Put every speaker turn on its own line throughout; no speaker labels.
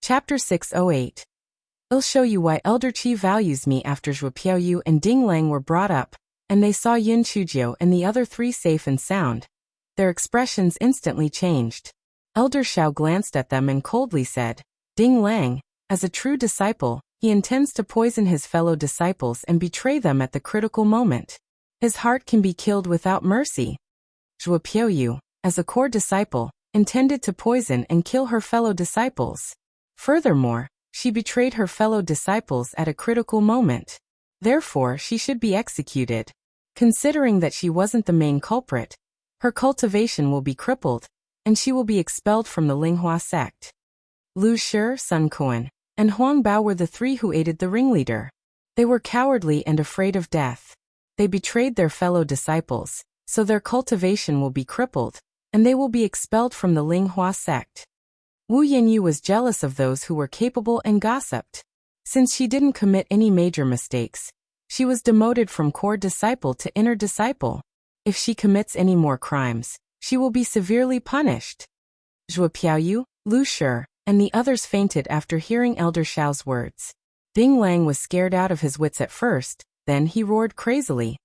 Chapter 608. I'll show you why Elder Qi values me. After Zhuo Piaoyu and Ding Lang were brought up, and they saw Yin Chujiu and the other three safe and sound, their expressions instantly changed. Elder Xiao glanced at them and coldly said, Ding Lang, as a true disciple, he intends to poison his fellow disciples and betray them at the critical moment. His heart can be killed without mercy. Zhuo Piaoyu, as a core disciple, intended to poison and kill her fellow disciples. Furthermore, she betrayed her fellow disciples at a critical moment. Therefore, she should be executed. Considering that she wasn't the main culprit, her cultivation will be crippled, and she will be expelled from the Linghua sect. Lu Shi, Sun Quan, and Huang Bao were the three who aided the ringleader. They were cowardly and afraid of death. They betrayed their fellow disciples, so their cultivation will be crippled, and they will be expelled from the Linghua sect. Wu Yanyu was jealous of those who were capable and gossiped. Since she didn't commit any major mistakes, she was demoted from core disciple to inner disciple. If she commits any more crimes, she will be severely punished. Zhuo Piaoyu, Lu Shi, and the others fainted after hearing Elder Xiao's words. Ding Lang was scared out of his wits at first, then he roared crazily.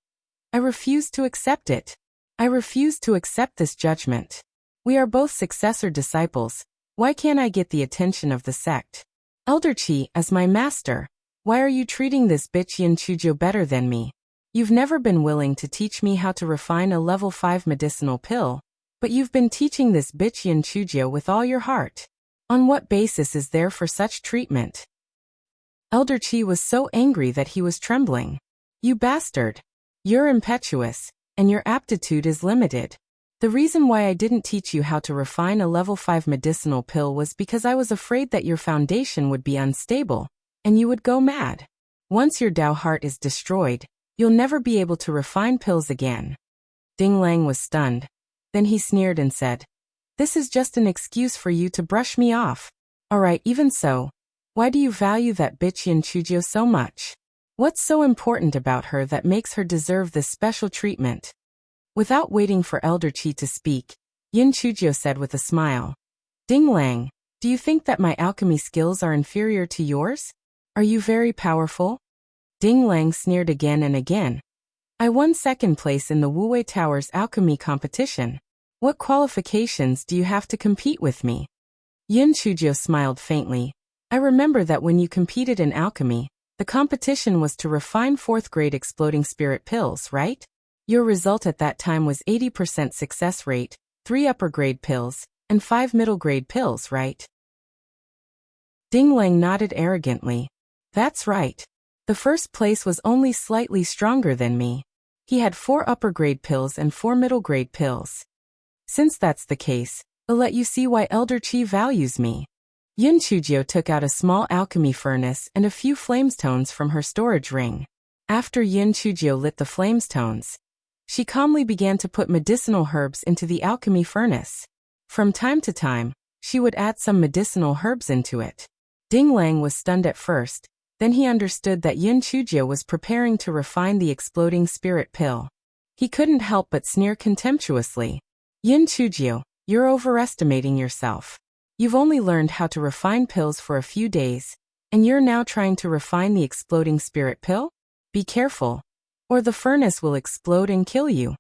I refuse to accept it. I refuse to accept this judgment. We are both successor disciples. Why can't I get the attention of the sect? Elder Qi, as my master, why are you treating this bitch Yin Chujiu better than me? You've never been willing to teach me how to refine a level 5 medicinal pill, but you've been teaching this bitch Yin Chujiu with all your heart. On what basis is there for such treatment? Elder Qi was so angry that he was trembling. You bastard! You're impetuous, and your aptitude is limited. The reason why I didn't teach you how to refine a level 5 medicinal pill was because I was afraid that your foundation would be unstable, and you would go mad. Once your Dao heart is destroyed, you'll never be able to refine pills again. Ding Lang was stunned. Then he sneered and said, This is just an excuse for you to brush me off. Alright, even so, why do you value that bitch Yin Chujiu so much? What's so important about her that makes her deserve this special treatment? Without waiting for Elder Qi to speak, Yin Chujiu said with a smile, Ding Lang, do you think that my alchemy skills are inferior to yours? Are you very powerful? Ding Lang sneered again and again. I won second place in the Wuwei Tower's alchemy competition. What qualifications do you have to compete with me? Yin Chujiu smiled faintly. I remember that when you competed in alchemy, the competition was to refine 4th grade exploding spirit pills, right? Your result at that time was 80% success rate, 3 upper grade pills, and 5 middle grade pills, right? Ding Lang nodded arrogantly. That's right. The first place was only slightly stronger than me. He had 4 upper grade pills and 4 middle grade pills. Since that's the case, I'll let you see why Elder Qi values me. Yin Chujiu took out a small alchemy furnace and a few flamestones from her storage ring. After Yin Chujiu lit the flamestones, she calmly began to put medicinal herbs into the alchemy furnace. From time to time, she would add some medicinal herbs into it. Ding Lang was stunned at first, then he understood that Yin Chujiu was preparing to refine the exploding spirit pill. He couldn't help but sneer contemptuously. Yin Chujiu, you're overestimating yourself. You've only learned how to refine pills for a few days, and you're now trying to refine the exploding spirit pill? Be careful, or the furnace will explode and kill you.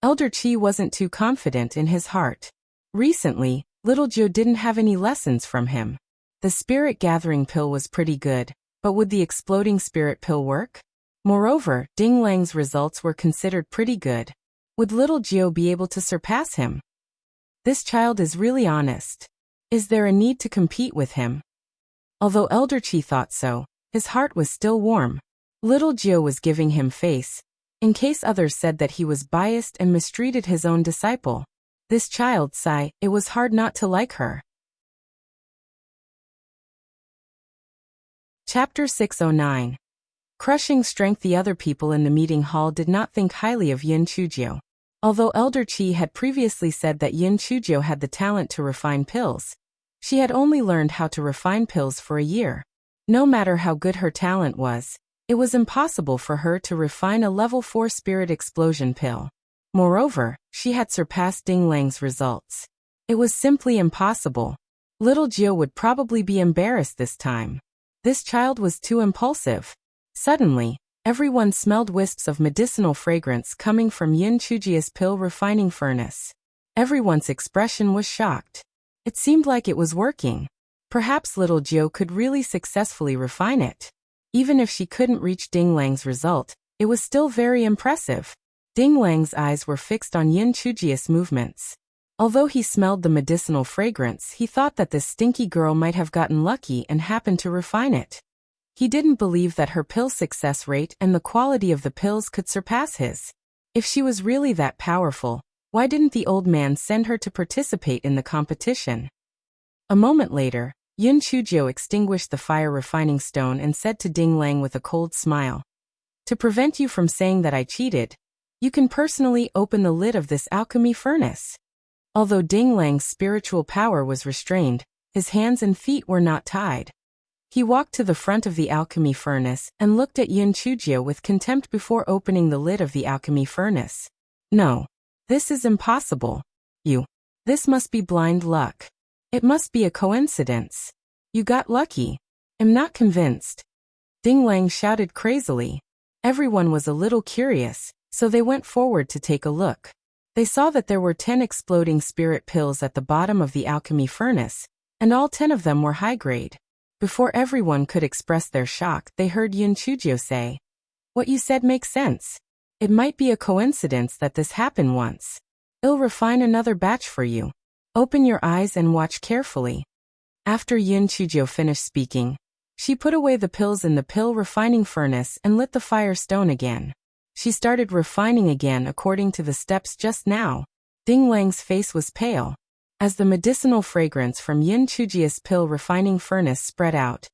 Elder Qi wasn't too confident in his heart. Recently, little Zhou didn't have any lessons from him. The spirit gathering pill was pretty good, but would the exploding spirit pill work? Moreover, Ding Lang's results were considered pretty good. Would little Zhou be able to surpass him? This child is really honest. Is there a need to compete with him? Although Elder Qi thought so, his heart was still warm. Little Zhou was giving him face, in case others said that he was biased and mistreated his own disciple. This child sighed, it was hard not to like her. Chapter 609. Crushing strength. The other people in the meeting hall did not think highly of Yin Chujiu. Although Elder Qi had previously said that Yin Chujiu had the talent to refine pills, she had only learned how to refine pills for a year. No matter how good her talent was, it was impossible for her to refine a level 4 spirit explosion pill. Moreover, she had surpassed Ding Lang's results. It was simply impossible. Little Jiu would probably be embarrassed this time. This child was too impulsive. Suddenly, everyone smelled wisps of medicinal fragrance coming from Yin Chujia's pill refining furnace. Everyone's expression was shocked. It seemed like it was working. Perhaps little Jiu could really successfully refine it. Even if she couldn't reach Ding Lang's result, it was still very impressive. Ding Lang's eyes were fixed on Yin Chujia's movements. Although he smelled the medicinal fragrance, he thought that this stinky girl might have gotten lucky and happened to refine it. He didn't believe that her pill success rate and the quality of the pills could surpass his. If she was really that powerful, why didn't the old man send her to participate in the competition? A moment later, Yin Chujio extinguished the fire refining stone and said to Ding Lang with a cold smile, "To prevent you from saying that I cheated, you can personally open the lid of this alchemy furnace." Although Ding Lang's spiritual power was restrained, his hands and feet were not tied. He walked to the front of the alchemy furnace and looked at Yin Chujio with contempt before opening the lid of the alchemy furnace. "No. This is impossible. This must be blind luck. It must be a coincidence. You got lucky. I'm not convinced." Ding Lang shouted crazily. Everyone was a little curious, so they went forward to take a look. They saw that there were 10 exploding spirit pills at the bottom of the alchemy furnace, and all 10 of them were high grade. Before everyone could express their shock, they heard Yin Chujio say, "What you said makes sense. It might be a coincidence that this happened once. I'll refine another batch for you. Open your eyes and watch carefully." After Yin Chujio finished speaking, she put away the pills in the pill refining furnace and lit the fire stone again. She started refining again according to the steps just now. Ding Lang's face was pale. As the medicinal fragrance from Yin Chujia's pill refining furnace spread out,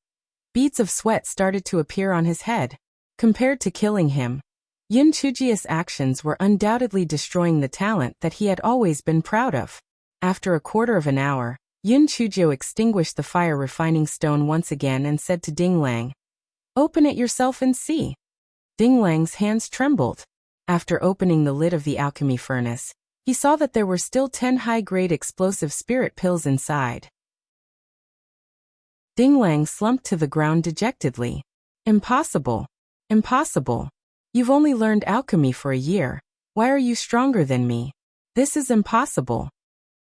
beads of sweat started to appear on his head. Compared to killing him, Yin Chujia's actions were undoubtedly destroying the talent that he had always been proud of. After a quarter of an hour, Yin Chujio extinguished the fire refining stone once again and said to Ding Lang, "Open it yourself and see." Ding Lang's hands trembled. After opening the lid of the alchemy furnace, he saw that there were still 10 high-grade explosive spirit pills inside. Ding Lang slumped to the ground dejectedly. "Impossible. Impossible. You've only learned alchemy for a year. Why are you stronger than me? This is impossible."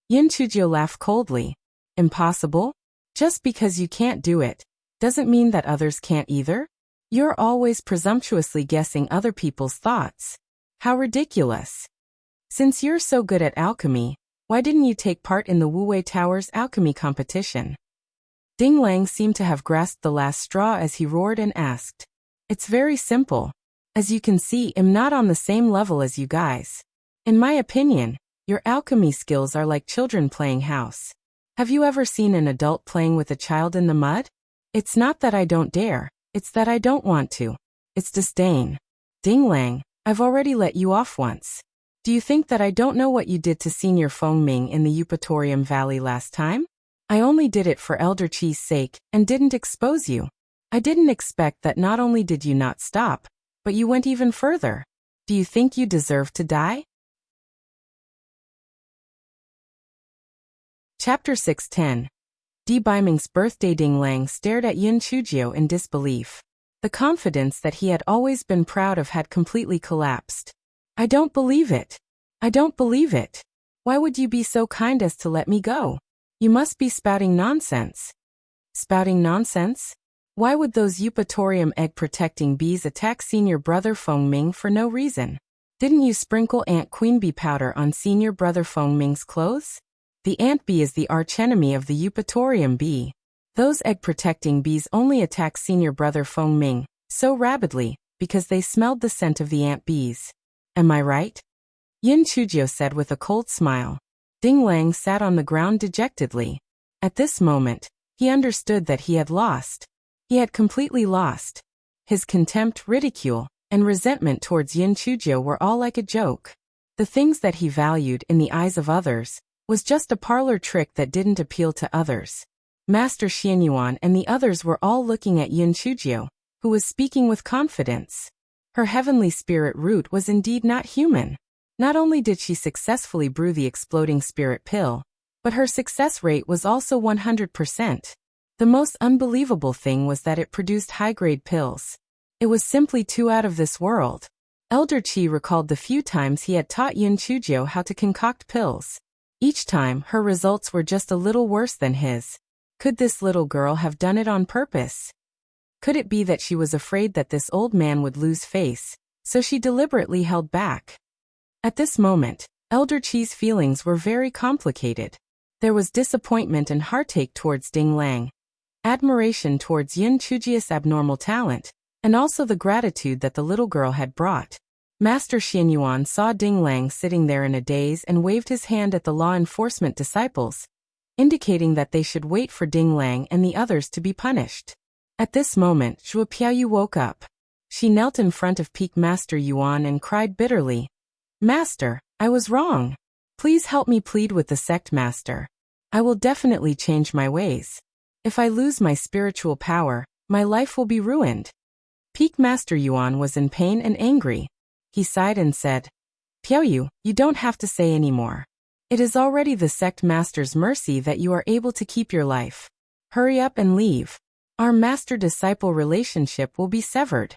Yin Chujio laughed coldly. "Impossible? Just because you can't do it, doesn't mean that others can't either? You're always presumptuously guessing other people's thoughts. How ridiculous. Since you're so good at alchemy, why didn't you take part in the Wuwei Tower's alchemy competition?" Ding Lang seemed to have grasped the last straw as he roared and asked, "It's very simple. As you can see, I'm not on the same level as you guys. In my opinion, your alchemy skills are like children playing house. Have you ever seen an adult playing with a child in the mud? It's not that I don't dare. It's that I don't want to. It's disdain. Ding Lang, I've already let you off once. Do you think that I don't know what you did to Senior Feng Ming in the Eupatorium Valley last time? I only did it for Elder Chi's sake and didn't expose you. I didn't expect that not only did you not stop, but you went even further. Do you think you deserve to die?" Chapter 610. Di Baiming's birthday. Ding Lang stared at Yin Chujio in disbelief. The confidence that he had always been proud of had completely collapsed. "I don't believe it. I don't believe it. Why would you be so kind as to let me go? You must be spouting nonsense." "Spouting nonsense? Why would those Eupatorium egg-protecting bees attack Senior Brother Feng Ming for no reason? Didn't you sprinkle Ant Queen Bee powder on Senior Brother Feng Ming's clothes? The ant bee is the archenemy of the Eupatorium bee. Those egg-protecting bees only attack Senior Brother Feng Ming so rapidly because they smelled the scent of the ant bees. Am I right?" Yin Chujio said with a cold smile. Ding Lang sat on the ground dejectedly. At this moment, he understood that he had lost. He had completely lost. His contempt, ridicule, and resentment towards Yin Chujio were all like a joke. The things that he valued in the eyes of others was just a parlor trick that didn't appeal to others. Master Xianyuan and the others were all looking at Yin Chujio, who was speaking with confidence. Her heavenly spirit root was indeed not human. Not only did she successfully brew the exploding spirit pill, But her success rate was also 100%. The most unbelievable thing was that it produced high-grade pills. It was simply too out of this world. Elder Qi recalled the few times he had taught Yun Chujio how to concoct pills. Each time, her results were just a little worse than his. Could this little girl have done it on purpose? Could it be that she was afraid that this old man would lose face, so she deliberately held back? At this moment, Elder Qi's feelings were very complicated. There was disappointment and heartache towards Ding Lang, admiration towards Yun Chujio's abnormal talent, and also the gratitude that the little girl had brought. Master Xianyuan saw Ding Lang sitting there in a daze and waved his hand at the law enforcement disciples, indicating that they should wait for Ding Lang and the others to be punished. At this moment, Zhuo Piaoyu woke up. She knelt in front of Peak Master Yuan and cried bitterly, "Master, I was wrong. Please help me plead with the sect master. I will definitely change my ways. If I lose my spiritual power, my life will be ruined." Peak Master Yuan was in pain and angry. He sighed and said, "Piaoyu, you don't have to say any more. It is already the sect master's mercy that you are able to keep your life. Hurry up and leave. Our master-disciple relationship will be severed."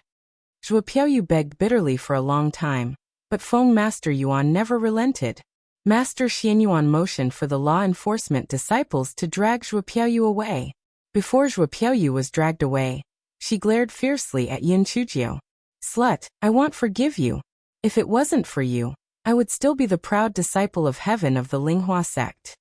Zhuo Piaoyu begged bitterly for a long time, but Feng Master Yuan never relented. Master Xianyuan motioned for the law enforcement disciples to drag Zhuo Piaoyu away. Before Zhuo Piaoyu was dragged away, she glared fiercely at Yun Chujio. "Slut, I won't forgive you. If it wasn't for you, I would still be the proud disciple of heaven of the Linghua sect.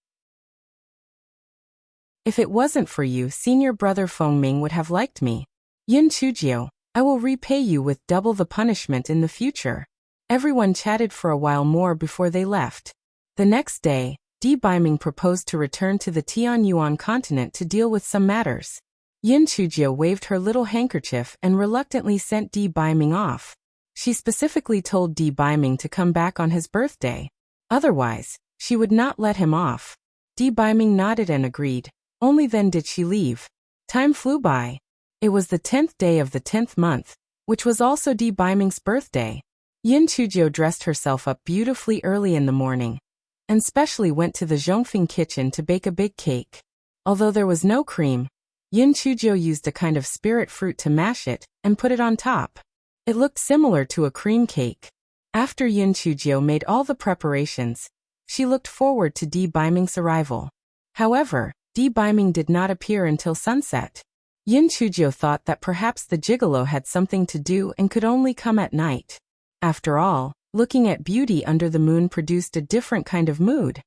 If it wasn't for you, senior brother Feng Ming would have liked me. Yun Chujio, I will repay you with double the punishment in the future." Everyone chatted for a while more before they left. The next day, Di Baiming proposed to return to the Tianyuan continent to deal with some matters. Yun Chujio waved her little handkerchief and reluctantly sent Di Baiming off. She specifically told Di Baiming to come back on his birthday. Otherwise, she would not let him off. Di Baiming nodded and agreed. Only then did she leave. Time flew by. It was the 10th day of the 10th month, which was also Di Baiming's birthday. Yun Chujio dressed herself up beautifully early in the morning, and specially went to the Zhongfeng kitchen to bake a big cake. Although there was no cream, Yun Chujio used a kind of spirit fruit to mash it and put it on top. It looked similar to a cream cake. After Yun Chujio made all the preparations, she looked forward to Di Baiming's arrival. However, Di Baiming did not appear until sunset. Yun Chujio thought that perhaps the gigolo had something to do and could only come at night. After all, looking at beauty under the moon produced a different kind of mood.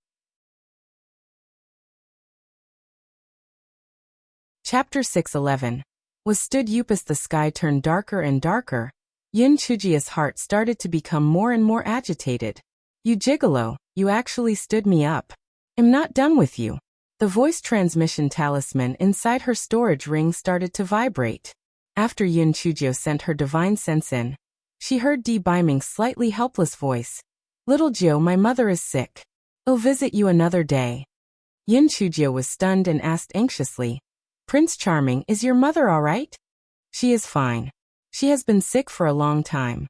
Chapter 6:11. Was stood Upus. The sky turned darker and darker. Yun Chujio's heart started to become more and more agitated. "You gigolo, you actually stood me up. I'm not done with you." The voice transmission talisman inside her storage ring started to vibrate. After Yun Chujio sent her divine sense in, she heard Di Baiming's slightly helpless voice. "Little Jiu, my mother is sick. I'll visit you another day." Yun Chujio was stunned and asked anxiously, "Prince Charming, is your mother all right?" "She is fine. She has been sick for a long time."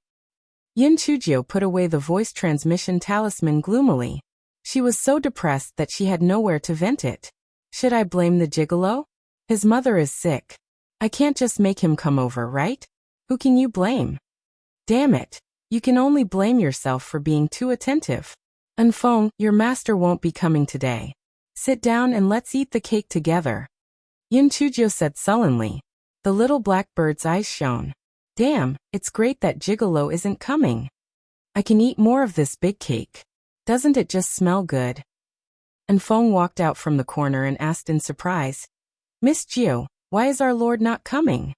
Yun Chujio put away the voice transmission talisman gloomily. She was so depressed that she had nowhere to vent it. "Should I blame the gigolo? His mother is sick. I can't just make him come over, right? Who can you blame? Damn it. You can only blame yourself for being too attentive. Unfeng, your master won't be coming today. Sit down and let's eat the cake together." Yun Chujio said sullenly. The little black bird's eyes shone. "Damn, it's great that gigolo isn't coming. I can eat more of this big cake. Doesn't it just smell good?" And Feng walked out from the corner and asked in surprise, "Miss Jiu, why is our lord not coming?"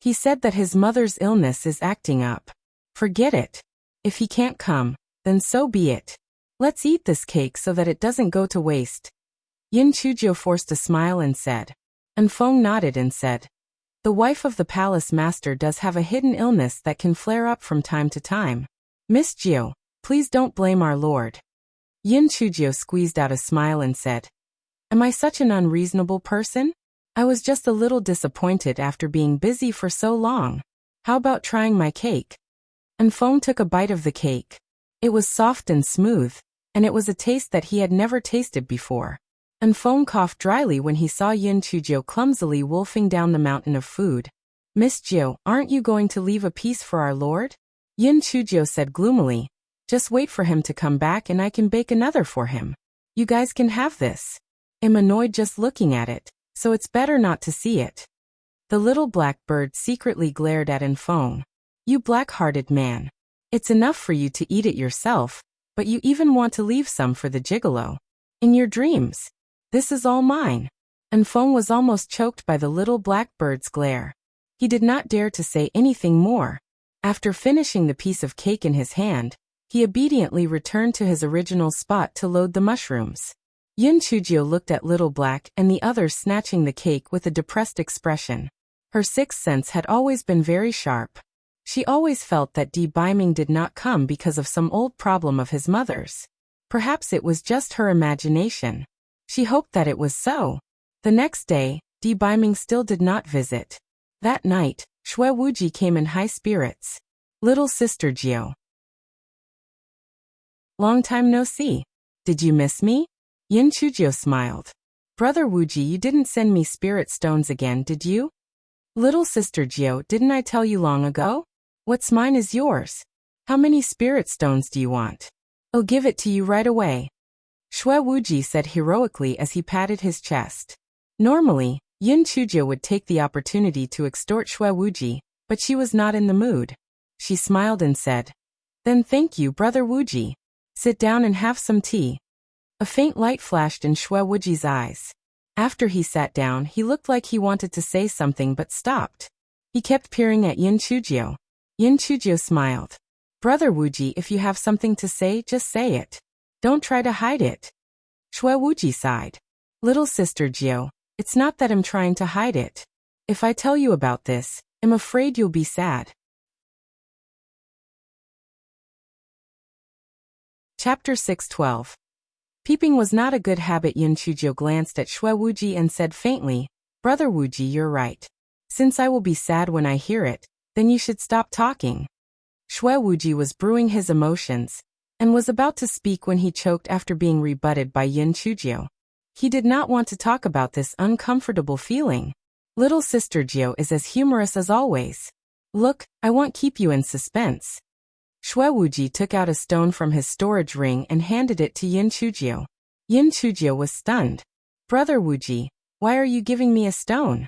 "He said that his mother's illness is acting up. Forget it. If he can't come, then so be it. Let's eat this cake so that it doesn't go to waste." Yun Chujio forced a smile and said. And Feng nodded and said, "The wife of the palace master does have a hidden illness that can flare up from time to time. Miss Jiu, please don't blame our lord." Yun Chujio squeezed out a smile and said, "Am I such an unreasonable person? I was just a little disappointed after being busy for so long. How about trying my cake?" And Feng took a bite of the cake. It was soft and smooth, and it was a taste that he had never tasted before. And Feng coughed dryly when he saw Yin Chuzhou clumsily wolfing down the mountain of food. Miss Jiu, aren't you going to leave a piece for our lord? Yin Chuzhou said gloomily. Just wait for him to come back and I can bake another for him. You guys can have this. I'm annoyed just looking at it, so it's better not to see it. The little black bird secretly glared at Feng. You black-hearted man. It's enough for you to eat it yourself, but you even want to leave some for the gigolo. In your dreams. This is all mine. Feng was almost choked by the little black bird's glare. He did not dare to say anything more. After finishing the piece of cake in his hand, he obediently returned to his original spot to load the mushrooms. Yin Chuzhou looked at Little Black and the others snatching the cake with a depressed expression. Her sixth sense had always been very sharp. She always felt that Di Biming did not come because of some old problem of his mother's. Perhaps it was just her imagination. She hoped that it was so. The next day, Di Biming still did not visit. That night, Xue Wuji came in high spirits. Little sister Jiu. Long time no see. Did you miss me? Yin Chuzhou smiled. Brother Wuji, you didn't send me spirit stones again, did you? Little sister Jiu, didn't I tell you long ago? What's mine is yours. How many spirit stones do you want? I'll give it to you right away. Xue Wuji said heroically as he patted his chest. Normally, Yin Chuzhou would take the opportunity to extort Xue Wuji, but she was not in the mood. She smiled and said, Then thank you, Brother Wuji. Sit down and have some tea. A faint light flashed in Xue Wuji's eyes. After he sat down, he looked like he wanted to say something but stopped. He kept peering at Yin Chuzhou. Yin Chuzhou smiled. Brother Wuji, if you have something to say, just say it. Don't try to hide it. Xue Wuji sighed. Little sister Jiu, it's not that I'm trying to hide it. If I tell you about this, I'm afraid you'll be sad. Chapter 6:12. Peeping was not a good habit. Yin Chuzhou glanced at Xue Wuji and said faintly, Brother Wuji, you're right. Since I will be sad when I hear it, then you should stop talking. Xue Wuji was brewing his emotions, and was about to speak when he choked after being rebutted by Yin Chuzhou. He did not want to talk about this uncomfortable feeling. Little sister Jiu is as humorous as always. Look, I won't keep you in suspense. Xue Wuji took out a stone from his storage ring and handed it to Yin Chuzhou. Yin Chuzhou was stunned. Brother Wuji, why are you giving me a stone?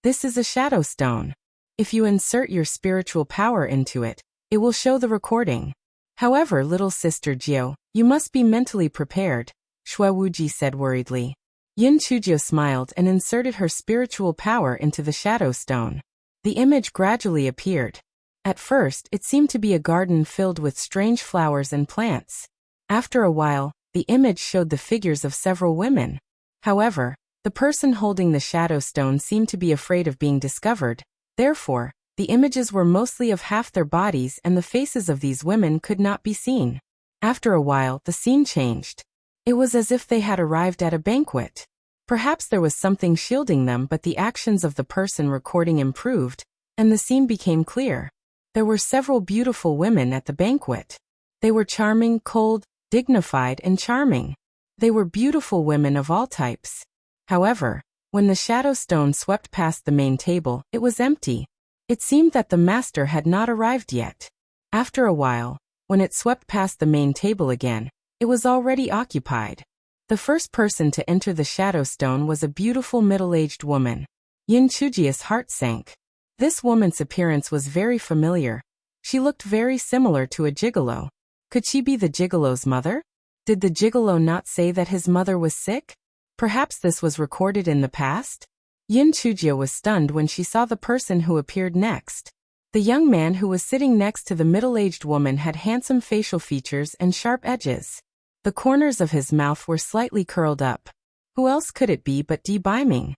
This is a shadow stone. If you insert your spiritual power into it, it will show the recording. However, little sister Jiu, you must be mentally prepared, Xue Wuji said worriedly. Yin Chuzhou smiled and inserted her spiritual power into the shadow stone. The image gradually appeared. At first, it seemed to be a garden filled with strange flowers and plants. After a while, the image showed the figures of several women. However, the person holding the shadow stone seemed to be afraid of being discovered. Therefore, the images were mostly of half their bodies and the faces of these women could not be seen. After a while, the scene changed. It was as if they had arrived at a banquet. Perhaps there was something shielding them, but the actions of the person recording improved, and the scene became clear. There were several beautiful women at the banquet. They were charming, cold, dignified, and charming. They were beautiful women of all types. However, when the shadow stone swept past the main table, it was empty. It seemed that the master had not arrived yet. After a while, when it swept past the main table again, it was already occupied. The first person to enter the shadow stone was a beautiful middle-aged woman. Yin Chuzhou's heart sank. This woman's appearance was very familiar. She looked very similar to a gigolo. Could she be the gigolo's mother? Did the gigolo not say that his mother was sick? Perhaps this was recorded in the past? Yin Chuzhou was stunned when she saw the person who appeared next. The young man who was sitting next to the middle-aged woman had handsome facial features and sharp edges. The corners of his mouth were slightly curled up. Who else could it be but Di Biming?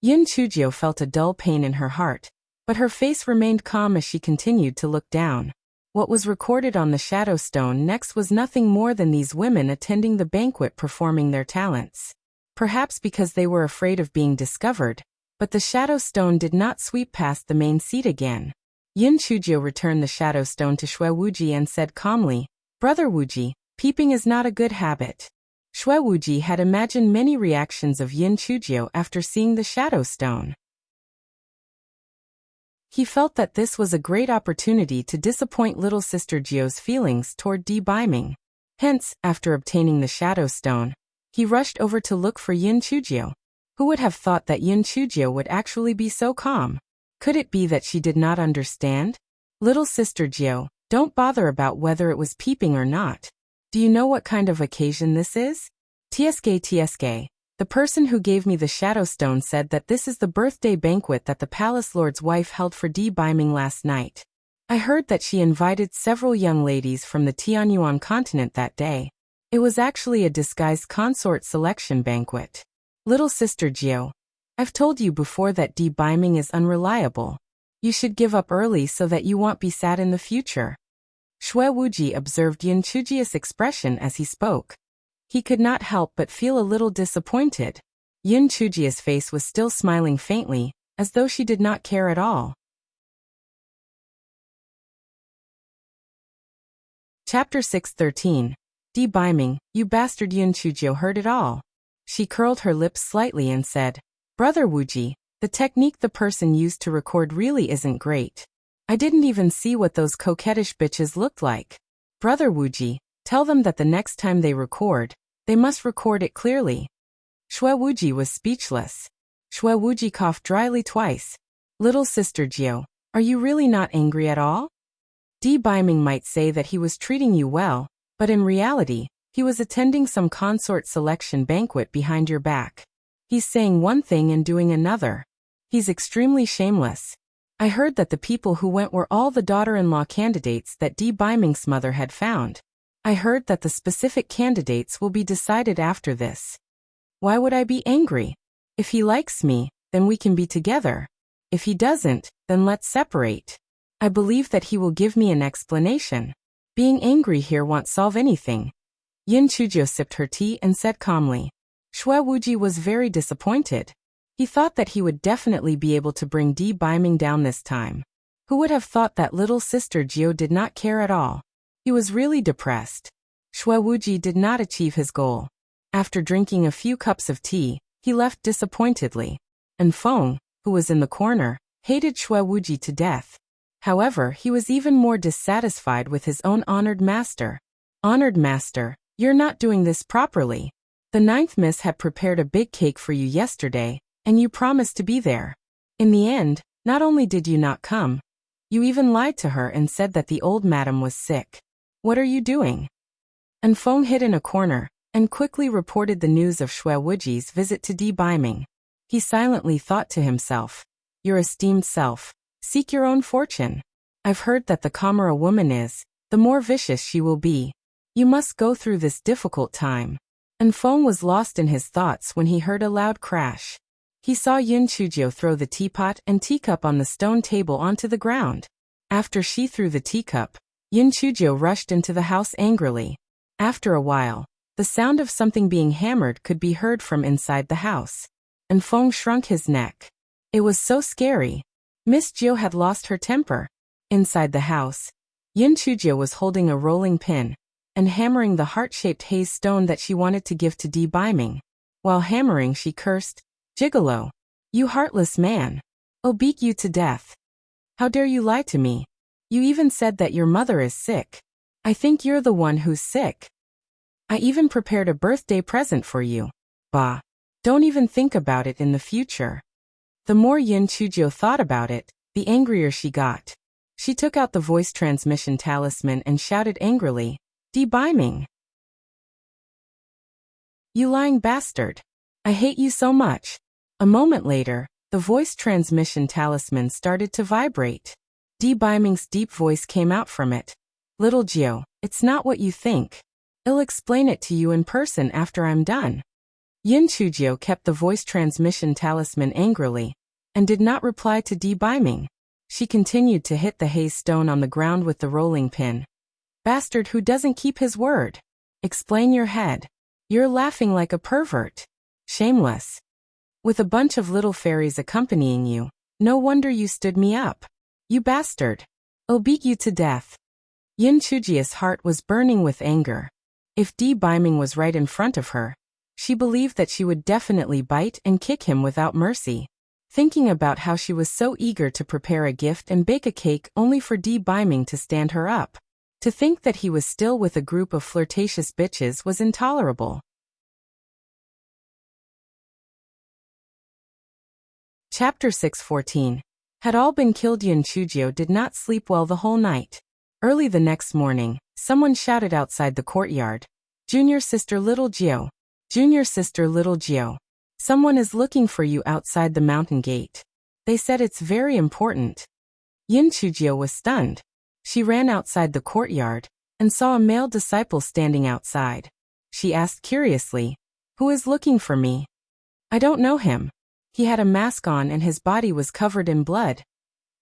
Yin Chuzhou felt a dull pain in her heart, but her face remained calm as she continued to look down. What was recorded on the shadow stone next was nothing more than these women attending the banquet performing their talents. Perhaps because they were afraid of being discovered, but the shadow stone did not sweep past the main seat again. Yin Chuzhou returned the shadow stone to Xue Wuji and said calmly, Brother Wuji, peeping is not a good habit. Shui Wuji had imagined many reactions of Yin Chujio after seeing the Shadow Stone. He felt that this was a great opportunity to disappoint little sister Jio's feelings toward Di Baiming. Hence, after obtaining the Shadow Stone, he rushed over to look for Yin Chujio. Who would have thought that Yin Chujio would actually be so calm? Could it be that she did not understand? Little sister Jio, don't bother about whether it was peeping or not. Do you know what kind of occasion this is? TSK. The person who gave me the Shadow Stone said that this is the birthday banquet that the palace lord's wife held for Di Baiming last night. I heard that she invited several young ladies from the Tianyuan continent that day. It was actually a disguised consort selection banquet. Little sister Jio, I've told you before that Di Baiming is unreliable. You should give up early so that you won't be sad in the future. Shui Wuji observed Yin Chujio's expression as he spoke. He could not help but feel a little disappointed. Yin Chujio's face was still smiling faintly, as though she did not care at all. Chapter 6:13. Di Baiming, you bastard. Yin Chujio heard it all. She curled her lips slightly and said, Brother Wuji, the technique the person used to record really isn't great. I didn't even see what those coquettish bitches looked like. Brother Wuji, tell them that the next time they record, they must record it clearly. Shui Wuji was speechless. Shui Wuji coughed dryly twice. Little sister Jio, are you really not angry at all? Di Baiming might say that he was treating you well, but in reality, he was attending some consort selection banquet behind your back. He's saying one thing and doing another. He's extremely shameless. I heard that the people who went were all the daughter-in-law candidates that Di Baiming's mother had found. I heard that the specific candidates will be decided after this. Why would I be angry? If he likes me, then we can be together. If he doesn't, then let's separate. I believe that he will give me an explanation. Being angry here won't solve anything. Yin Chujio sipped her tea and said calmly. Shui Wuji was very disappointed. He thought that he would definitely be able to bring Di Baiming down this time. Who would have thought that little sister Jio did not care at all? He was really depressed. Shui Wuji did not achieve his goal. After drinking a few cups of tea, he left disappointedly. And Feng, who was in the corner, hated Shui Wuji to death. However, he was even more dissatisfied with his own honored master. Honored master, you're not doing this properly. The ninth miss had prepared a big cake for you yesterday, and you promised to be there. In the end, not only did you not come, you even lied to her and said that the old madam was sick. What are you doing? And Feng hid in a corner, and quickly reported the news of Shui Wuji's visit to Di Baiming. He silently thought to himself, your esteemed self, seek your own fortune. I've heard that the calmer a woman is, the more vicious she will be. You must go through this difficult time. And Feng was lost in his thoughts when he heard a loud crash. He saw Yin Chujio throw the teapot and teacup on the stone table onto the ground. After she threw the teacup, Yin Chujio rushed into the house angrily. After a while, the sound of something being hammered could be heard from inside the house. And Feng shrunk his neck. It was so scary. Miss Jio had lost her temper. Inside the house, Yin Chujio was holding a rolling pin and hammering the heart-shaped haze stone that she wanted to give to Di Baiming. While hammering, she cursed, Gigolo, you heartless man. I'll beat you to death. How dare you lie to me? You even said that your mother is sick. I think you're the one who's sick. I even prepared a birthday present for you. Bah. Don't even think about it in the future. The more Yin Chujio thought about it, the angrier she got. She took out the voice transmission talisman and shouted angrily, Di Baiming. You lying bastard. I hate you so much. A moment later, the voice transmission talisman started to vibrate. Di Baiming's deep voice came out from it. Little Jio, it's not what you think. I'll explain it to you in person after I'm done. Yin Chujio kept the voice transmission talisman angrily, and did not reply to Di Baiming. She continued to hit the haze stone on the ground with the rolling pin. Bastard who doesn't keep his word. Explain your head. You're laughing like a pervert. Shameless. With a bunch of little fairies accompanying you, no wonder you stood me up. You bastard. I'll beat you to death. Yin Chujio's heart was burning with anger. If Di Biming was right in front of her, she believed that she would definitely bite and kick him without mercy. Thinking about how she was so eager to prepare a gift and bake a cake only for Di Biming to stand her up. To think that he was still with a group of flirtatious bitches was intolerable. Chapter 6:14. Had all been killed. Yun Chujio did not sleep well the whole night. Early the next morning, someone shouted outside the courtyard, "Junior sister little Jio! Junior sister little Jio! Someone is looking for you outside the mountain gate. They said it's very important." Yun Chujio was stunned. She ran outside the courtyard and saw a male disciple standing outside. She asked curiously, "Who is looking for me?" "I don't know him. He had a mask on and his body was covered in blood."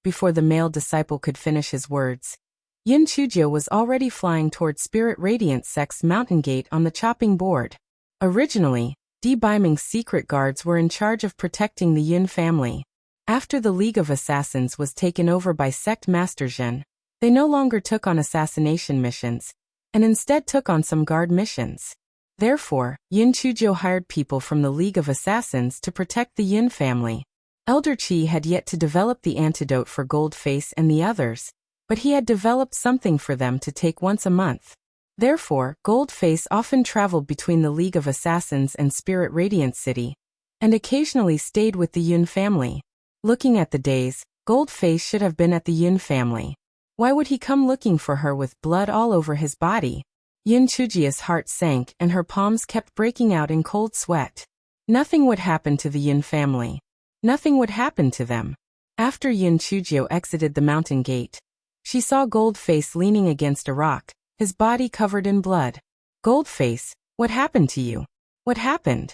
Before the male disciple could finish his words, Yun Chujio was already flying toward Spirit Radiant Sect's mountain gate on the chopping board. Originally, Di Biming's secret guards were in charge of protecting the Yun family. After the League of Assassins was taken over by Sect Master Zhen, they no longer took on assassination missions, and instead took on some guard missions. Therefore, Yun Chujio hired people from the League of Assassins to protect the Yun family. Elder Qi had yet to develop the antidote for Goldface and the others, but he had developed something for them to take once a month. Therefore, Goldface often traveled between the League of Assassins and Spirit Radiant City, and occasionally stayed with the Yun family. Looking at the days, Goldface should have been at the Yun family. Why would he come looking for her with blood all over his body? Yun Chujio's heart sank and her palms kept breaking out in cold sweat. Nothing would happen to the Yun family. Nothing would happen to them. After Yun Chujio exited the mountain gate, she saw Goldface leaning against a rock, his body covered in blood. "Goldface, what happened to you? What happened?"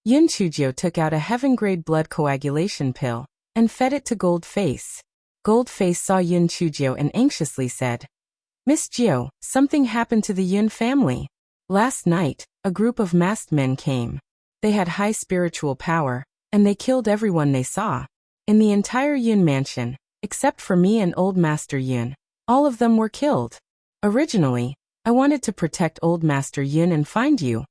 Yun Chujio took out a heaven-grade blood coagulation pill and fed it to Goldface. Goldface saw Yun Chujio and anxiously said, "Miss Jio, something happened to the Yun family. Last night, a group of masked men came. They had high spiritual power, and they killed everyone they saw. In the entire Yun mansion, except for me and Old Master Yun, all of them were killed. Originally, I wanted to protect Old Master Yun and find you,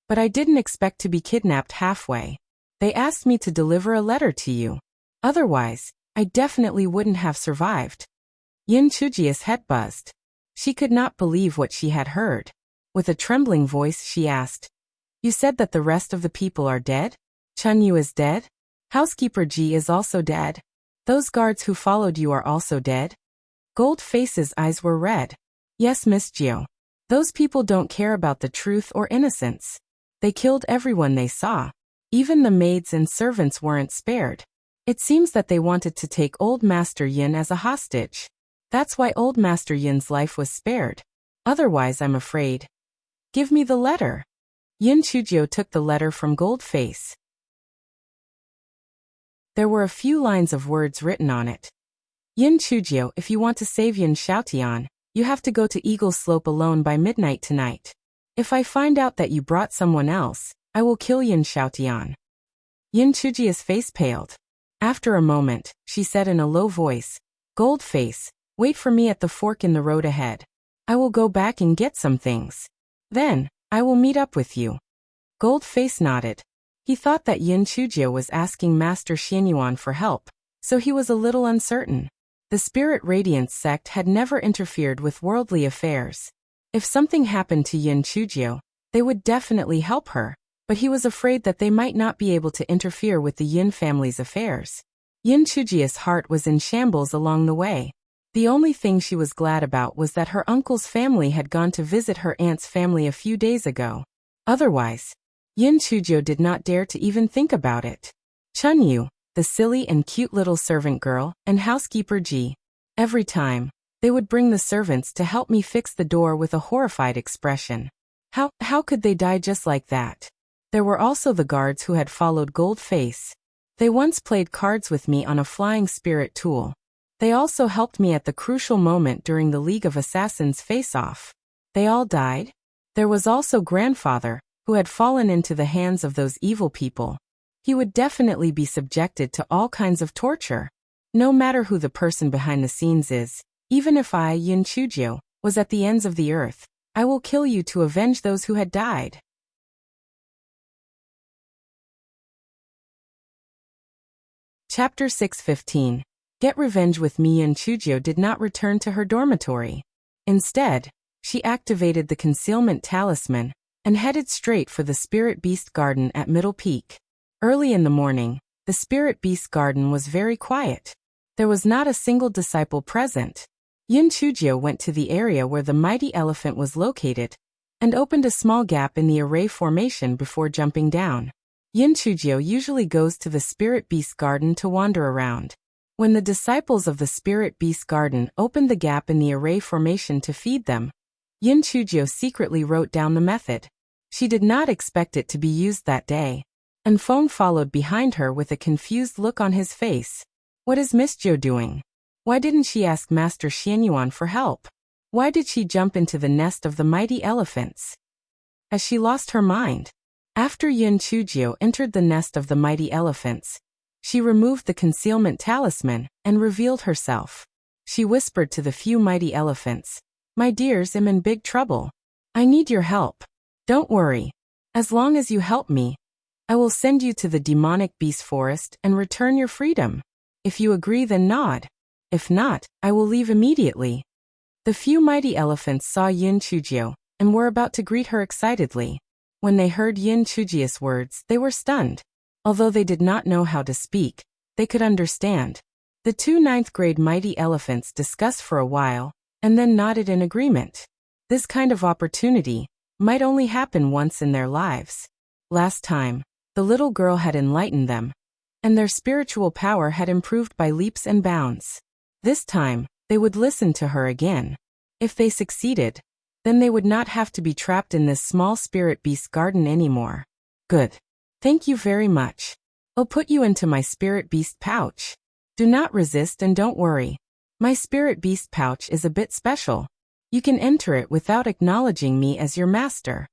but I didn't expect to be kidnapped halfway. They asked me to deliver a letter to you. Otherwise, I definitely wouldn't have survived." Yun Chujio's head buzzed. She could not believe what she had heard. With a trembling voice she asked, "You said that the rest of the people are dead? Chun Yu is dead? Housekeeper Ji is also dead? Those guards who followed you are also dead?" Goldface's eyes were red. "Yes, Miss Jio. Those people don't care about the truth or innocence. They killed everyone they saw. Even the maids and servants weren't spared. It seems that they wanted to take Old Master Yin as a hostage. That's why Old Master Yin's life was spared. Otherwise, I'm afraid." "Give me the letter." Yun Chujio took the letter from Goldface. There were a few lines of words written on it. "Yun Chujio, if you want to save Yun Xiaotian, you have to go to Eagle Slope alone by midnight tonight. If I find out that you brought someone else, I will kill Yun Xiaotian." Yun Chujio's face paled. After a moment, she said in a low voice, "Goldface, wait for me at the fork in the road ahead. I will go back and get some things. Then, I will meet up with you." Goldface nodded. He thought that Yun Chujio was asking Master Xianyuan for help, so he was a little uncertain. The Spirit Radiance sect had never interfered with worldly affairs. If something happened to Yun Chujio, they would definitely help her, but he was afraid that they might not be able to interfere with the Yun family's affairs. Yun Chujio's heart was in shambles along the way. The only thing she was glad about was that her uncle's family had gone to visit her aunt's family a few days ago. Otherwise, Yun Chujio did not dare to even think about it. Chun Yu, the silly and cute little servant girl, and housekeeper Ji. Every time, they would bring the servants to help me fix the door with a horrified expression. How could they die just like that? There were also the guards who had followed Goldface. They once played cards with me on a flying spirit tool. They also helped me at the crucial moment during the League of Assassins face-off. They all died? There was also Grandfather, who had fallen into the hands of those evil people. He would definitely be subjected to all kinds of torture. No matter who the person behind the scenes is, even if I, Yun Chujio, was at the ends of the earth, I will kill you to avenge those who had died. Chapter 6:15. Get revenge with me. Yin Chujio did not return to her dormitory. Instead, she activated the concealment talisman and headed straight for the Spirit Beast Garden at Middle Peak. Early in the morning, the Spirit Beast Garden was very quiet. There was not a single disciple present. Yin Chujio went to the area where the mighty elephant was located and opened a small gap in the array formation before jumping down. Yin Chujio usually goes to the Spirit Beast Garden to wander around. When the disciples of the Spirit Beast Garden opened the gap in the array formation to feed them, Yin Chujio secretly wrote down the method. She did not expect it to be used that day. And Feng followed behind her with a confused look on his face. What is Miss Zhou doing? Why didn't she ask Master Xianyuan for help? Why did she jump into the nest of the mighty elephants? Has she lost her mind? After Yin Chujio entered the nest of the mighty elephants, she removed the concealment talisman and revealed herself. She whispered to the few mighty elephants, "My dears, I'm in big trouble. I need your help. Don't worry. As long as you help me, I will send you to the demonic beast forest and return your freedom. If you agree, then nod. If not, I will leave immediately." The few mighty elephants saw Yin Chujio and were about to greet her excitedly. When they heard Yin Chujio's words, they were stunned. Although they did not know how to speak, they could understand. The two ninth-grade mighty elephants discussed for a while, and then nodded in agreement. This kind of opportunity might only happen once in their lives. Last time, the little girl had enlightened them, and their spiritual power had improved by leaps and bounds. This time, they would listen to her again. If they succeeded, then they would not have to be trapped in this small Spirit Beast Garden anymore. Good. Thank you very much. I'll put you into my Spirit Beast pouch. Do not resist and don't worry. My Spirit Beast pouch is a bit special. You can enter it without acknowledging me as your master.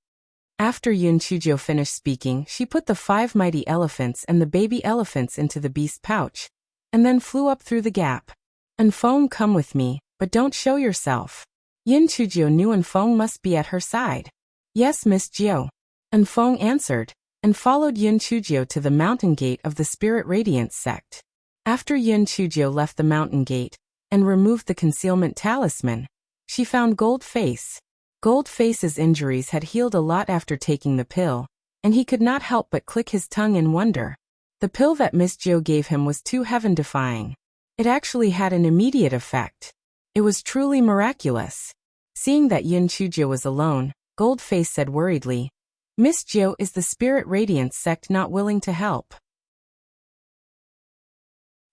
After Yin Chujio finished speaking, she put the 5 mighty elephants and the baby elephants into the beast pouch, and then flew up through the gap. And Feng, come with me, but don't show yourself. Yin Chujio knew and Feng must be at her side. Yes, Miss Jiao. And Feng answered, and followed Yin Chujio to the mountain gate of the Spirit Radiance sect. After Yin Chujio left the mountain gate and removed the concealment talisman, she found Gold Face. Gold Face's injuries had healed a lot after taking the pill, and he could not help but click his tongue in wonder. The pill that Miss Jiao gave him was too heaven-defying. It actually had an immediate effect. It was truly miraculous. Seeing that Yin Chujio was alone, Gold Face said worriedly, Miss Jiao, is the Spirit Radiance sect not willing to help?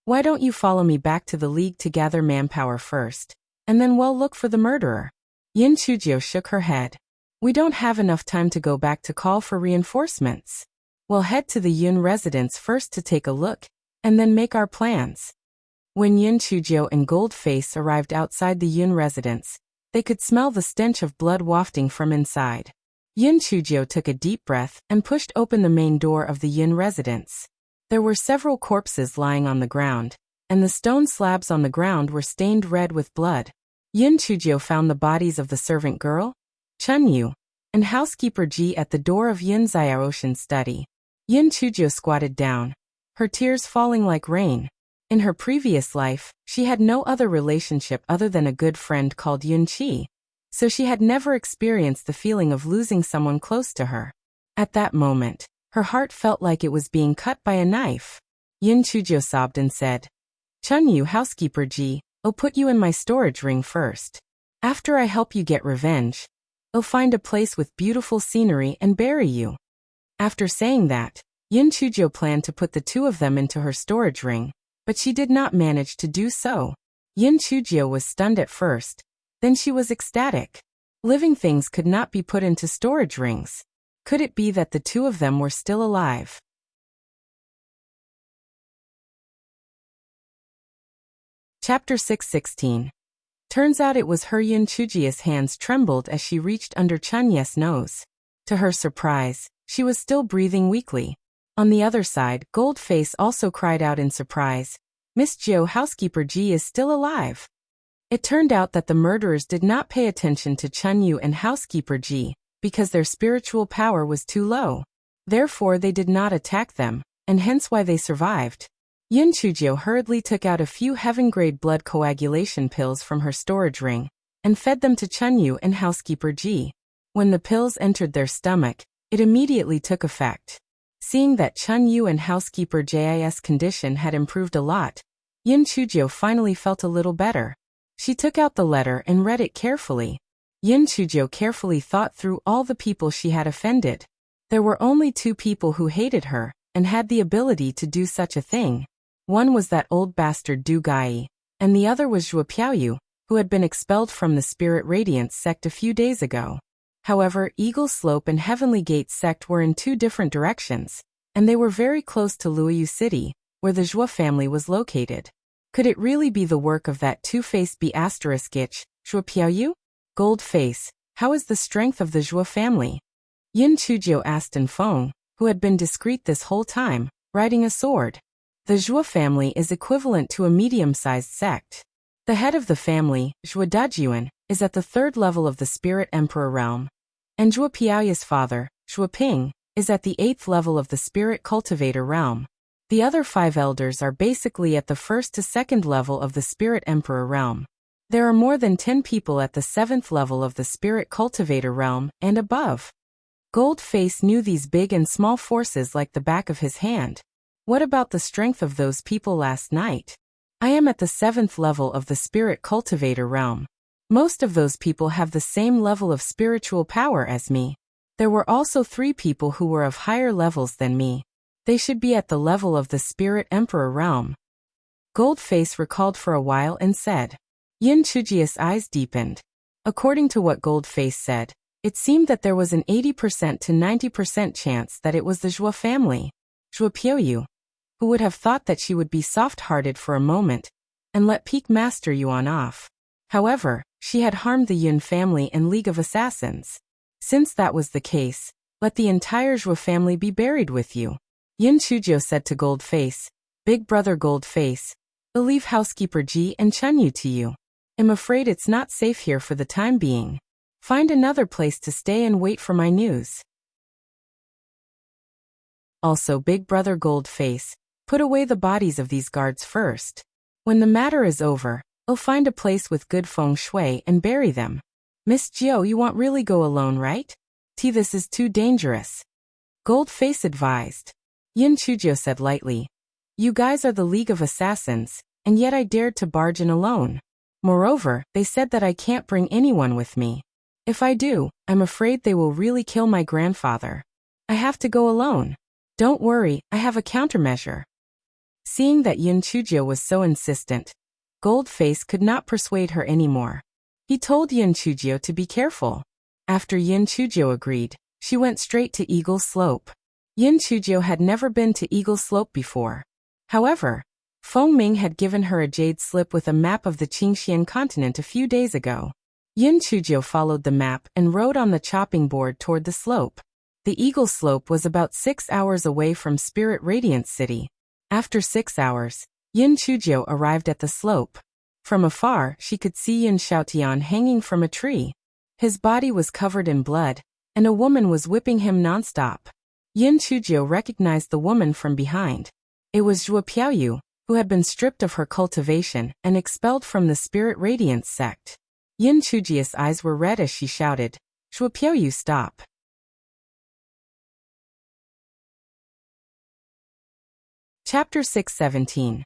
Why don't you follow me back to the League to gather manpower first, and then we'll look for the murderer? Yin Chujio shook her head. We don't have enough time to go back to call for reinforcements. We'll head to the Yun residence first to take a look, and then make our plans. When Yin Chujio and Gold Face arrived outside the Yun residence, they could smell the stench of blood wafting from inside. Yin Chujio took a deep breath and pushed open the main door of the Yin residence. There were several corpses lying on the ground, and the stone slabs on the ground were stained red with blood. Yin Chujio found the bodies of the servant girl, Chun Yu, and housekeeper Ji at the door of Yin Xiaoshan's study. Yin Chujio squatted down, her tears falling like rain. In her previous life, she had no other relationship other than a good friend called Yun Qi, so she had never experienced the feeling of losing someone close to her. At that moment, her heart felt like it was being cut by a knife. Yin Chujio sobbed and said, Chun Yu, housekeeper Ji, I'll put you in my storage ring first. After I help you get revenge, I'll find a place with beautiful scenery and bury you. After saying that, Yin Chujio planned to put the two of them into her storage ring, but she did not manage to do so. Yin Chujio was stunned at first, then she was ecstatic. Living things could not be put into storage rings. Could it be that the two of them were still alive? Chapter 6:16. Turns out it was her. Yin Chujio's hands trembled as she reached under Chun Ye's nose. To her surprise, she was still breathing weakly. On the other side, Gold Face also cried out in surprise, Miss Jiao, housekeeper Ji is still alive. It turned out that the murderers did not pay attention to Chun Yu and housekeeper Ji, because their spiritual power was too low. Therefore they did not attack them, and hence why they survived. Yin Chujio hurriedly took out a few heaven-grade blood coagulation pills from her storage ring, and fed them to Chun Yu and housekeeper Ji. When the pills entered their stomach, it immediately took effect. Seeing that Chun Yu and housekeeper Ji's condition had improved a lot, Yin Chujio finally felt a little better. She took out the letter and read it carefully. Yin Chujio carefully thought through all the people she had offended. There were only 2 people who hated her, and had the ability to do such a thing. One was that old bastard Du Gai, and the other was Zhuo Piaoyu, who had been expelled from the Spirit Radiance sect a few days ago. However, Eagle Slope and Heavenly Gate sect were in 2 different directions, and they were very close to Luoyu City, where the Zhuo family was located. Could it really be the work of that two-faced B***itch, Zhuo Piaoyu? Gold Face, how is the strength of the Zhuo family? Yin Chujio asked Feng, who had been discreet this whole time, riding a sword. The Zhuo family is equivalent to a medium-sized sect. The head of the family, Zhuo Dajian, is at the 3rd level of the Spirit Emperor realm, and Zhuo Piaoyu's father, Zhuo Ping, is at the 8th level of the Spirit Cultivator realm. The other 5 elders are basically at the 1st to 2nd level of the Spirit Emperor realm. There are more than 10 people at the 7th level of the Spirit Cultivator realm and above. Gold Face knew these big and small forces like the back of his hand. What about the strength of those people last night? I am at the 7th level of the Spirit Cultivator realm. Most of those people have the same level of spiritual power as me. There were also 3 people who were of higher levels than me. They should be at the level of the Spirit Emperor realm. Goldface recalled for a while and said. Yin Chujio's eyes deepened. According to what Goldface said, it seemed that there was an 80% to 90% chance that it was the Zhuo family. Zhuo Piaoyu. Who would have thought that she would be soft-hearted for a moment, and let Peak Master Yuan off. However, she had harmed the Yun family and League of Assassins. Since that was the case, let the entire Zhuo family be buried with you. Yin Chujio said to Goldface, Big brother Goldface, I'll leave housekeeper Ji and Chun Yu to you. I'm afraid it's not safe here for the time being. Find another place to stay and wait for my news. Also, Big brother Goldface, put away the bodies of these guards first. When the matter is over, I'll find a place with good feng shui and bury them. Miss Jiao, you won't really go alone, right? This is too dangerous. Goldface advised. Yin Chujio said lightly. You guys are the League of Assassins, and yet I dared to barge in alone. Moreover, they said that I can't bring anyone with me. If I do, I'm afraid they will really kill my grandfather. I have to go alone. Don't worry, I have a countermeasure. Seeing that Yin Chujio was so insistent, Goldface could not persuade her anymore. He told Yin Chujio to be careful. After Yin Chujio agreed, she went straight to Eagle Slope. Yin Chujio had never been to Eagle Slope before. However, Feng Ming had given her a jade slip with a map of the Qingxian continent a few days ago. Yin Chujio followed the map and rode on the chopping board toward the slope. The Eagle Slope was about 6 hours away from Spirit Radiance City. After 6 hours, Yin Chujio arrived at the slope. From afar, she could see Yin Xiaotian hanging from a tree. His body was covered in blood, and a woman was whipping him nonstop. Yin Chujio recognized the woman from behind. It was Zhuo Piaoyu, who had been stripped of her cultivation and expelled from the Spirit Radiance sect. Yin Chujio's eyes were red as she shouted, Zhuo Piaoyu, stop. Chapter 617.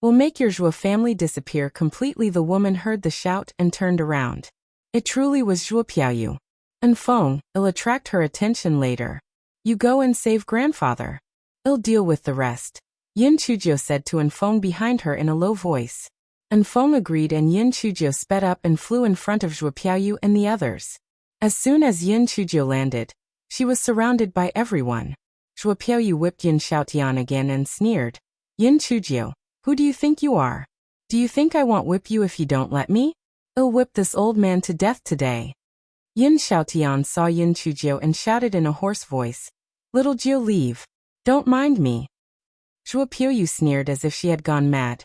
Will make your Zhuo family disappear completely. The woman heard the shout and turned around. It truly was Zhuo Piaoyu. Feng, I'll attract her attention later. You go and save grandfather. I'll deal with the rest. Yin Chujio said to Feng behind her in a low voice. Feng agreed and Yin Chujio sped up and flew in front of Zhuo Piaoyu and the others. As soon as Yin Chujio landed, she was surrounded by everyone. Zhuo Piaoyu whipped Yin Xiaotian again and sneered. Yin Chujio, who do you think you are? Do you think I won't whip you if you don't let me? I'll whip this old man to death today. Yin Xiaotian saw Yin Chujio and shouted in a hoarse voice. Little Jiu, leave. Don't mind me. Zhuo Piaoyu sneered as if she had gone mad.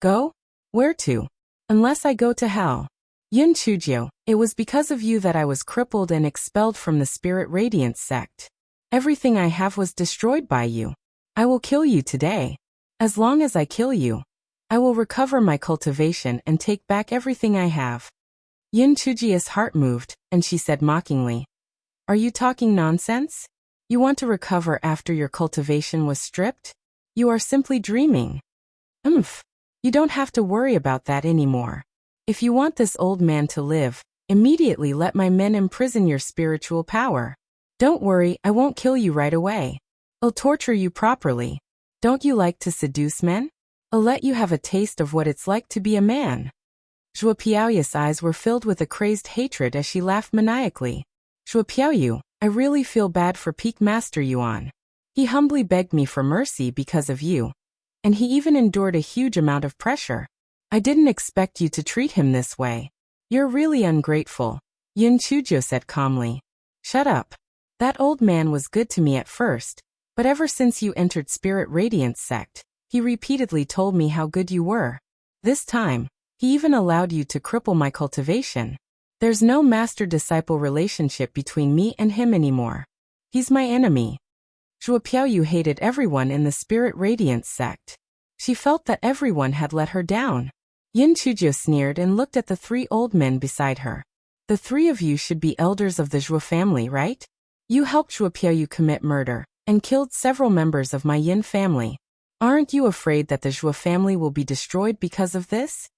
Go? Where to? Unless I go to hell. Yun Chujio, it was because of you that I was crippled and expelled from the Spirit Radiance sect. Everything I have was destroyed by you. I will kill you today. As long as I kill you, I will recover my cultivation and take back everything I have. Yun Chujio's heart moved, and she said mockingly, Are you talking nonsense? You want to recover after your cultivation was stripped? You are simply dreaming. You don't have to worry about that anymore. If you want this old man to live, immediately let my men imprison your spiritual power. Don't worry, I won't kill you right away. I'll torture you properly. Don't you like to seduce men? I'll let you have a taste of what it's like to be a man. Zhuo Piaoyu's eyes were filled with a crazed hatred as she laughed maniacally. Zhuo Piaoyu, I really feel bad for Peak Master Yuan. He humbly begged me for mercy because of you. And he even endured a huge amount of pressure. I didn't expect you to treat him this way. You're really ungrateful, Yun Chujio said calmly. Shut up. That old man was good to me at first, but ever since you entered Spirit Radiance sect, he repeatedly told me how good you were. This time, he even allowed you to cripple my cultivation. There's no master-disciple relationship between me and him anymore. He's my enemy. Zhuo Piaoyu hated everyone in the Spirit Radiance sect. She felt that everyone had let her down. Yin Chujio sneered and looked at the three old men beside her. The three of you should be elders of the Zhuo family, right? You helped Zhuo Piaoyu commit murder and killed several members of my Yin family. Aren't you afraid that the Zhuo family will be destroyed because of this?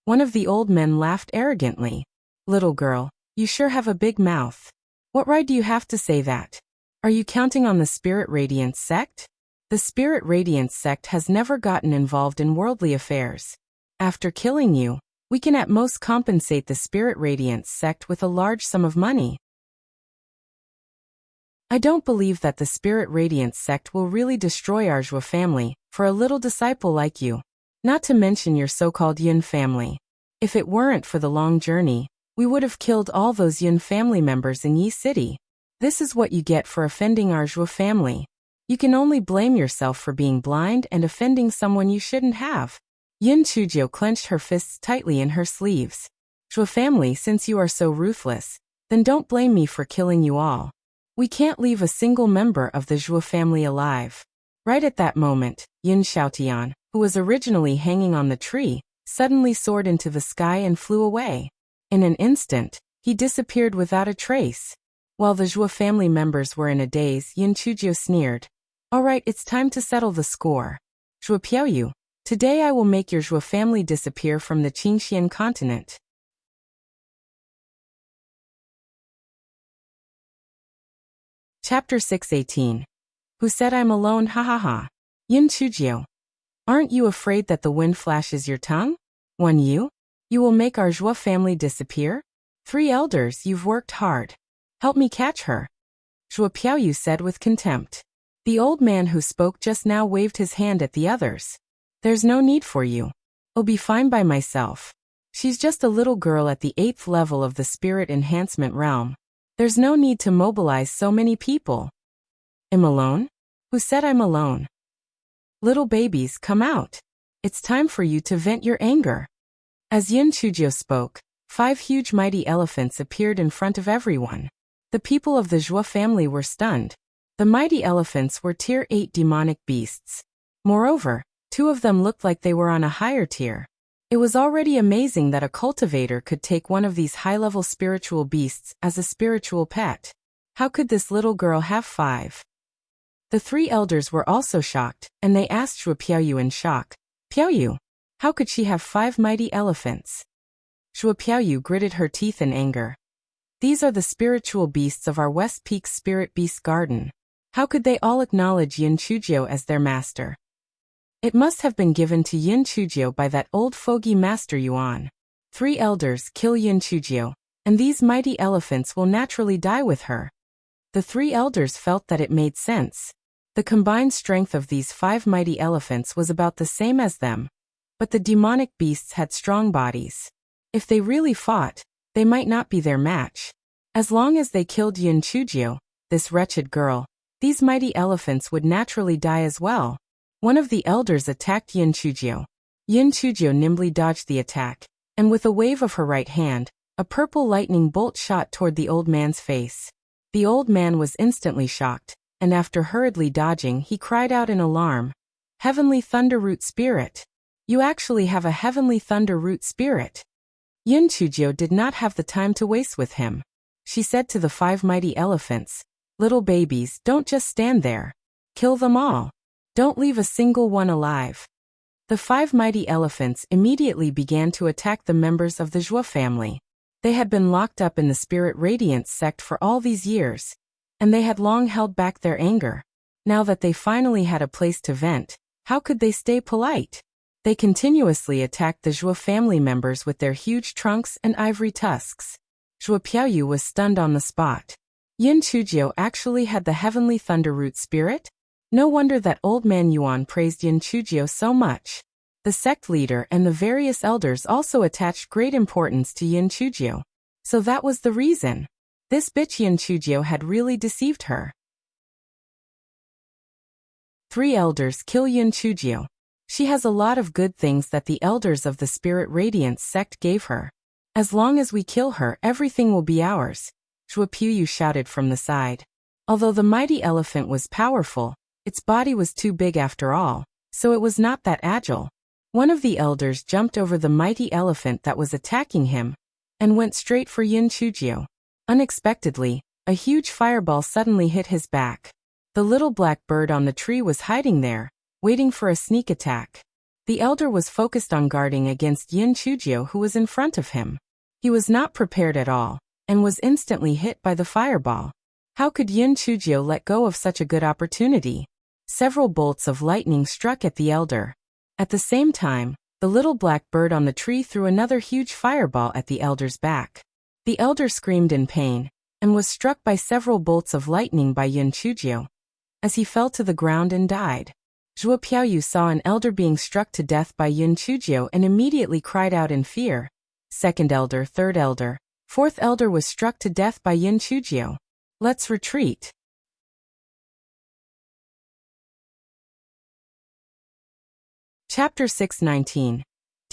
One of the old men laughed arrogantly. Little girl, you sure have a big mouth. What right do you have to say that? Are you counting on the Spirit Radiance sect? The Spirit Radiance sect has never gotten involved in worldly affairs. After killing you, we can at most compensate the Spirit Radiance sect with a large sum of money. I don't believe that the Spirit Radiance sect will really destroy our Zhuo family, for a little disciple like you. Not to mention your so-called Yun family. If it weren't for the long journey, we would have killed all those Yun family members in Yi City. This is what you get for offending our Zhuo family. You can only blame yourself for being blind and offending someone you shouldn't have. Yun Chujio clenched her fists tightly in her sleeves. Zhuo family, since you are so ruthless, then don't blame me for killing you all. We can't leave a single member of the Zhuo family alive. Right at that moment, Yun Xiaotian, who was originally hanging on the tree, suddenly soared into the sky and flew away. In an instant, he disappeared without a trace. While the Zhuo family members were in a daze, Yun Chujio sneered. All right, it's time to settle the score. Zhuo Piaoyu, today I will make your Zhuo family disappear from the Qingxian continent. Chapter 618. Who said I'm alone? Ha ha ha. Yun Chujio. Aren't you afraid that the wind flashes your tongue? One you? You will make our Zhuo family disappear? 3 elders, you've worked hard. Help me catch her. Zhuo Piaoyu said with contempt. The old man who spoke just now waved his hand at the others. There's no need for you. I'll be fine by myself. She's just a little girl at the 8th level of the spirit enhancement realm. There's no need to mobilize so many people. I'm alone? Who said I'm alone? Little babies, come out. It's time for you to vent your anger. As Yin Chujio spoke, 5 huge mighty elephants appeared in front of everyone. The people of the Zhuo family were stunned. The mighty elephants were tier 8 demonic beasts. Moreover, 2 of them looked like they were on a higher tier. It was already amazing that a cultivator could take one of these high-level spiritual beasts as a spiritual pet. How could this little girl have 5? The 3 elders were also shocked, and they asked Zhuo Piaoyu in shock. Piaoyu, how could she have 5 mighty elephants? Zhuo Piaoyu gritted her teeth in anger. These are the spiritual beasts of our West Peak Spirit Beast Garden. How could they all acknowledge Yin Chujio as their master? It must have been given to Yin Chujio by that old fogey Master Yuan. 3 elders kill Yin Chujio, and these mighty elephants will naturally die with her. The 3 elders felt that it made sense. The combined strength of these 5 mighty elephants was about the same as them, but the demonic beasts had strong bodies. If they really fought, they might not be their match. As long as they killed Yin Chujio, this wretched girl, these mighty elephants would naturally die as well. One of the elders attacked Yin Chujio. Yin Chujio nimbly dodged the attack. and with a wave of her right hand, a purple lightning bolt shot toward the old man's face. The old man was instantly shocked, and after hurriedly dodging, he cried out in alarm, "Heavenly Thunder Root Spirit! You actually have a Heavenly Thunder Root Spirit!" Yin Chujio did not have the time to waste with him. She said to the 5 mighty elephants, "Little babies, don't just stand there. Kill them all. Don't leave a single one alive." The 5 mighty elephants immediately began to attack the members of the Zhuo family. They had been locked up in the Spirit Radiance sect for all these years, and they had long held back their anger. Now that they finally had a place to vent, how could they stay polite? They continuously attacked the Zhuo family members with their huge trunks and ivory tusks. Zhuo Piaoyu was stunned on the spot. Yin Chujio actually had the Heavenly Thunder Root Spirit? No wonder that old man Yuan praised Yin Chujio so much. The sect leader and the various elders also attached great importance to Yin Chujio. So that was the reason. This bitch Yin Chujio had really deceived her. 3 elders kill Yin Chujio. She has a lot of good things that the elders of the Spirit Radiance sect gave her. As long as we kill her, everything will be ours, Zhuo Piaoyu shouted from the side. Although the mighty elephant was powerful, its body was too big after all, so it was not that agile. One of the elders jumped over the mighty elephant that was attacking him, and went straight for Yin Chujio. Unexpectedly, a huge fireball suddenly hit his back. The little black bird on the tree was hiding there, waiting for a sneak attack. The elder was focused on guarding against Yin Chujio, who was in front of him. He was not prepared at all, and was instantly hit by the fireball. How could Yin Chujio let go of such a good opportunity? Several bolts of lightning struck at the elder. At the same time, the little black bird on the tree threw another huge fireball at the elder's back. The elder screamed in pain, and was struck by several bolts of lightning by Yin Chujio, as he fell to the ground and died. Zhuo Piaoyu saw an elder being struck to death by Yin Chujio and immediately cried out in fear. Second elder, third elder, fourth elder was struck to death by Yin Chujio. Let's retreat. Chapter 619.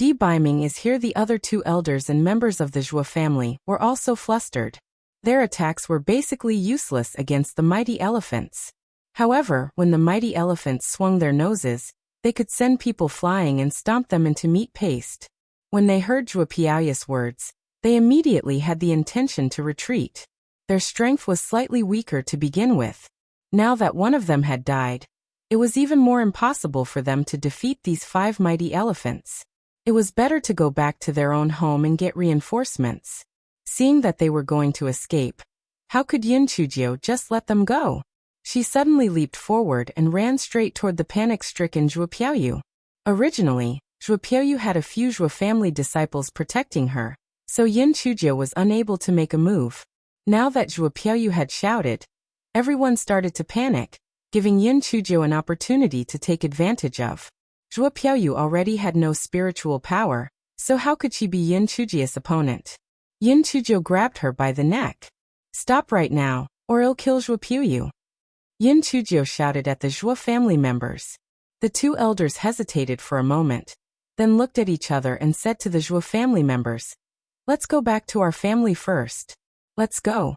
Debeiming is here. The other 2 elders and members of the Zhuo family were also flustered. Their attacks were basically useless against the mighty elephants. However, when the mighty elephants swung their noses, they could send people flying and stomp them into meat paste. When they heard Zhuo Piaoyu's words, they immediately had the intention to retreat. Their strength was slightly weaker to begin with. Now that one of them had died, it was even more impossible for them to defeat these 5 mighty elephants. It was better to go back to their own home and get reinforcements. Seeing that they were going to escape, how could Yin Chujio just let them go? She suddenly leaped forward and ran straight toward the panic-stricken Zhuo Piaoyu. Originally, Zhuo Piaoyu had a few Zhuo family disciples protecting her, so Yin Chujio was unable to make a move. Now that Zhuo Piaoyu had shouted, everyone started to panic, giving Yin Chujio an opportunity to take advantage of. Zhuo Piaoyu already had no spiritual power, so how could she be Yin Chujio's opponent? Yin Chujio grabbed her by the neck. "Stop right now, or I'll kill Zhuo Piaoyu." Yin Chujio shouted at the Zhuo family members. The 2 elders hesitated for a moment, then looked at each other and said to the Zhuo family members, "Let's go back to our family first. Let's go."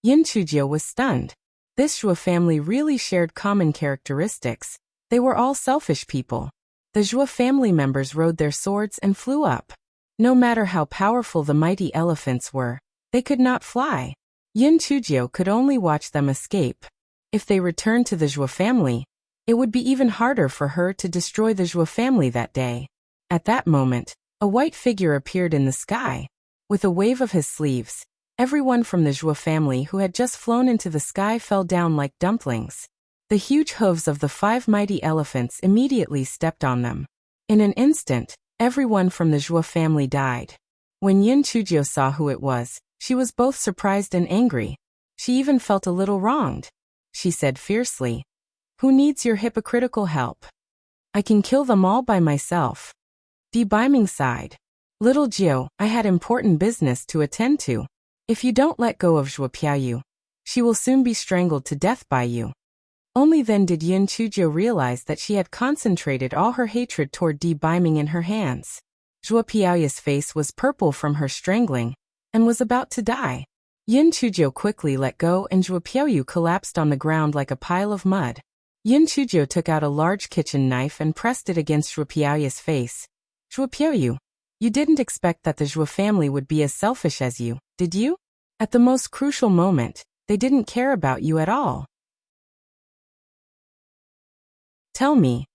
Yin Chujio was stunned. This Zhuo family really shared common characteristics. They were all selfish people. The Zhuo family members rode their swords and flew up. No matter how powerful the mighty elephants were, they could not fly. Yin Chujio could only watch them escape. If they returned to the Zhuo family, it would be even harder for her to destroy the Zhuo family that day. At that moment, a white figure appeared in the sky. With a wave of his sleeves, everyone from the Zhuo family who had just flown into the sky fell down like dumplings. The huge hooves of the 5 mighty elephants immediately stepped on them. In an instant, everyone from the Zhuo family died. When Yin Chujio saw who it was, she was both surprised and angry. She even felt a little wronged. She said fiercely, "Who needs your hypocritical help? I can kill them all by myself." Debeiming sighed. "Little Jiu, I had important business to attend to. If you don't let go of Zhuo Piaoyu, she will soon be strangled to death by you." Only then did Yin Chujio realize that she had concentrated all her hatred toward Debeiming in her hands. Zhuo Piaoya's face was purple from her strangling, and was about to die. Yin Chuzhou quickly let go and Zhuo Piaoyu collapsed on the ground like a pile of mud. Yin Chuzhou took out a large kitchen knife and pressed it against Zhuo Piaoya's face. Zhuo Piaoyu, you didn't expect that the Zhuo family would be as selfish as you, did you? At the most crucial moment, they didn't care about you at all. Tell me,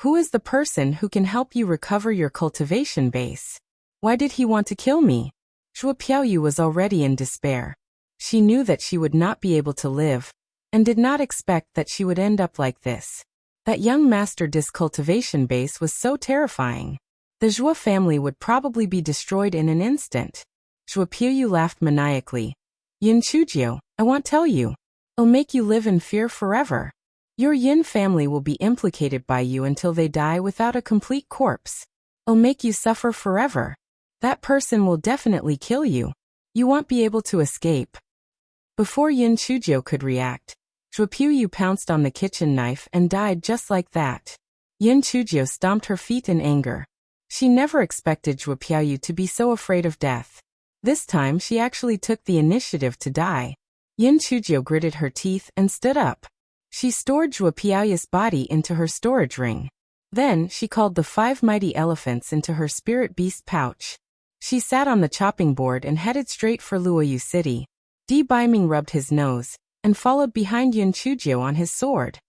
who is the person who can help you recover your cultivation base? Why did he want to kill me? Zhuo Piaoyu was already in despair. She knew that she would not be able to live, and did not expect that she would end up like this. That young master discultivation base was so terrifying. The Zhuo family would probably be destroyed in an instant. Zhuo Piaoyu laughed maniacally. Yin Chuzhou, I won't tell you. It'll make you live in fear forever. Your Yin family will be implicated by you until they die without a complete corpse. It'll make you suffer forever. That person will definitely kill you. You won't be able to escape. Before Yin Chuzhou could react, Zhuo Piaoyu pounced on the kitchen knife and died just like that. Yin Chuzhou stomped her feet in anger. She never expected Zhuo Piaoyu to be so afraid of death. This time she actually took the initiative to die. Yin Chuzhou gritted her teeth and stood up. She stored Zhuo Piaoya's body into her storage ring. Then she called the 5 mighty elephants into her spirit beast pouch. She sat on the chopping board and headed straight for Luoyu City. Di Baiming rubbed his nose, and followed behind Yin Chuzhou on his sword.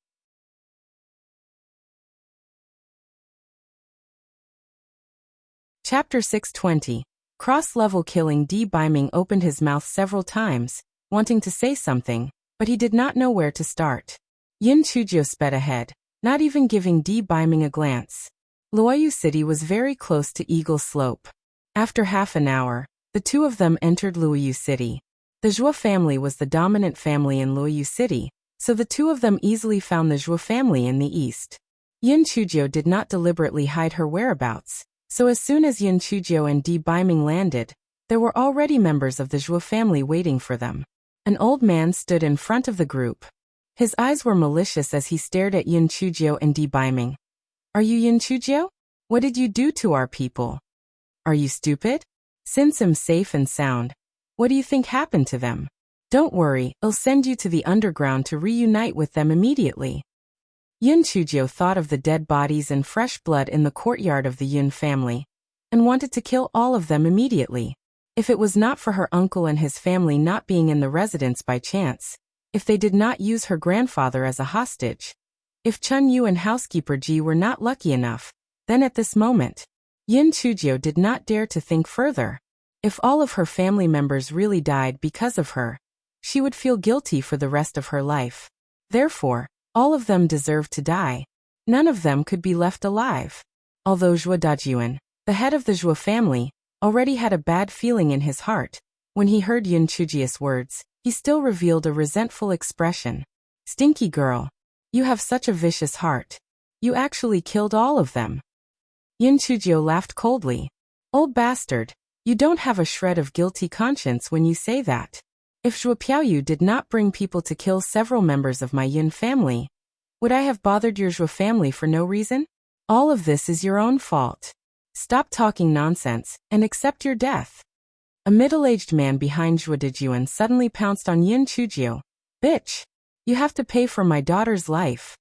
Chapter 620. Cross-level killing. Di Baiming opened his mouth several times, wanting to say something, but he did not know where to start. Yin Chuzhou sped ahead, not even giving Di Baiming a glance. Luoyu City was very close to Eagle Slope. After half an hour, the two of them entered Luoyu City. The Zhuo family was the dominant family in Luoyu City, so the two of them easily found the Zhuo family in the east. Yin Chuzhou did not deliberately hide her whereabouts, so as soon as Yin Chuzhou and Di Baiming landed, there were already members of the Zhuo family waiting for them. An old man stood in front of the group. His eyes were malicious as he stared at Yin Chuzhou and Di Baiming. Are you Yin Chuzhou? What did you do to our people? Are you stupid? Since I'm safe and sound, what do you think happened to them? Don't worry, I'll send you to the underground to reunite with them immediately. Yin Chuzhou thought of the dead bodies and fresh blood in the courtyard of the Yin family, and wanted to kill all of them immediately. If it was not for her uncle and his family not being in the residence by chance, if they did not use her grandfather as a hostage, if Chun Yu and housekeeper Ji were not lucky enough, then at this moment, Yin Chuzhou did not dare to think further. If all of her family members really died because of her, she would feel guilty for the rest of her life. Therefore, all of them deserved to die. None of them could be left alive. Although Zhuo Dajuan, the head of the Zhuo family, already had a bad feeling in his heart, when he heard Yin Chuzhou's words, he still revealed a resentful expression. Stinky girl. You have such a vicious heart. You actually killed all of them. Yin Chuzhou laughed coldly. Old bastard, you don't have a shred of guilty conscience when you say that. If Zhuo Piaoyu did not bring people to kill several members of my Yin family, would I have bothered your Zhuo family for no reason? All of this is your own fault. Stop talking nonsense, and accept your death. A middle-aged man behind Zhuo Dajuan suddenly pounced on Yin Chuzhou. Bitch! You have to pay for my daughter's life.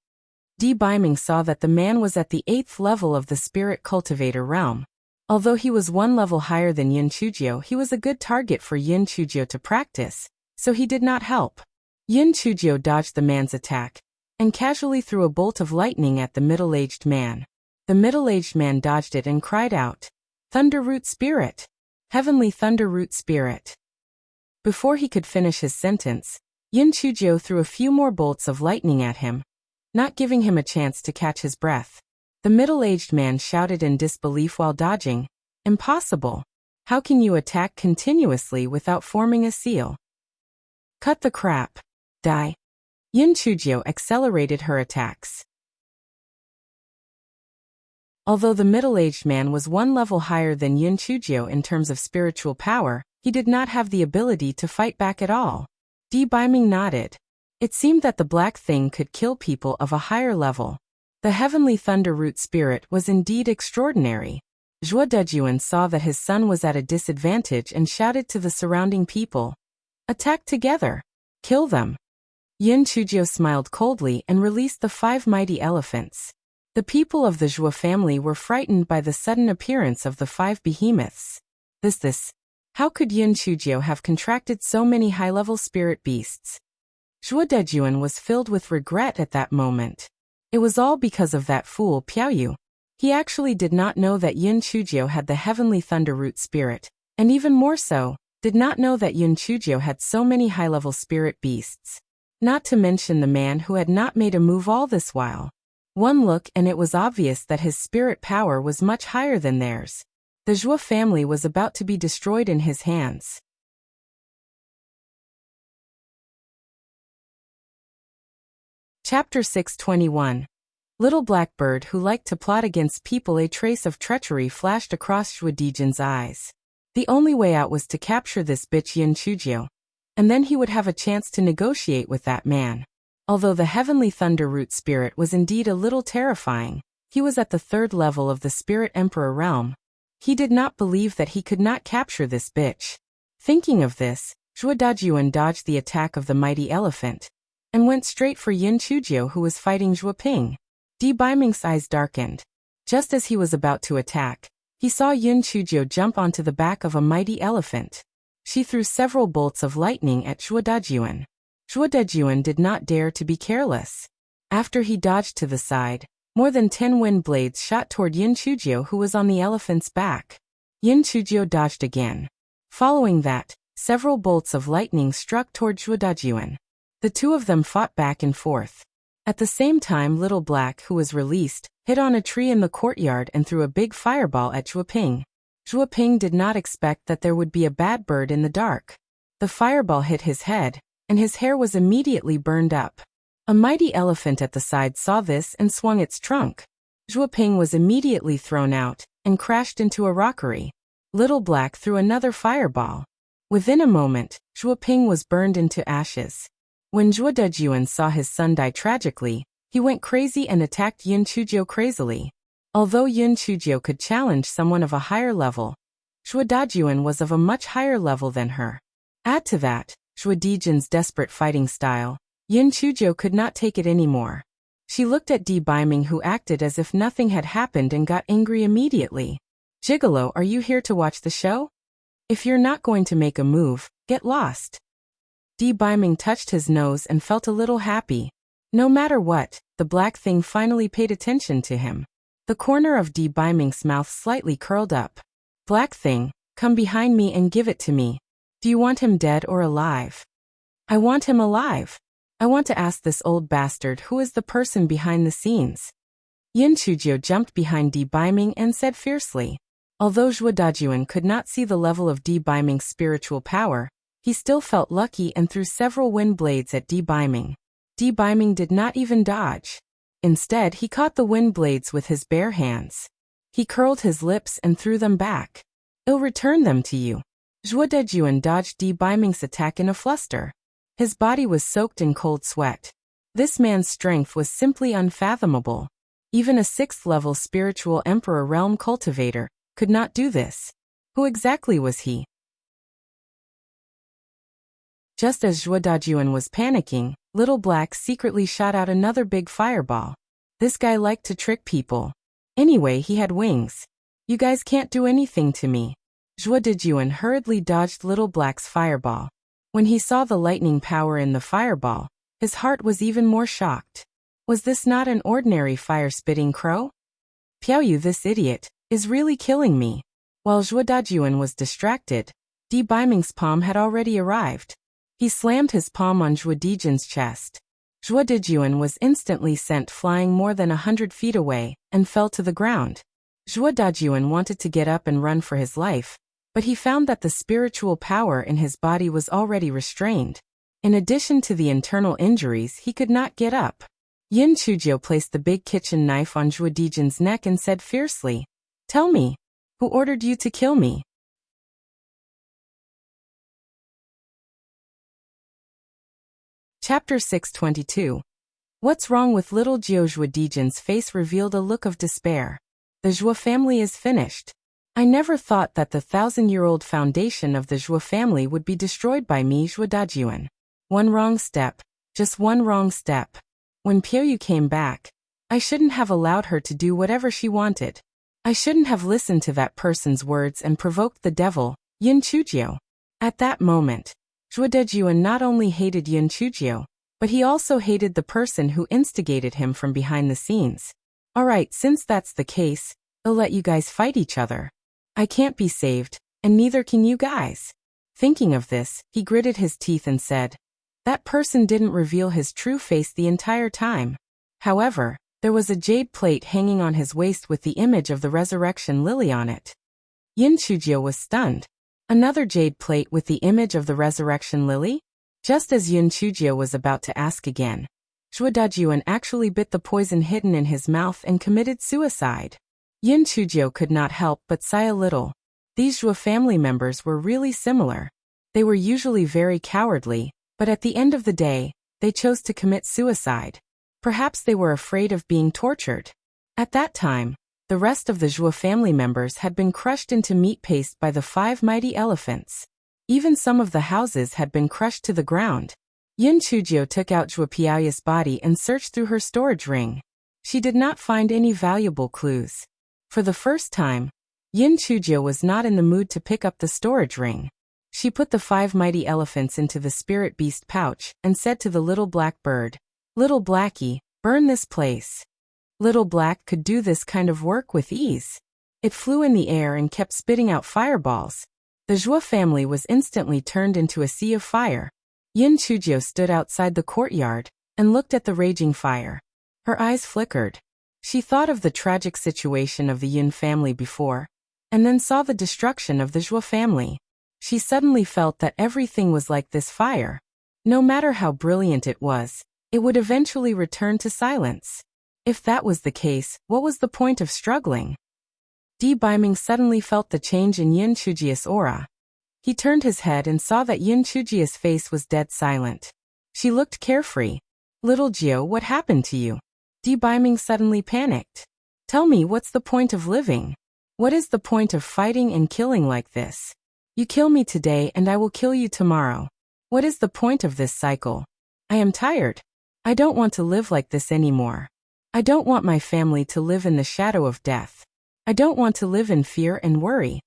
Di Baiming saw that the man was at the 8th level of the spirit cultivator realm. Although he was 1 level higher than Yin Chuzhou, he was a good target for Yin Chuzhou to practice, so he did not help. Yin Chuzhou dodged the man's attack, and casually threw a bolt of lightning at the middle-aged man. The middle-aged man dodged it and cried out, Thunder Root Spirit! Heavenly Thunder Root Spirit! Before he could finish his sentence, Yin Chuzhou threw a few more bolts of lightning at him, not giving him a chance to catch his breath. The middle-aged man shouted in disbelief while dodging, Impossible! How can you attack continuously without forming a seal? Cut the crap. Die. Yin Chuzhou accelerated her attacks. Although the middle-aged man was 1 level higher than Yin Chuzhou in terms of spiritual power, he did not have the ability to fight back at all. Di Baiming nodded. It seemed that the black thing could kill people of a higher level. The heavenly thunder root spirit was indeed extraordinary. Zhuo Dejuan saw that his son was at a disadvantage and shouted to the surrounding people, "Attack together! Kill them!" Yin Chuzhou smiled coldly and released the 5 mighty elephants. The people of the Zhuo family were frightened by the sudden appearance of the 5 behemoths. This. How could Yin Chuzhou have contracted so many high-level spirit beasts? Zhuo Dejuan was filled with regret at that moment. It was all because of that fool Piaoyu. He actually did not know that Yin Chuzhou had the heavenly thunder root spirit, and even more so, did not know that Yin Chuzhou had so many high-level spirit beasts. Not to mention the man who had not made a move all this while. One look and it was obvious that his spirit power was much higher than theirs. The Zhuo family was about to be destroyed in his hands. Chapter 621. Little Blackbird who liked to plot against people. A trace of treachery flashed across Zhuo Dejuan's eyes. The only way out was to capture this bitch Yin Chuzhou, and then he would have a chance to negotiate with that man. Although the heavenly thunder root spirit was indeed a little terrifying, he was at the 3rd level of the Spirit Emperor realm. He did not believe that he could not capture this bitch. Thinking of this, Zhuo Dejuan dodged the attack of the mighty elephant, and went straight for Yin Chuzhou who was fighting Zhuo Ping. Di Baiming's eyes darkened. Just as he was about to attack, he saw Yin Chuzhou jump onto the back of a mighty elephant. She threw several bolts of lightning at Zhuo Dejuan. Zhuo Dejuan did not dare to be careless. After he dodged to the side, more than 10 wind blades shot toward Yin Chuzhou who was on the elephant's back. Yin Chuzhou dodged again. Following that, several bolts of lightning struck toward Zhuo Dejuan. The two of them fought back and forth. At the same time, Little Black, who was released, hit on a tree in the courtyard and threw a big fireball at Zhuo Ping. Zhuo Ping did not expect that there would be a bad bird in the dark. The fireball hit his head, and his hair was immediately burned up. A mighty elephant at the side saw this and swung its trunk. Zhuo Ping was immediately thrown out, and crashed into a rockery. Little Black threw another fireball. Within a moment, Zhuo Ping was burned into ashes. When Zhuo Dejuan saw his son die tragically, he went crazy and attacked Yin Chuzhou crazily. Although Yin Chuzhou could challenge someone of a higher level, Zhuo Dejuan was of a much higher level than her. Add to that, Zhuo Dejuan's desperate fighting style, Yin Chuzhou could not take it anymore. She looked at Di Baiming who acted as if nothing had happened and got angry immediately. "Gigolo, are you here to watch the show? If you're not going to make a move, get lost." Di Baiming touched his nose and felt a little happy. No matter what, the black thing finally paid attention to him. The corner of Di Baiming's mouth slightly curled up. "Black thing, come behind me and give it to me. Do you want him dead or alive?" "I want him alive. I want to ask this old bastard who is the person behind the scenes." Yin Chuzhou jumped behind Di Baiming and said fiercely. Although Zhuo Dejuan could not see the level of Di Baiming's spiritual power, he still felt lucky and threw several wind blades at Di Baiming. Di Baiming did not even dodge. Instead, he caught the wind blades with his bare hands. He curled his lips and threw them back. "I'll return them to you." Zhuo Dejuan dodged Di Baiming's attack in a fluster. His body was soaked in cold sweat. This man's strength was simply unfathomable. Even a 6th-level spiritual emperor realm cultivator could not do this. Who exactly was he? Just as Zhuo Dejuan was panicking, Little Black secretly shot out another big fireball. This guy liked to trick people. Anyway, he had wings. "You guys can't do anything to me." Zhuo Dejuan hurriedly dodged Little Black's fireball. When he saw the lightning power in the fireball, his heart was even more shocked. Was this not an ordinary fire-spitting crow? "Piaoyu, this idiot, is really killing me." While Zhuo Dejuan was distracted, Di Baiming's palm had already arrived. He slammed his palm on Zhuo Dejuan's chest. Zhuo Dejuan was instantly sent flying more than 100 feet away, and fell to the ground. Zhuo Dejuan wanted to get up and run for his life, but he found that the spiritual power in his body was already restrained. In addition to the internal injuries, he could not get up. Yin Chuzhou placed the big kitchen knife on Zhuo Dejuan's neck and said fiercely, "Tell me, who ordered you to kill me?" Chapter 622. What's wrong with little Zhuo? Zhuo Dejuan's face revealed a look of despair. The Zhuo family is finished. I never thought that the 1,000-year-old foundation of the Zhuo family would be destroyed by me, Zhuo Dajuan. One wrong step. Just one wrong step. When Piaoyu came back, I shouldn't have allowed her to do whatever she wanted. I shouldn't have listened to that person's words and provoked the devil, Yin Chujio. At that moment, Zhuo Dajuan not only hated Yin Chujio, but he also hated the person who instigated him from behind the scenes. Alright, since that's the case, I'll let you guys fight each other. I can't be saved, and neither can you guys. Thinking of this, he gritted his teeth and said, that person didn't reveal his true face the entire time. However, there was a jade plate hanging on his waist with the image of the resurrection lily on it. Yin Chujio was stunned. Another jade plate with the image of the resurrection lily? Just as Yin Chujio was about to ask again, Zhuo Dajuan actually bit the poison hidden in his mouth and committed suicide. Yin Chujio could not help but sigh a little. These Zhuo family members were really similar. They were usually very cowardly, but at the end of the day, they chose to commit suicide. Perhaps they were afraid of being tortured. At that time, the rest of the Zhuo family members had been crushed into meat paste by the 5 mighty elephants. Even some of the houses had been crushed to the ground. Yin Chujio took out Zhuo Piaoyu's body and searched through her storage ring. She did not find any valuable clues. For the first time, Yin Chujio was not in the mood to pick up the storage ring. She put the 5 mighty elephants into the spirit beast pouch and said to the little black bird, Little Blackie, burn this place. Little Black could do this kind of work with ease. It flew in the air and kept spitting out fireballs. The Zhuo family was instantly turned into a sea of fire. Yin Chujio stood outside the courtyard and looked at the raging fire. Her eyes flickered. She thought of the tragic situation of the Yin family before, and then saw the destruction of the Zhuo family. She suddenly felt that everything was like this fire. No matter how brilliant it was, it would eventually return to silence. If that was the case, what was the point of struggling? Di Baiming suddenly felt the change in Yin Chujio's aura. He turned his head and saw that Yin Chujio's face was dead silent. She looked carefree. Little Jio, what happened to you? Di Baiming suddenly panicked. Tell me, what's the point of living? What is the point of fighting and killing like this? You kill me today and I will kill you tomorrow. What is the point of this cycle? I am tired. I don't want to live like this anymore. I don't want my family to live in the shadow of death. I don't want to live in fear and worry.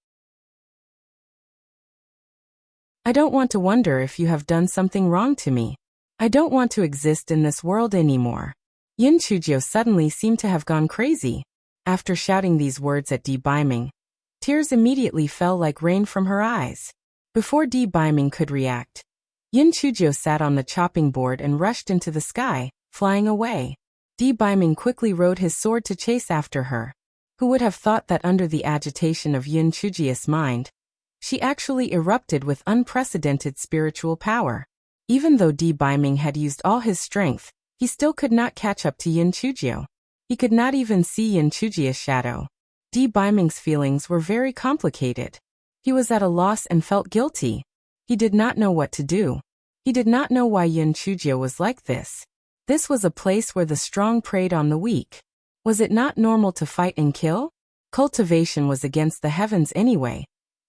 I don't want to wonder if you have done something wrong to me. I don't want to exist in this world anymore. Yin Chujio suddenly seemed to have gone crazy. After shouting these words at Di Baiming, tears immediately fell like rain from her eyes. Before Di Baiming could react, Yin Chujio sat on the chopping board and rushed into the sky, flying away. Di Baiming quickly rode his sword to chase after her. Who would have thought that under the agitation of Yin Chujio's mind, she actually erupted with unprecedented spiritual power. Even though Di Baiming had used all his strength, he still could not catch up to Yin Chujio. He could not even see Yin Chujio's shadow. Di Baiming's feelings were very complicated. He was at a loss and felt guilty. He did not know what to do. He did not know why Yin Chujio was like this. This was a place where the strong preyed on the weak. Was it not normal to fight and kill? Cultivation was against the heavens anyway.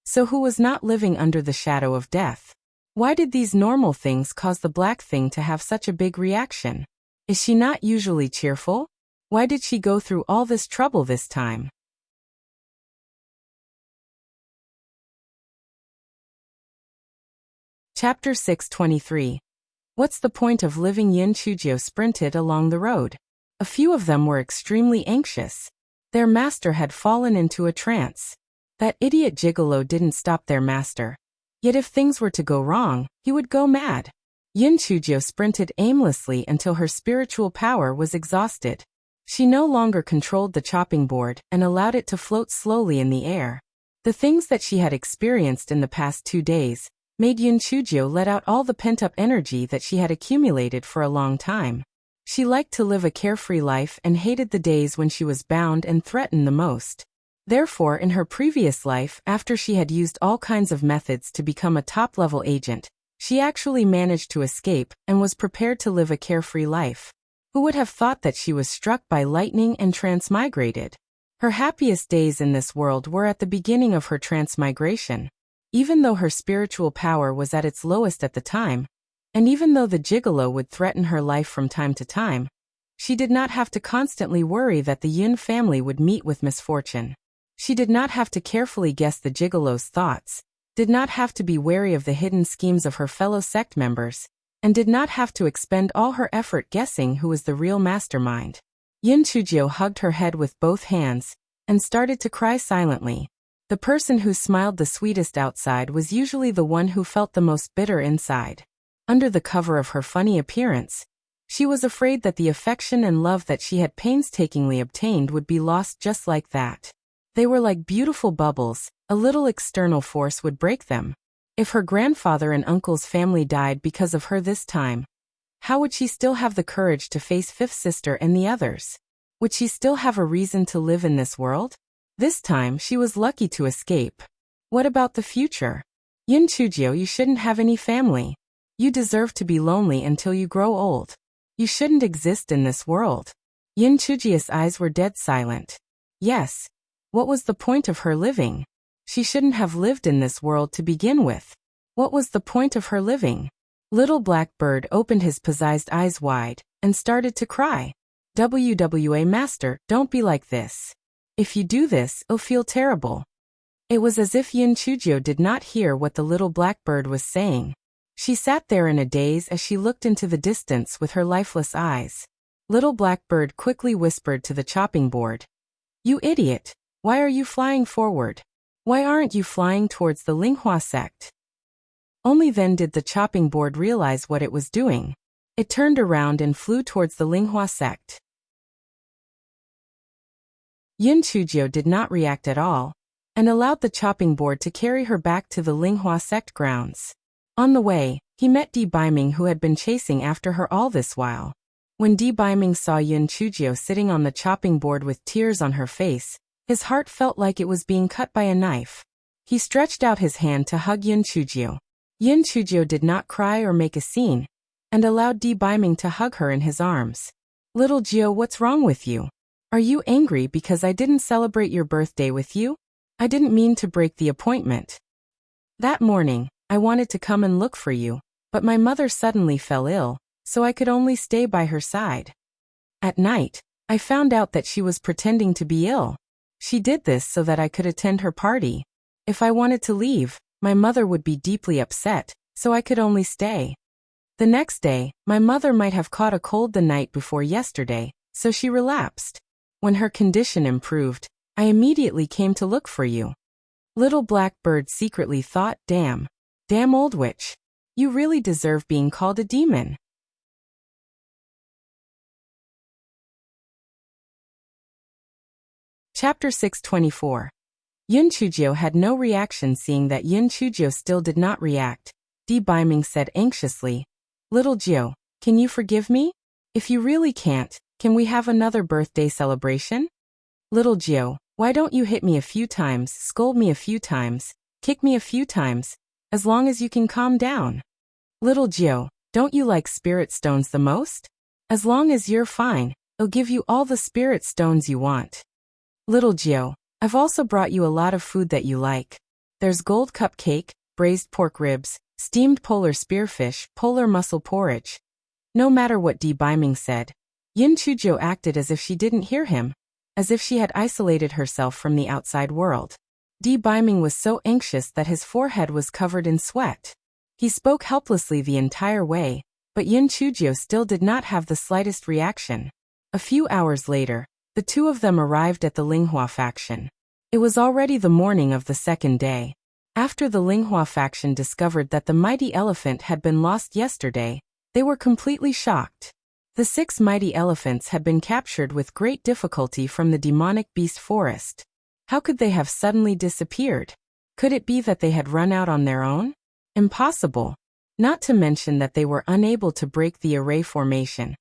So who was not living under the shadow of death? Why did these normal things cause the black thing to have such a big reaction? Is she not usually cheerful? Why did she go through all this trouble this time? Chapter 623. What's the point of living? Yin Chujio sprinted along the road. A few of them were extremely anxious. Their master had fallen into a trance. That idiot gigolo didn't stop their master. Yet if things were to go wrong, he would go mad. Yin Chujio sprinted aimlessly until her spiritual power was exhausted. She no longer controlled the chopping board and allowed it to float slowly in the air. The things that she had experienced in the past 2 days made Yin Chujio let out all the pent-up energy that she had accumulated for a long time. She liked to live a carefree life and hated the days when she was bound and threatened the most. Therefore, in her previous life, after she had used all kinds of methods to become a top-level agent, she actually managed to escape and was prepared to live a carefree life. Who would have thought that she was struck by lightning and transmigrated? Her happiest days in this world were at the beginning of her transmigration. Even though her spiritual power was at its lowest at the time, and even though the gigolo would threaten her life from time to time, she did not have to constantly worry that the Yun family would meet with misfortune. She did not have to carefully guess the gigolo's thoughts, did not have to be wary of the hidden schemes of her fellow sect members, and did not have to expend all her effort guessing who was the real mastermind. Yin Chujio hugged her head with both hands and started to cry silently. The person who smiled the sweetest outside was usually the one who felt the most bitter inside. Under the cover of her funny appearance, she was afraid that the affection and love that she had painstakingly obtained would be lost just like that. They were like beautiful bubbles, a little external force would break them. If her grandfather and uncle's family died because of her this time, how would she still have the courage to face Fifth Sister and the others? Would she still have a reason to live in this world? This time she was lucky to escape. What about the future? Yin Chujio, you shouldn't have any family. You deserve to be lonely until you grow old. You shouldn't exist in this world. Yin Chujio's eyes were dead silent. Yes. What was the point of her living? She shouldn't have lived in this world to begin with. What was the point of her living? Little Black Bird opened his possessed eyes wide and started to cry. WWA Master, don't be like this. If you do this, it'll feel terrible. It was as if Yin Chujio did not hear what the little blackbird was saying. She sat there in a daze as she looked into the distance with her lifeless eyes. Little Blackbird quickly whispered to the chopping board. You idiot! Why are you flying forward? Why aren't you flying towards the Linghua sect? Only then did the chopping board realize what it was doing. It turned around and flew towards the Linghua sect. Yin Chujio did not react at all, and allowed the chopping board to carry her back to the Linghua sect grounds. On the way, he met Di Baiming, who had been chasing after her all this while. When Di Baiming saw Yin Chujio sitting on the chopping board with tears on her face, his heart felt like it was being cut by a knife. He stretched out his hand to hug Yin Chujio. Yin Chujio did not cry or make a scene, and allowed Di Baiming to hug her in his arms. Little Jio, what's wrong with you? Are you angry because I didn't celebrate your birthday with you? I didn't mean to break the appointment. That morning, I wanted to come and look for you, but my mother suddenly fell ill, so I could only stay by her side. At night, I found out that she was pretending to be ill. She did this so that I could attend her party. If I wanted to leave, my mother would be deeply upset, so I could only stay. The next day, my mother might have caught a cold the night before yesterday, so she relapsed. When her condition improved, I immediately came to look for you. Little Blackbird secretly thought, damn old witch. You really deserve being called a demon. Chapter 624. Yin Chujio had no reaction. Seeing that Yin Chujio still did not react, Di Baiming said anxiously, Little Jio, can you forgive me? If you really can't, can we have another birthday celebration? Little Jio, why don't you hit me a few times, scold me a few times, kick me a few times, as long as you can calm down? Little Jio, don't you like spirit stones the most? As long as you're fine, I'll give you all the spirit stones you want. Little Jio, I've also brought you a lot of food that you like. There's gold cupcake, braised pork ribs, steamed polar spearfish, polar mussel porridge. No matter what Di Baiming said, Yin Chujio acted as if she didn't hear him, as if she had isolated herself from the outside world. Di Baiming was so anxious that his forehead was covered in sweat. He spoke helplessly the entire way, but Yin Chujio still did not have the slightest reaction. A few hours later, the two of them arrived at the Linghua faction. It was already the morning of the second day. After the Linghua faction discovered that the mighty elephant had been lost yesterday, they were completely shocked. The 6 mighty elephants had been captured with great difficulty from the demonic beast forest. How could they have suddenly disappeared? Could it be that they had run out on their own? Impossible. Not to mention that they were unable to break the array formation.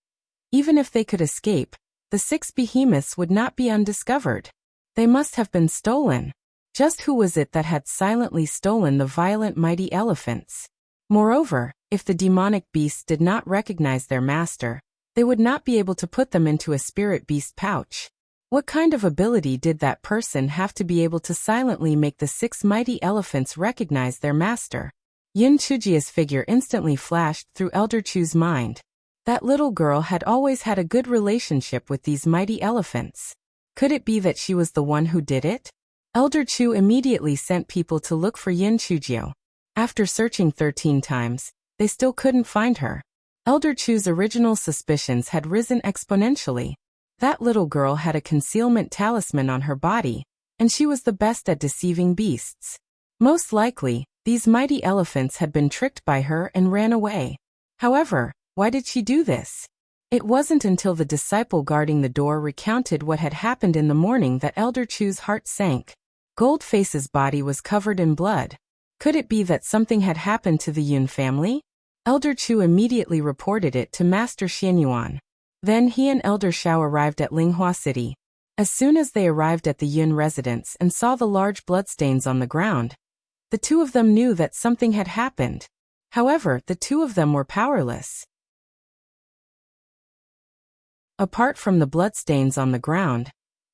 Even if they could escape, the 6 behemoths would not be undiscovered. They must have been stolen. Just who was it that had silently stolen the violent mighty elephants? Moreover, if the demonic beasts did not recognize their master, they would not be able to put them into a spirit beast pouch. What kind of ability did that person have to be able to silently make the 6 mighty elephants recognize their master? Yin Chujia's figure instantly flashed through Elder Chu's mind. That little girl had always had a good relationship with these mighty elephants. Could it be that she was the one who did it? Elder Chu immediately sent people to look for Yin Chujio. After searching 13 times, they still couldn't find her. Elder Chu's original suspicions had risen exponentially. That little girl had a concealment talisman on her body, and she was the best at deceiving beasts. Most likely, these mighty elephants had been tricked by her and ran away. However, why did she do this? It wasn't until the disciple guarding the door recounted what had happened in the morning that Elder Chu's heart sank. Goldface's body was covered in blood. Could it be that something had happened to the Yun family? Elder Chu immediately reported it to Master Xianyuan. Then he and Elder Shao arrived at Linghua City. As soon as they arrived at the Yun residence and saw the large bloodstains on the ground, the two of them knew that something had happened. However, the two of them were powerless. Apart from the bloodstains on the ground,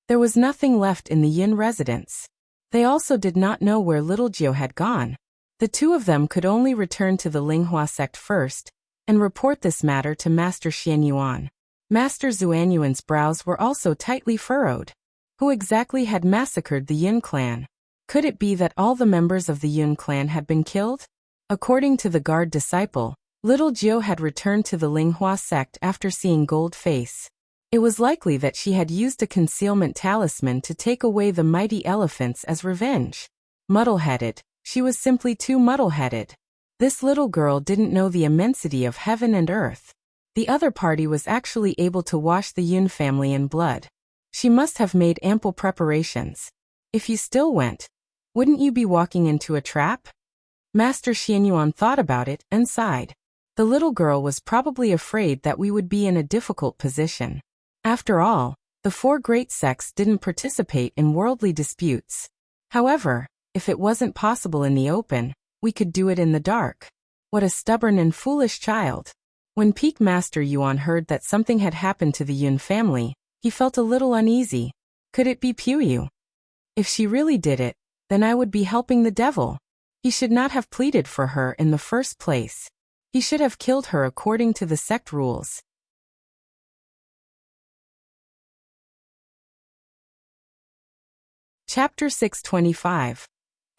there was nothing left in the Yin residence. They also did not know where little Jiu had gone. The two of them could only return to the Linghua sect first and report this matter to Master Xianyuan. Master Zuanyuan's brows were also tightly furrowed. Who exactly had massacred the Yin clan? Could it be that all the members of the Yun clan had been killed? According to the guard disciple, little Jiu had returned to the Linghua sect after seeing Gold Face. It was likely that she had used a concealment talisman to take away the mighty elephants as revenge. Muddle-headed, she was simply too muddle-headed. This little girl didn't know the immensity of heaven and earth. The other party was actually able to wash the Yun family in blood. She must have made ample preparations. If you still went, wouldn't you be walking into a trap? Master Xianyuan thought about it and sighed. The little girl was probably afraid that we would be in a difficult position. After all, the 4 great sects didn't participate in worldly disputes. However, if it wasn't possible in the open, we could do it in the dark. What a stubborn and foolish child. When Peak Master Yuan heard that something had happened to the Yun family, he felt a little uneasy. Could it be Puyu? If she really did it, then I would be helping the devil. He should not have pleaded for her in the first place. He should have killed her according to the sect rules. Chapter 625.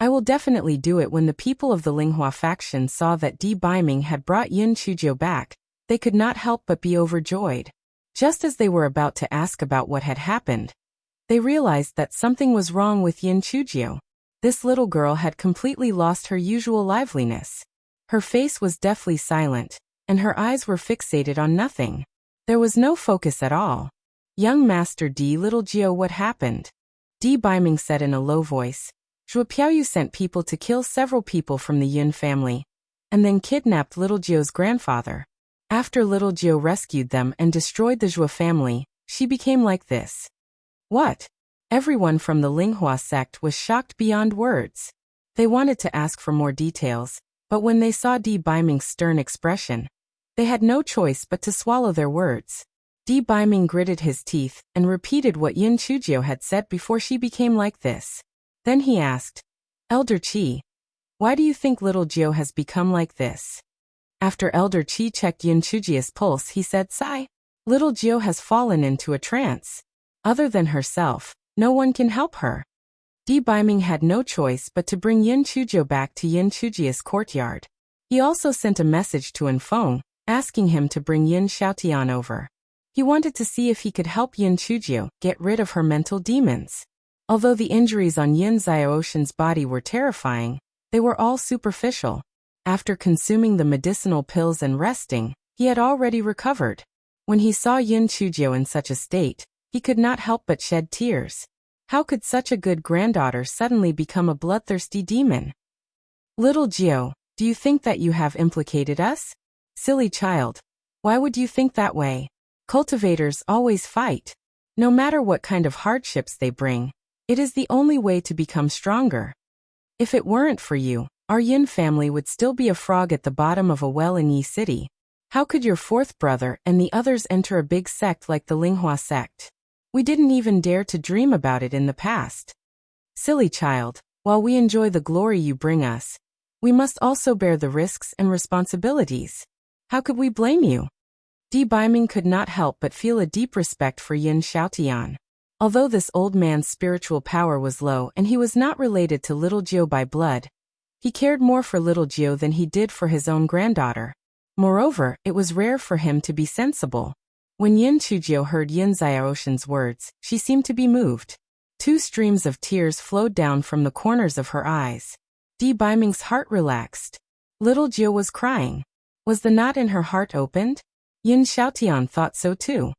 I will definitely do it. When the people of the Linghua faction saw that Di Baiming had brought Yin Chujio back, they could not help but be overjoyed. Just as they were about to ask about what had happened, they realized that something was wrong with Yin Chujio. This little girl had completely lost her usual liveliness. Her face was deathly silent, and her eyes were fixated on nothing. There was no focus at all. Young Master Di, little Gio, what happened? Di Baiming said in a low voice. Zhuo Piaoyu sent people to kill several people from the Yun family, and then kidnapped little Gio's grandfather. After little Gio rescued them and destroyed the Zhuo family, she became like this. What? Everyone from the Linghua sect was shocked beyond words. They wanted to ask for more details, but when they saw Di Baiming's stern expression, they had no choice but to swallow their words. Di Baiming gritted his teeth and repeated what Yin Chujio had said before she became like this. Then he asked, Elder Qi, why do you think little Gio has become like this? After Elder Qi checked Yin Chujio's pulse, he said, Sigh, little Gio has fallen into a trance. Other than herself, no one can help her. Di Baiming had no choice but to bring Yin Chujio back to Yin Chujio's courtyard. He also sent a message to Enfeng, asking him to bring Yin Xiaotian over. He wanted to see if he could help Yin Chujio get rid of her mental demons. Although the injuries on Yin Xiaoshan's body were terrifying, they were all superficial. After consuming the medicinal pills and resting, he had already recovered. When he saw Yin Chujio in such a state, he could not help but shed tears. How could such a good granddaughter suddenly become a bloodthirsty demon? Little Gio, do you think that you have implicated us? Silly child. Why would you think that way? Cultivators always fight. No matter what kind of hardships they bring, it is the only way to become stronger. If it weren't for you, our Yin family would still be a frog at the bottom of a well in Yi City. How could your 4th brother and the others enter a big sect like the Linghua sect? We didn't even dare to dream about it in the past. Silly child, while we enjoy the glory you bring us, we must also bear the risks and responsibilities. How could we blame you? Di Baiming could not help but feel a deep respect for Yin Xiaotian. Although this old man's spiritual power was low and he was not related to little Jiu by blood, he cared more for little Jiu than he did for his own granddaughter. Moreover, it was rare for him to be sensible. When Yin Chujio heard Yin Xiaoshan's words, she seemed to be moved. 2 streams of tears flowed down from the corners of her eyes. Di Baiming's heart relaxed. Little Jiu was crying. Was the knot in her heart opened? Yin Xiaotian thought so too.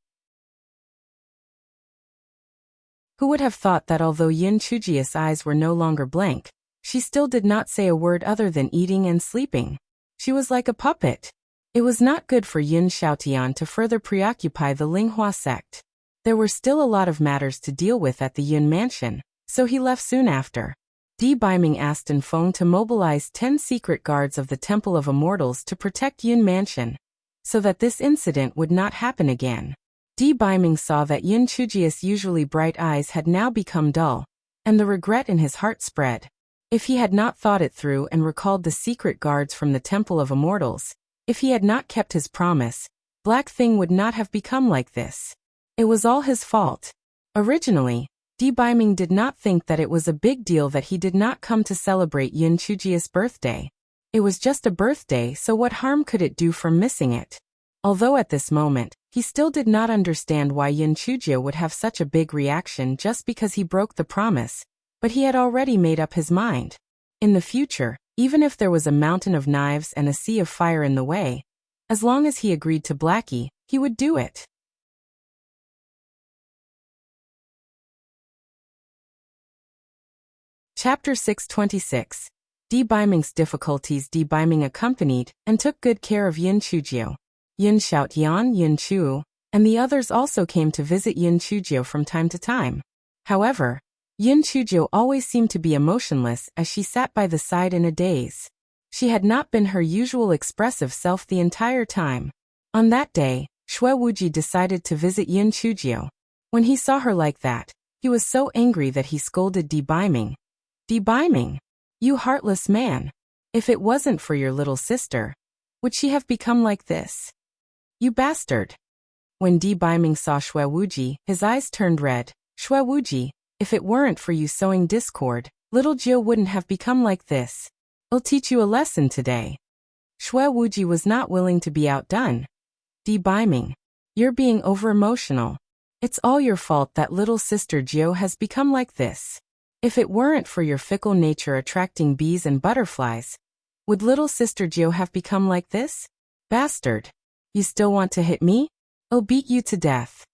Who would have thought that although Yin Chujia's eyes were no longer blank, she still did not say a word other than eating and sleeping. She was like a puppet. It was not good for Yin Xiaotian to further preoccupy the Linghua sect. There were still a lot of matters to deal with at the Yin mansion, so he left soon after. Di Baiming asked Feng to mobilize 10 secret guards of the Temple of Immortals to protect Yin mansion, so that this incident would not happen again. Di Baiming saw that Yin Chujia's usually bright eyes had now become dull, and the regret in his heart spread. If he had not thought it through and recalled the secret guards from the Temple of Immortals, if he had not kept his promise, Black Thing would not have become like this. It was all his fault. Originally, Di Baiming did not think that it was a big deal that he did not come to celebrate Yin Chujia's birthday. It was just a birthday, so what harm could it do from missing it? Although at this moment, he still did not understand why Yin Chujia would have such a big reaction just because he broke the promise, but he had already made up his mind. In the future, even if there was a mountain of knives and a sea of fire in the way, as long as he agreed to Blackie, he would do it. Chapter 626. Di Baiming's difficulties. Di Baiming accompanied and took good care of Yin Chujio. Yin Xiaotian, Yin Chu, and the others also came to visit Yin Chujio from time to time. However, Yin Chujio always seemed to be emotionless as she sat by the side in a daze. She had not been her usual expressive self the entire time. On that day, Shui Wuji decided to visit Yin Chujio. When he saw her like that, he was so angry that he scolded Di Baiming. Di Baiming, you heartless man. If it wasn't for your little sister, would she have become like this? You bastard. When Di Baiming saw Shui Wuji, his eyes turned red. Shui Wuji, if it weren't for you sowing discord, little Jiu wouldn't have become like this. I'll teach you a lesson today. Shui Wuji was not willing to be outdone. Di Baiming, you're being over-emotional. It's all your fault that little sister Jiu has become like this. If it weren't for your fickle nature attracting bees and butterflies, would little sister Jiu have become like this? Bastard. You still want to hit me? I'll beat you to death.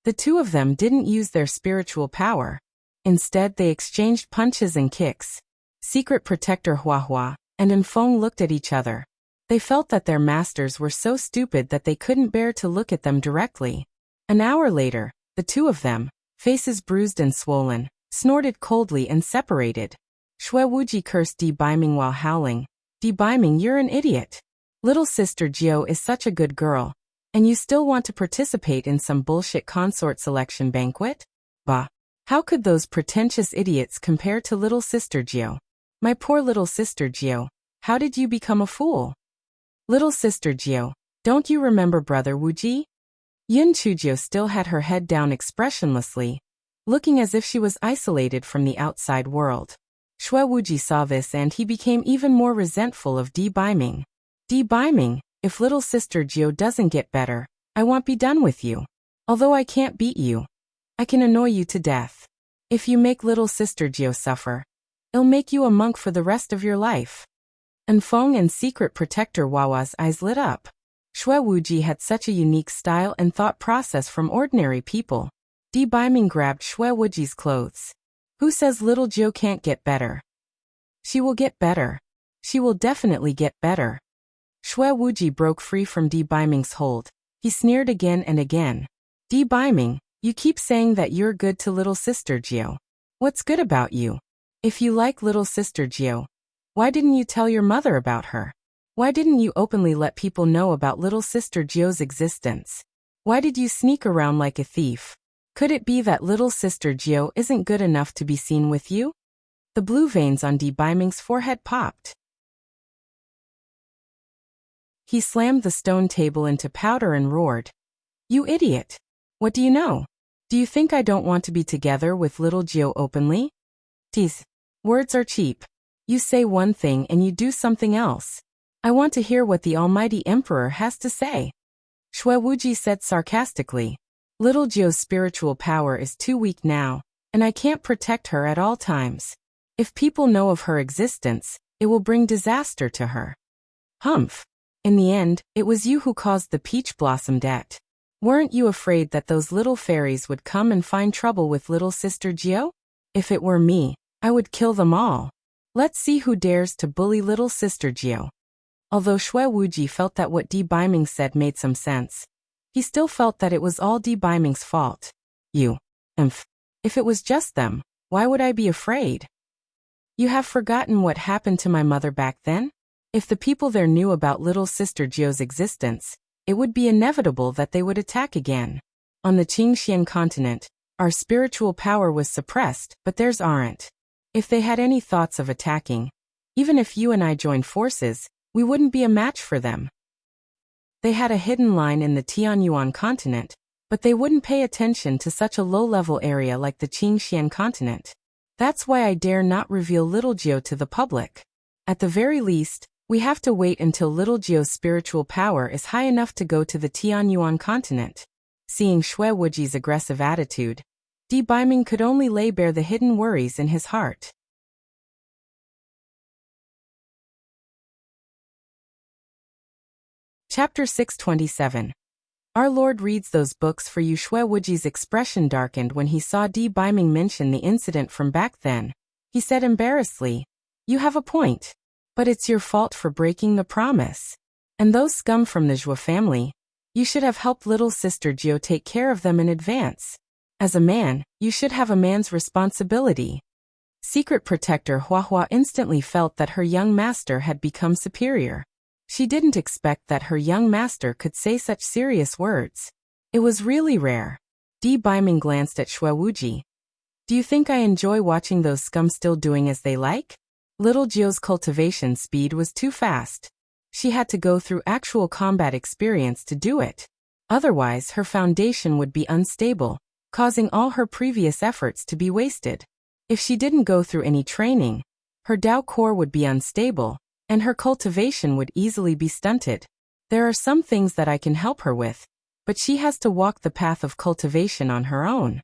The two of them didn't use their spiritual power. Instead, they exchanged punches and kicks. Secret Protector Huahua and Feng looked at each other. They felt that their masters were so stupid that they couldn't bear to look at them directly. An hour later, the two of them, faces bruised and swollen, snorted coldly and separated. Shui Wuji cursed Di Baiming while howling. Di Baiming, you're an idiot. Little sister Jiu is such a good girl, and you still want to participate in some bullshit consort selection banquet? Bah. How could those pretentious idiots compare to little sister Jiu? My poor little sister Jiu, how did you become a fool? Little sister Jiu, don't you remember brother Wuji? Yin Chujio still had her head down expressionlessly, looking as if she was isolated from the outside world. Shui Wuji saw this and he became even more resentful of Di Baiming. Di Baiming, if little sister Jiu doesn't get better, I won't be done with you. Although I can't beat you, I can annoy you to death. If you make little sister Jiu suffer, it'll make you a monk for the rest of your life. Feng and Secret Protector Wawa's eyes lit up. Shui Wuji had such a unique style and thought process from ordinary people. Di Baiming grabbed Shui Wuji's clothes. Who says little Jiu can't get better? She will get better. She will definitely get better. Shui Wuji broke free from Di Baiming's hold. He sneered again and again. Di Baiming, you keep saying that you're good to little sister Jiu. What's good about you? If you like little sister Jiu, why didn't you tell your mother about her? Why didn't you openly let people know about little sister Jiu's existence? Why did you sneak around like a thief? Could it be that little sister Jiu isn't good enough to be seen with you? The blue veins on Di Baiming's forehead popped. He slammed the stone table into powder and roared. You idiot! What do you know? Do you think I don't want to be together with little Jiu openly? Tease. Words are cheap. You say one thing and you do something else. I want to hear what the almighty emperor has to say. Shui Wuji said sarcastically. Little Jiu's spiritual power is too weak now, and I can't protect her at all times. If people know of her existence, it will bring disaster to her. Humph. In the end, it was you who caused the peach blossom debt. Weren't you afraid that those little fairies would come and find trouble with little sister Jiu? If it were me, I would kill them all. Let's see who dares to bully little sister Jiu. Although Shui Wuji felt that what Di Baiming said made some sense, he still felt that it was all Di Baiming's fault. If it was just them, why would I be afraid? You have forgotten what happened to my mother back then? If the people there knew about little sister Jiu's existence, it would be inevitable that they would attack again. On the Qingxian continent, our spiritual power was suppressed, but theirs aren't. If they had any thoughts of attacking, even if you and I joined forces, we wouldn't be a match for them. They had a hidden line in the Tianyuan continent, but they wouldn't pay attention to such a low-level area like the Qingxian continent. That's why I dare not reveal little Jiu to the public. At the very least, we have to wait until little Jiu's spiritual power is high enough to go to the Tianyuan continent. Seeing Shui Wuji's aggressive attitude, Di Baiming could only lay bare the hidden worries in his heart. Chapter 627. Our Lord reads those books for you. Shui Wuji's expression darkened when he saw Di Baiming mention the incident from back then. He said embarrassedly, You have a point. But it's your fault for breaking the promise. And those scum from the Zhou family, you should have helped little sister Jiu take care of them in advance. As a man, you should have a man's responsibility. Secret protector Huahua instantly felt that her young master had become superior. She didn't expect that her young master could say such serious words. It was really rare. Di Baiming glanced at Shui Wuji. Do you think I enjoy watching those scum still doing as they like? Little Jiu's cultivation speed was too fast. She had to go through actual combat experience to do it. Otherwise, her foundation would be unstable, causing all her previous efforts to be wasted. If she didn't go through any training, her Dao core would be unstable, and her cultivation would easily be stunted. There are some things that I can help her with, but she has to walk the path of cultivation on her own.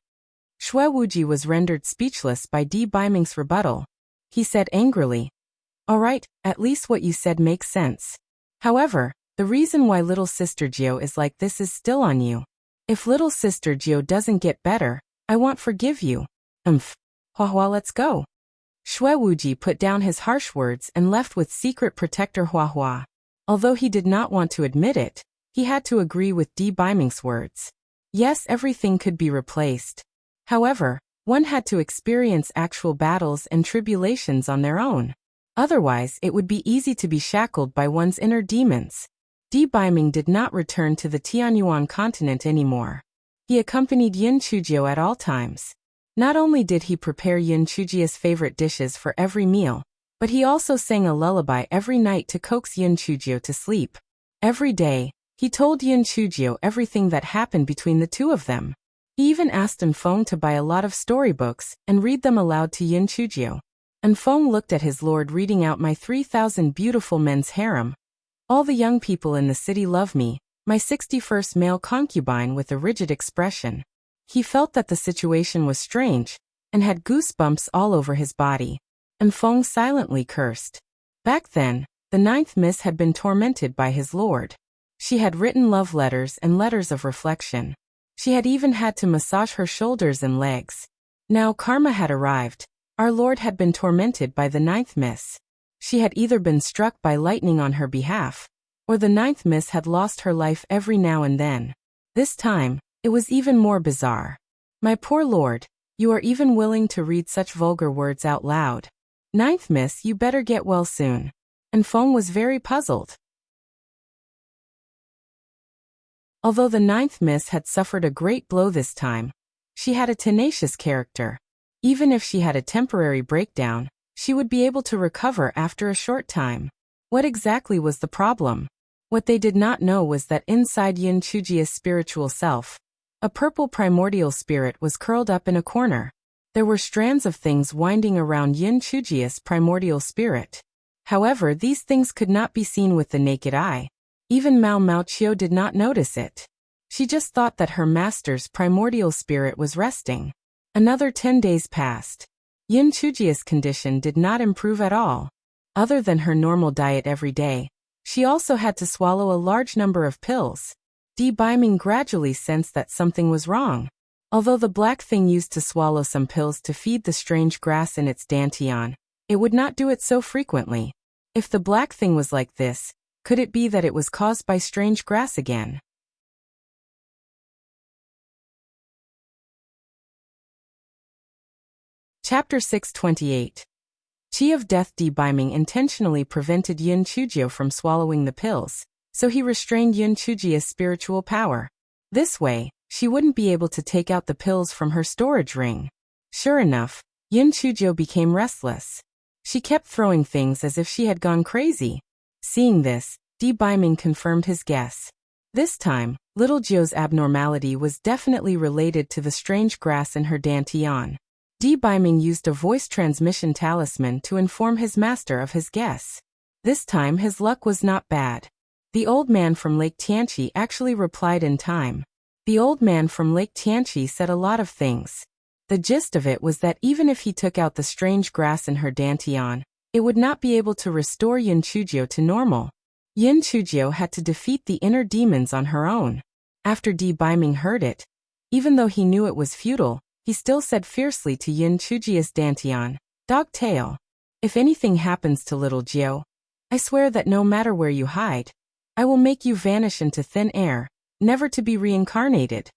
Shui Wuji was rendered speechless by Di Baiming's rebuttal. He said angrily, All right, at least what you said makes sense. However, the reason why little sister Jiu is like this is still on you. If little sister Jiu doesn't get better, I won't forgive you. Huahua, let's go. Shui Wuji put down his harsh words and left with secret protector Huahua. Although he did not want to admit it, he had to agree with Di Baiming's words. Yes, everything could be replaced. However, one had to experience actual battles and tribulations on their own. Otherwise, it would be easy to be shackled by one's inner demons. Di Baiming did not return to the Tianyuan continent anymore. He accompanied Yin Chujio at all times. Not only did he prepare Yin Chujio's favorite dishes for every meal, but he also sang a lullaby every night to coax Yin Chujio to sleep. Every day, he told Yin Chujio everything that happened between the two of them. He even asked Enfeng to buy a lot of storybooks and read them aloud to Yin Chujio. Enfeng looked at his lord reading out my 3,000 beautiful men's harem. All the young people in the city love me, my 61st male concubine with a rigid expression. He felt that the situation was strange, and had goosebumps all over his body. Enfeng silently cursed. Back then, the 9th Miss had been tormented by his lord. She had written love letters and letters of reflection. She had even had to massage her shoulders and legs. Now karma had arrived. Our Lord had been tormented by the 9th Miss. She had either been struck by lightning on her behalf, or the 9th Miss had lost her life every now and then. This time, it was even more bizarre. My poor Lord, you are even willing to read such vulgar words out loud. 9th Miss, you better get well soon. And Feng was very puzzled. Although the 9th Miss had suffered a great blow this time, She had a tenacious character. Even if she had a temporary breakdown, she would be able to recover after a short time. What exactly was the problem? What they did not know was that inside Yin Chujia's spiritual self, a purple primordial spirit was curled up in a corner. There were strands of things winding around Yin Chujia's primordial spirit. However, these things could not be seen with the naked eye. Even Mao Maoqiu did not notice it. She just thought that her master's primordial spirit was resting. Another 10 days passed. Yin Chujia's condition did not improve at all. Other than her normal diet every day, she also had to swallow a large number of pills. Di Baiming gradually sensed that something was wrong. Although the black thing used to swallow some pills to feed the strange grass in its dantian, it would not do it so frequently. If the black thing was like this, could it be that it was caused by strange grass again? Chapter 628. Qi of Death. Di Baiming intentionally prevented Yin Chujio from swallowing the pills, so he restrained Yin Chujia's spiritual power. This way, she wouldn't be able to take out the pills from her storage ring. Sure enough, Yin Chujio became restless. She kept throwing things as if she had gone crazy. Seeing this, Di Baiming confirmed his guess. This time, little Jio's abnormality was definitely related to the strange grass in her dantian. Di Baiming used a voice transmission talisman to inform his master of his guess. This time his luck was not bad. The old man from Lake Tianqi actually replied in time. The old man from Lake Tianqi said a lot of things. The gist of it was that even if he took out the strange grass in her dantian, it would not be able to restore Yin Chujio to normal. Yin Chujio had to defeat the inner demons on her own. After Di Baiming heard it, even though he knew it was futile, he still said fiercely to Yin Chujio's dantian, "Dog tail. If anything happens to little Jio, I swear that no matter where you hide, I will make you vanish into thin air, never to be reincarnated."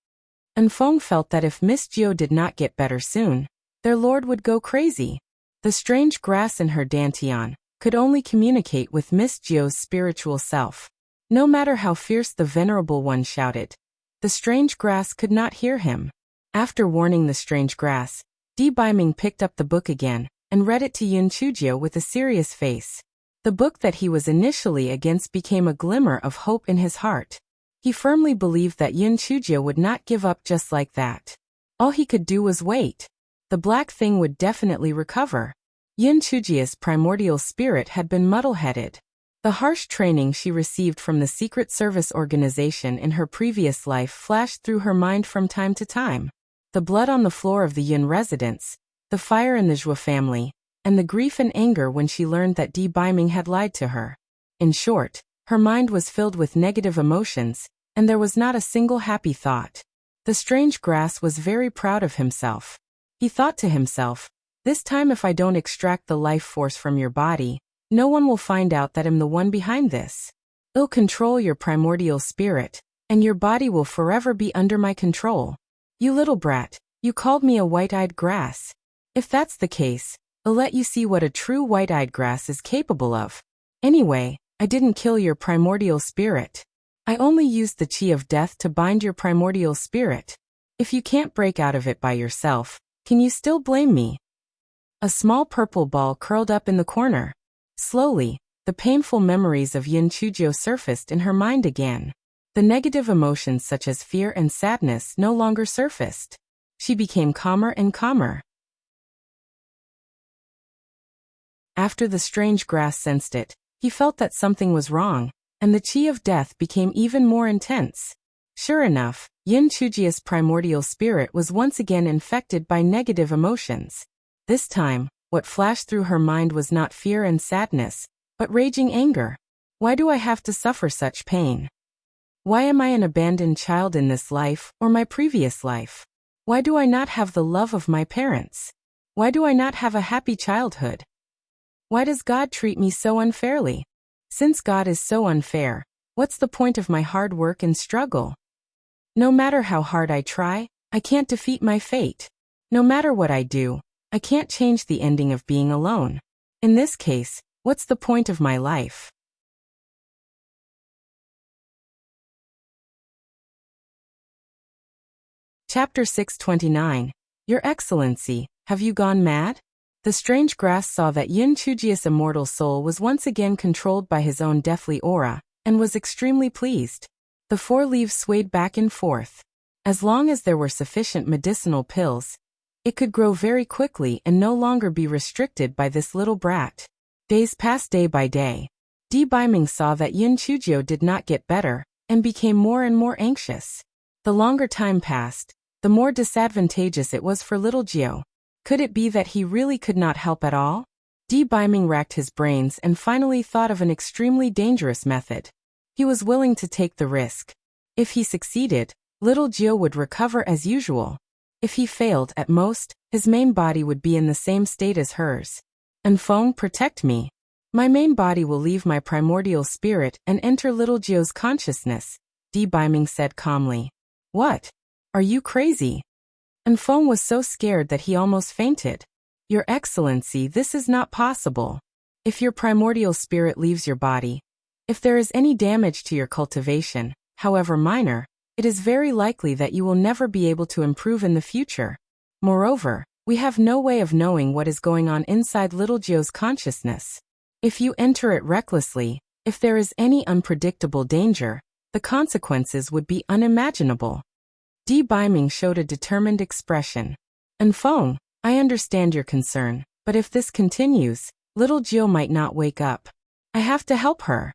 Enfeng felt that if Miss Jio did not get better soon, their lord would go crazy. The strange grass in her dantian could only communicate with Miss Jio's spiritual self. No matter how fierce the venerable one shouted, the strange grass could not hear him. After warning the strange grass, Di Baiming picked up the book again and read it to Yin Chujio with a serious face. The book that he was initially against became a glimmer of hope in his heart. He firmly believed that Yin Chujio would not give up just like that. All he could do was wait. The black thing would definitely recover. Yin Chujio's primordial spirit had been muddle-headed. The harsh training she received from the secret service organization in her previous life flashed through her mind from time to time. The blood on the floor of the Yin residence, the fire in the Zhua family, and the grief and anger when she learned that Di Baiming had lied to her. In short, her mind was filled with negative emotions, and there was not a single happy thought. The strange grass was very proud of himself. He thought to himself, "This time if I don't extract the life force from your body, no one will find out that I'm the one behind this. I'll control your primordial spirit, and your body will forever be under my control. You little brat, you called me a white-eyed grass. If that's the case, I'll let you see what a true white-eyed grass is capable of. Anyway, I didn't kill your primordial spirit. I only used the Qi of Death to bind your primordial spirit. If you can't break out of it by yourself, can you still blame me?" A small purple ball curled up in the corner. Slowly, the painful memories of Yin Chujio surfaced in her mind again. The negative emotions such as fear and sadness no longer surfaced. She became calmer and calmer. After the strange grass sensed it, he felt that something was wrong, and the Qi of Death became even more intense. Sure enough, Yin Chujio's primordial spirit was once again infected by negative emotions. This time, what flashed through her mind was not fear and sadness, but raging anger. Why do I have to suffer such pain? Why am I an abandoned child in this life or my previous life? Why do I not have the love of my parents? Why do I not have a happy childhood? Why does God treat me so unfairly? Since God is so unfair, what's the point of my hard work and struggle? No matter how hard I try, I can't defeat my fate. No matter what I do, I can't change the ending of being alone. In this case, what's the point of my life? Chapter 629. Your Excellency, have you gone mad? The strange grass saw that Yin Chujia's immortal soul was once again controlled by his own deathly aura, and was extremely pleased. The 4 leaves swayed back and forth. As long as there were sufficient medicinal pills, it could grow very quickly and no longer be restricted by this little brat. Days passed day by day. Di Baiming saw that Yin Chujio did not get better, and became more and more anxious. The longer time passed, the more disadvantageous it was for little Jiu. Could it be that he really could not help at all? Di Baiming racked his brains and finally thought of an extremely dangerous method. He was willing to take the risk. If he succeeded, little Jiu would recover as usual. If he failed, at most, his main body would be in the same state as hers. And Feng, protect me. My main body will leave my primordial spirit and enter little Jiu's consciousness, Di Baiming said calmly. What? Are you crazy? And Feng was so scared that he almost fainted. Your Excellency, this is not possible. If your primordial spirit leaves your body, if there is any damage to your cultivation, however minor, it is very likely that you will never be able to improve in the future. Moreover, we have no way of knowing what is going on inside little Jiu's consciousness. If you enter it recklessly, if there is any unpredictable danger, the consequences would be unimaginable. Di Baiming showed a determined expression. And Feng, I understand your concern, but if this continues, little Jiu might not wake up. I have to help her.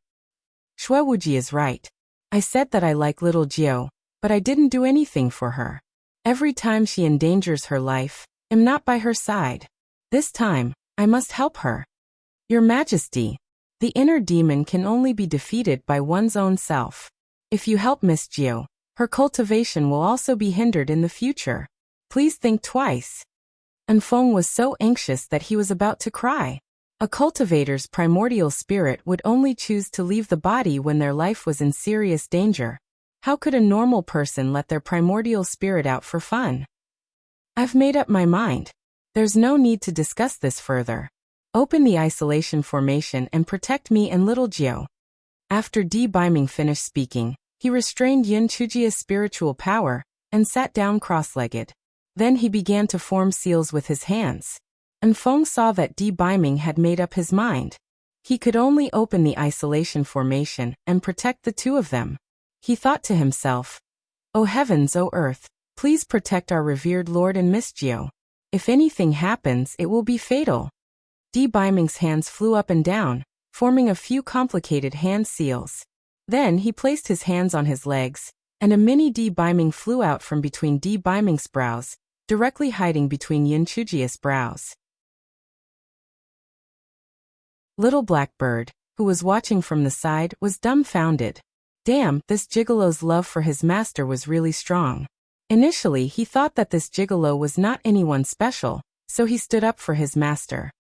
Shui Wuji is right. I said that I like little Jiu, but I didn't do anything for her. Every time she endangers her life, I'm not by her side. This time, I must help her. Your Majesty, the inner demon can only be defeated by one's own self. If you help Miss Jiu, her cultivation will also be hindered in the future. Please think twice. And Feng was so anxious that he was about to cry. A cultivator's primordial spirit would only choose to leave the body when their life was in serious danger. How could a normal person let their primordial spirit out for fun? I've made up my mind. There's no need to discuss this further. Open the isolation formation and protect me and little Jiu. After Di Baiming finished speaking, he restrained Yin Chujia's spiritual power, and sat down cross-legged. Then he began to form seals with his hands. And Feng saw that Di Baiming had made up his mind. He could only open the isolation formation and protect the 2 of them. He thought to himself, O heavens, O earth, please protect our revered Lord and Miss Jiu. If anything happens, it will be fatal. Di Baiming's hands flew up and down, forming a few complicated hand seals. Then he placed his hands on his legs, and a mini Di Baiming flew out from between Di Baiming's brows, directly hiding between Yin Chujia's brows. Little Blackbird, who was watching from the side, was dumbfounded. Damn, this gigolo's love for his master was really strong. Initially, he thought that this gigolo was not anyone special, so he stood up for his master.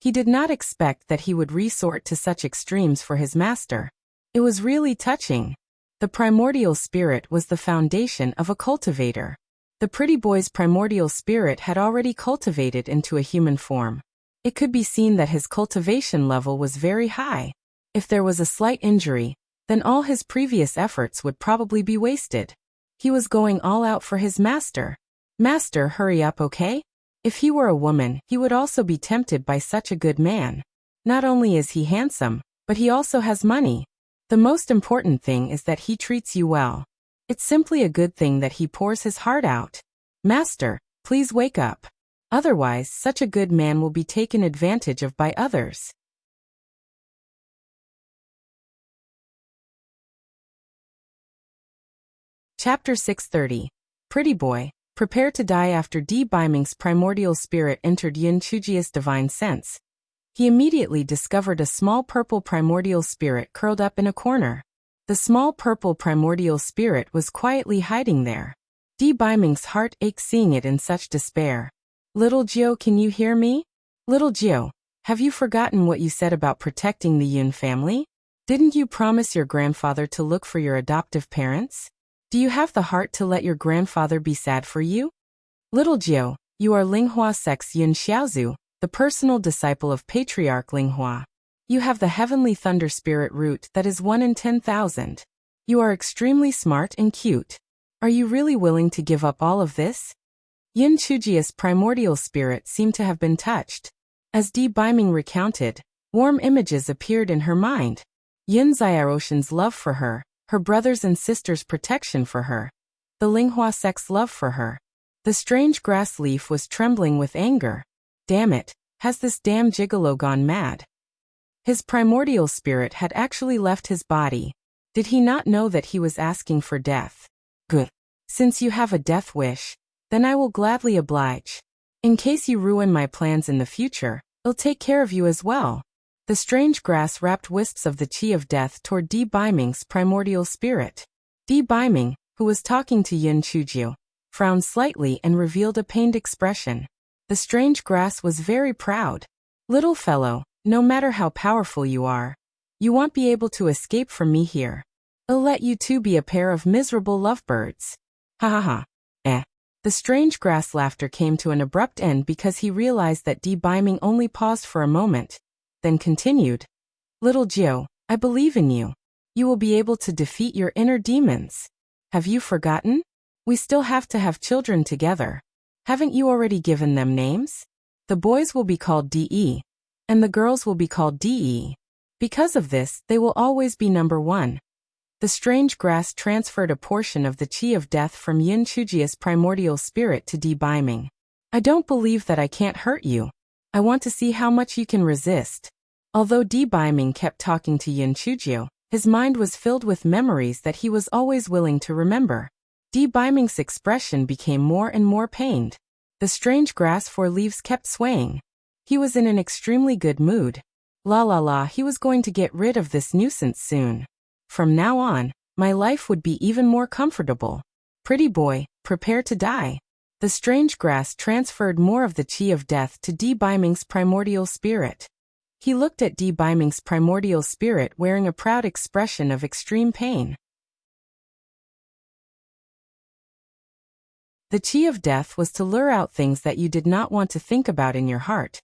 He did not expect that he would resort to such extremes for his master. It was really touching. The primordial spirit was the foundation of a cultivator. The pretty boy's primordial spirit had already cultivated into a human form. It could be seen that his cultivation level was very high. If there was a slight injury, then all his previous efforts would probably be wasted. He was going all out for his master. Master, hurry up, okay? If he were a woman, he would also be tempted by such a good man. Not only is he handsome, but he also has money. The most important thing is that he treats you well. It's simply a good thing that he pours his heart out. Master, please wake up. Otherwise, such a good man will be taken advantage of by others. Chapter 630. Pretty boy, prepare to die. After Di Baiming's primordial spirit entered Yin Chujia's divine sense, he immediately discovered a small purple primordial spirit curled up in a corner. The small purple primordial spirit was quietly hiding there. Di Baiming's heart ached seeing it in such despair. Little Jiu, can you hear me? Little Jiu, have you forgotten what you said about protecting the Yun family? Didn't you promise your grandfather to look for your adoptive parents? Do you have the heart to let your grandfather be sad for you? Little Jiu, you are Linghua Sect's Yun Xiaozu, the personal disciple of Patriarch Linghua. You have the heavenly thunder spirit root that is 1 in 10,000. You are extremely smart and cute. Are you really willing to give up all of this? Yin Chujia's primordial spirit seemed to have been touched. As Di Biming recounted, warm images appeared in her mind. Yin Xiaoshan's love for her, her brothers and sisters' protection for her, the Linghua sect's love for her. The strange grass leaf was trembling with anger. Damn it, has this damn gigolo gone mad? His primordial spirit had actually left his body. Did he not know that he was asking for death? Good. Since you have a death wish, then I will gladly oblige. In case you ruin my plans in the future, I'll take care of you as well. The strange grass wrapped wisps of the chi of death toward Di Biming's primordial spirit. Di Biming, who was talking to Yin Chujiu, frowned slightly and revealed a pained expression. The strange grass was very proud. Little fellow, no matter how powerful you are, you won't be able to escape from me here. I'll let you two be a pair of miserable lovebirds. Ha ha ha. The strange grass laughter came to an abrupt end because he realized that Di Biming only paused for a moment, then continued. Little Jiu, I believe in you. You will be able to defeat your inner demons. Have you forgotten? We still have to have children together. Haven't you already given them names? The boys will be called DE, and the girls will be called DE. Because of this, they will always be number one. The strange grass transferred a portion of the chi of death from Yin Chujia's primordial spirit to Di Biming. I don't believe that I can't hurt you. I want to see how much you can resist. Although Di Biming kept talking to Yin Chujiu, his mind was filled with memories that he was always willing to remember. Di Biming's expression became more and more pained. The strange grass four leaves kept swaying. He was in an extremely good mood. La la la, he was going to get rid of this nuisance soon. From now on, my life would be even more comfortable. Pretty boy, prepare to die. The strange grass transferred more of the chi of death to Di Biming's primordial spirit. He looked at Di Biming's primordial spirit wearing a proud expression of extreme pain. The chi of death was to lure out things that you did not want to think about in your heart.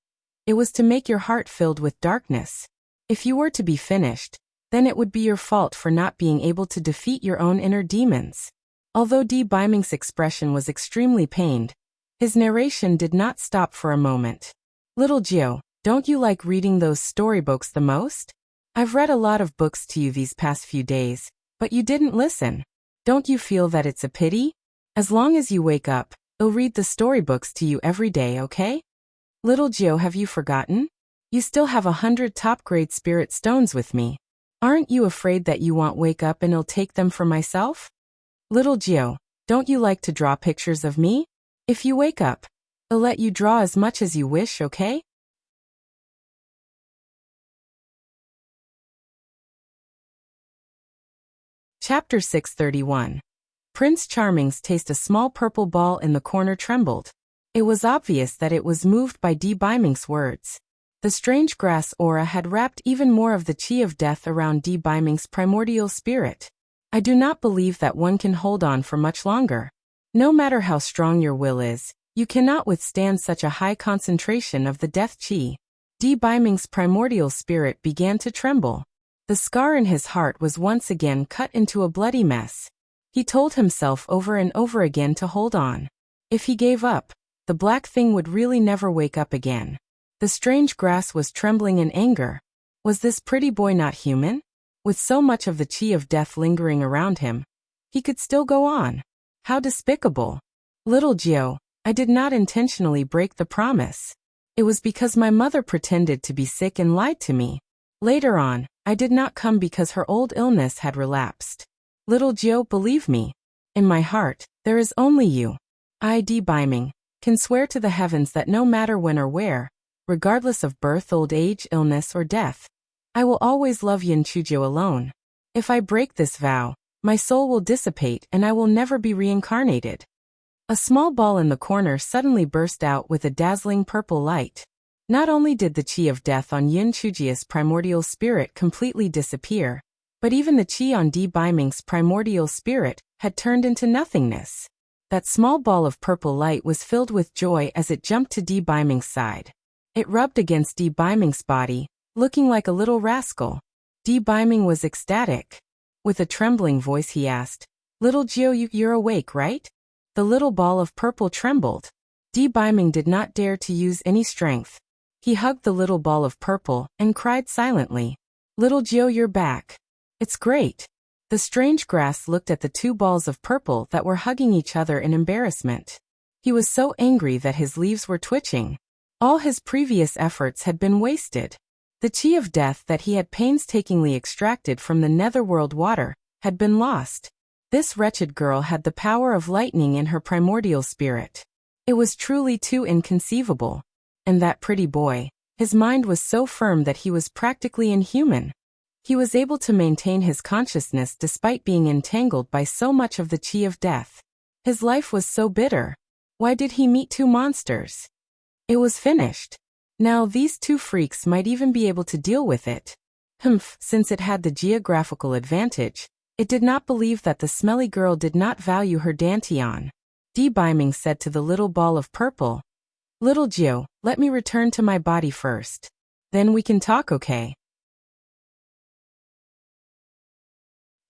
It was to make your heart filled with darkness. If you were to be finished, then it would be your fault for not being able to defeat your own inner demons. Although Di Biming's expression was extremely pained, his narration did not stop for a moment. Little Jiu, don't you like reading those storybooks the most? I've read a lot of books to you these past few days, but you didn't listen. Don't you feel that it's a pity? As long as you wake up, I'll read the storybooks to you every day, okay? Little Jiu, have you forgotten? You still have 100 top-grade spirit stones with me. Aren't you afraid that you won't wake up and I'll take them for myself? Little Jiu, don't you like to draw pictures of me? If you wake up, I'll let you draw as much as you wish, okay? Chapter 631. Prince Charming's taste. A small purple ball in the corner trembled. It was obvious that it was moved by Di Biming's words. The strange grass aura had wrapped even more of the chi of death around Di Biming's primordial spirit. I do not believe that one can hold on for much longer. No matter how strong your will is, you cannot withstand such a high concentration of the death chi. Di Biming's primordial spirit began to tremble. The scar in his heart was once again cut into a bloody mess. He told himself over and over again to hold on. If he gave up, the black thing would really never wake up again. The strange grass was trembling in anger. Was this pretty boy not human? With so much of the chi of death lingering around him, he could still go on. How despicable. Little Jiu, I did not intentionally break the promise. It was because my mother pretended to be sick and lied to me. Later on, I did not come because her old illness had relapsed. Little Jiu, believe me. In my heart, there is only you. I, Di Biming, can swear to the heavens that no matter when or where, regardless of birth, old age, illness, or death, I will always love Yin Chujiu alone. If I break this vow, my soul will dissipate and I will never be reincarnated. A small ball in the corner suddenly burst out with a dazzling purple light. Not only did the chi of death on Yin Chujia's primordial spirit completely disappear, but even the chi on Di Biming's primordial spirit had turned into nothingness. That small ball of purple light was filled with joy as it jumped to Di Biming's side. It rubbed against Di Biming's body, looking like a little rascal. Di Biming was ecstatic. With a trembling voice he asked, Little Jiu, you're awake, right? The little ball of purple trembled. Di Biming did not dare to use any strength. He hugged the little ball of purple and cried silently. Little Jiu, you're back. It's great. The strange grass looked at the two balls of purple that were hugging each other in embarrassment. He was so angry that his leaves were twitching. All his previous efforts had been wasted. The chi of death that he had painstakingly extracted from the netherworld water had been lost. This wretched girl had the power of lightning in her primordial spirit. It was truly too inconceivable. And that pretty boy, his mind was so firm that he was practically inhuman. He was able to maintain his consciousness despite being entangled by so much of the chi of death. His life was so bitter. Why did he meet two monsters? It was finished. Now these two freaks might even be able to deal with it. Since it had the geographical advantage, it did not believe that the smelly girl did not value her dantian. Di Biming said to the little ball of purple, Little Jiu, let me return to my body first. Then we can talk, okay?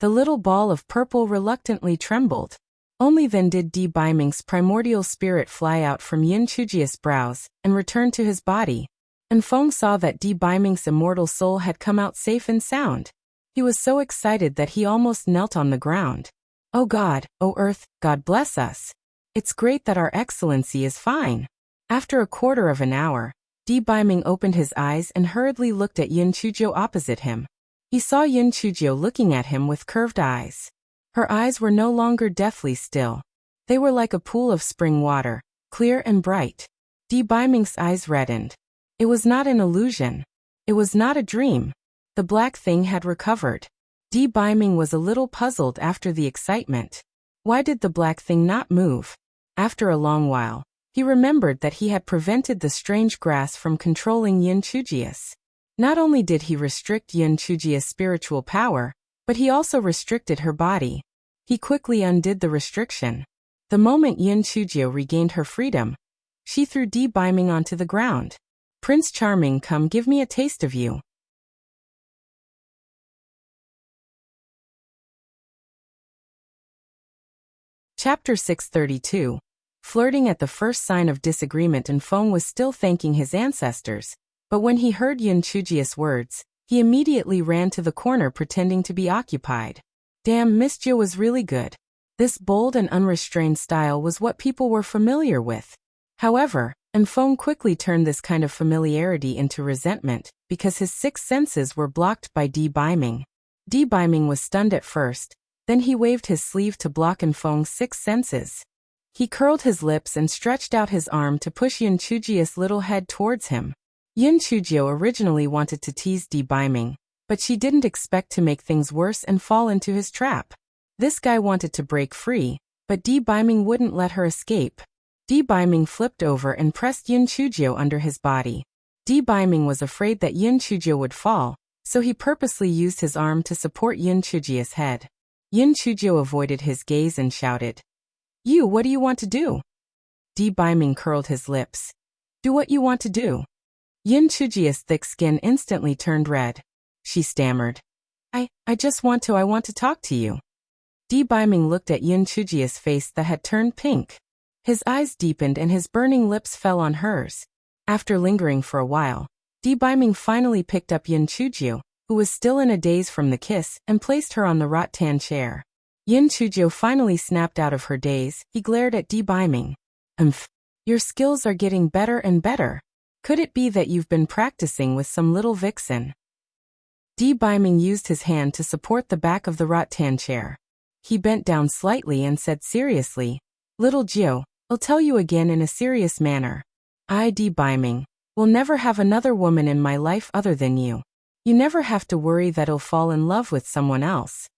The little ball of purple reluctantly trembled. Only then did Di Biming's primordial spirit fly out from Yin Chujia's brows and return to his body. And Feng saw that Di Biming's immortal soul had come out safe and sound. He was so excited that he almost knelt on the ground. Oh God, oh Earth, God bless us. It's great that our Excellency is fine. After a quarter of an hour, Di Biming opened his eyes and hurriedly looked at Yin Chujio opposite him. He saw Yin Chujio looking at him with curved eyes. Her eyes were no longer deathly still. They were like a pool of spring water, clear and bright. Di Biming's eyes reddened. It was not an illusion. It was not a dream. The black thing had recovered. Di Biming was a little puzzled after the excitement. Why did the black thing not move? After a long while, he remembered that he had prevented the strange grass from controlling Yin Chujius. Not only did he restrict Yin Chujia's spiritual power, but he also restricted her body. He quickly undid the restriction. The moment Yin Chujio regained her freedom, she threw Di Biming onto the ground. Prince Charming, come give me a taste of you. Chapter 632. Flirting at the first sign of disagreement, and Feng was still thanking his ancestors, but when he heard Yin Chujius' words, he immediately ran to the corner pretending to be occupied. Damn, Miss Jiu was really good. This bold and unrestrained style was what people were familiar with. However, Feng quickly turned this kind of familiarity into resentment, because his six senses were blocked by Di Biming. Di Biming was stunned at first, then he waved his sleeve to block Feng's six senses. He curled his lips and stretched out his arm to push Yin Chujia's little head towards him. Yin Chujio originally wanted to tease Di Biming, but she didn't expect to make things worse and fall into his trap. This guy wanted to break free, but Di Biming wouldn't let her escape. Di Biming flipped over and pressed Yin Chujio under his body. Di Biming was afraid that Yin Chujio would fall, so he purposely used his arm to support Yin Chujio's head. Yin Chujio avoided his gaze and shouted, You, what do you want to do? Di Biming curled his lips. Do what you want to do. Yin Chujio's thick skin instantly turned red. She stammered. I want to talk to you. Di Biming looked at Yin Chujio's face that had turned pink. His eyes deepened and his burning lips fell on hers. After lingering for a while, Di Biming finally picked up Yin Chujio, who was still in a daze from the kiss, and placed her on the rattan chair. Yin Chujio finally snapped out of her daze. He glared at Di Biming. Your skills are getting better and better. Could it be that you've been practicing with some little vixen? Di Biming used his hand to support the back of the rattan chair. He bent down slightly and said seriously, Little Jiu, I'll tell you again in a serious manner. I, Di Biming, will never have another woman in my life other than you. You never have to worry that I'll fall in love with someone else.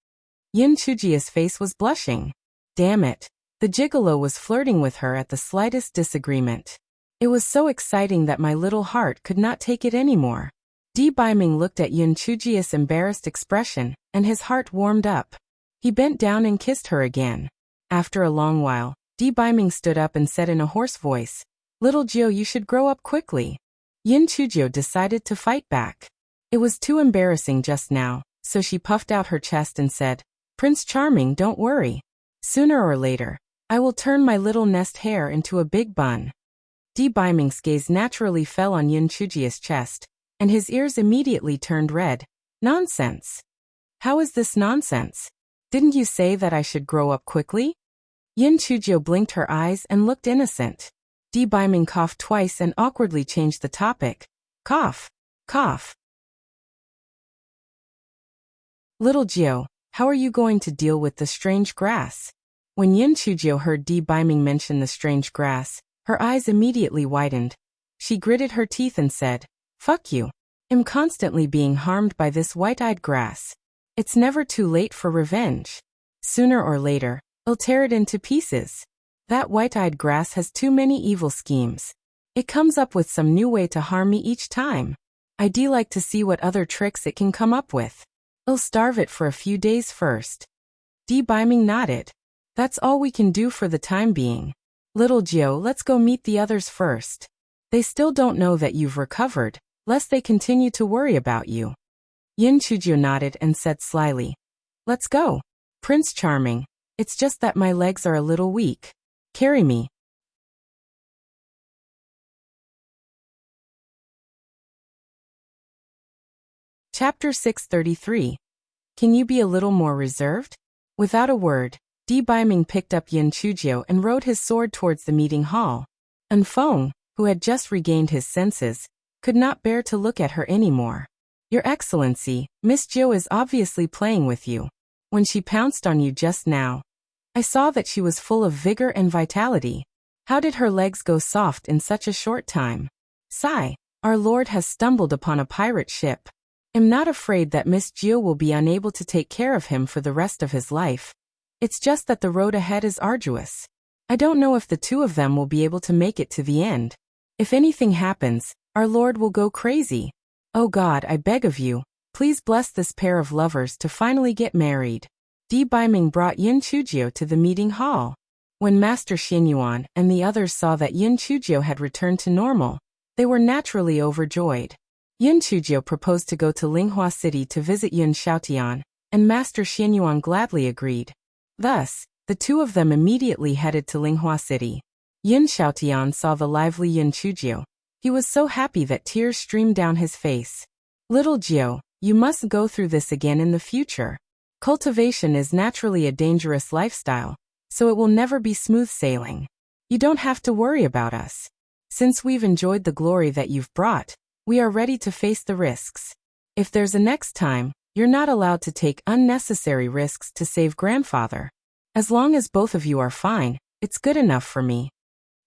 Yin Chujio's face was blushing. Damn it. The gigolo was flirting with her at the slightest disagreement. It was so exciting that my little heart could not take it anymore. Di Biming looked at Yin Chujio's embarrassed expression, and his heart warmed up. He bent down and kissed her again. After a long while, Di Biming stood up and said in a hoarse voice, Little Jiu, you should grow up quickly. Yin Chujio decided to fight back. It was too embarrassing just now, so she puffed out her chest and said, Prince Charming, don't worry. Sooner or later, I will turn my little nest hair into a big bun. Di Baiming's gaze naturally fell on Yin Chujia's chest, and his ears immediately turned red. Nonsense. How is this nonsense? Didn't you say that I should grow up quickly? Yin Chujio blinked her eyes and looked innocent. Di Baiming coughed twice and awkwardly changed the topic. Cough. Cough. Little Jiao, how are you going to deal with the strange grass? When Yin Chujio heard Di Baiming mention the strange grass, her eyes immediately widened. She gritted her teeth and said, "Fuck you. I'm constantly being harmed by this white-eyed grass. It's never too late for revenge. Sooner or later, I'll tear it into pieces. That white-eyed grass has too many evil schemes. It comes up with some new way to harm me each time. I'd like to see what other tricks it can come up with. I'll starve it for a few days first." Di Baiming nodded. "That's all we can do for the time being. Little Jiao, let's go meet the others first. They still don't know that you've recovered, lest they continue to worry about you." Yin Chujio nodded and said slyly, "Let's go. Prince Charming, it's just that my legs are a little weak. Carry me." Chapter 633. Can you be a little more reserved? Without a word, Di Baiming picked up Yin Chujio and rode his sword towards the meeting hall. An Feng, who had just regained his senses, could not bear to look at her anymore. "Your Excellency, Miss Jiao is obviously playing with you. When she pounced on you just now, I saw that she was full of vigor and vitality. How did her legs go soft in such a short time? Sigh, our lord has stumbled upon a pirate ship. I'm not afraid that Miss Jiao will be unable to take care of him for the rest of his life. It's just that the road ahead is arduous. I don't know if the two of them will be able to make it to the end. If anything happens, our lord will go crazy. Oh God, I beg of you, please bless this pair of lovers to finally get married." Di Baiming brought Yin Chujio to the meeting hall. When Master Xinyuan and the others saw that Yin Chujio had returned to normal, they were naturally overjoyed. Yin Chujio proposed to go to Linghua City to visit Yin Xiaotian, and Master Xinyuan gladly agreed. Thus, the two of them immediately headed to Linghua City. Yin Xiaotian saw the lively Yin Chujio. He was so happy that tears streamed down his face. "Little Jiao, you must go through this again in the future. Cultivation is naturally a dangerous lifestyle, so it will never be smooth sailing. You don't have to worry about us. Since we've enjoyed the glory that you've brought, we are ready to face the risks. If there's a next time, you're not allowed to take unnecessary risks to save grandfather. As long as both of you are fine, it's good enough for me."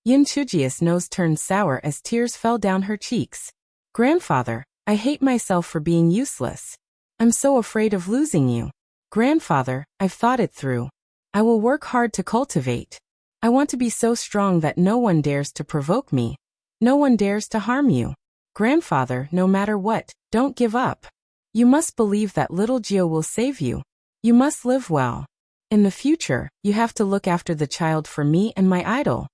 Yin Chujia's nose turned sour as tears fell down her cheeks. "Grandfather, I hate myself for being useless. I'm so afraid of losing you. Grandfather, I've thought it through. I will work hard to cultivate. I want to be so strong that no one dares to provoke me. No one dares to harm you. Grandfather, no matter what, don't give up. You must believe that little Jiao will save you. You must live well. In the future, you have to look after the child for me and my idol."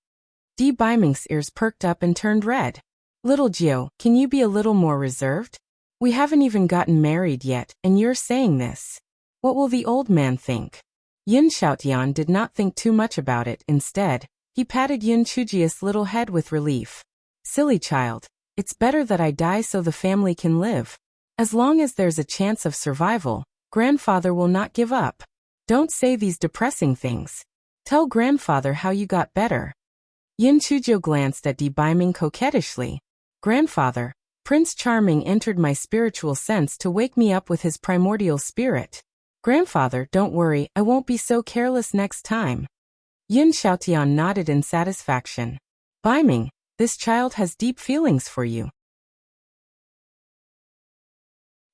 Di Baiming's ears perked up and turned red. "Little Jiao, can you be a little more reserved? We haven't even gotten married yet, and you're saying this. What will the old man think?" Yin Xiaotian did not think too much about it. Instead, he patted Yin Chujia's little head with relief. "Silly child, it's better that I die so the family can live. As long as there's a chance of survival, grandfather will not give up. Don't say these depressing things. Tell grandfather how you got better." Yin Chujio glanced at Di Baiming coquettishly. "Grandfather, Prince Charming entered my spiritual sense to wake me up with his primordial spirit. Grandfather, don't worry, I won't be so careless next time." Yin Xiaotian nodded in satisfaction. "Baiming, this child has deep feelings for you.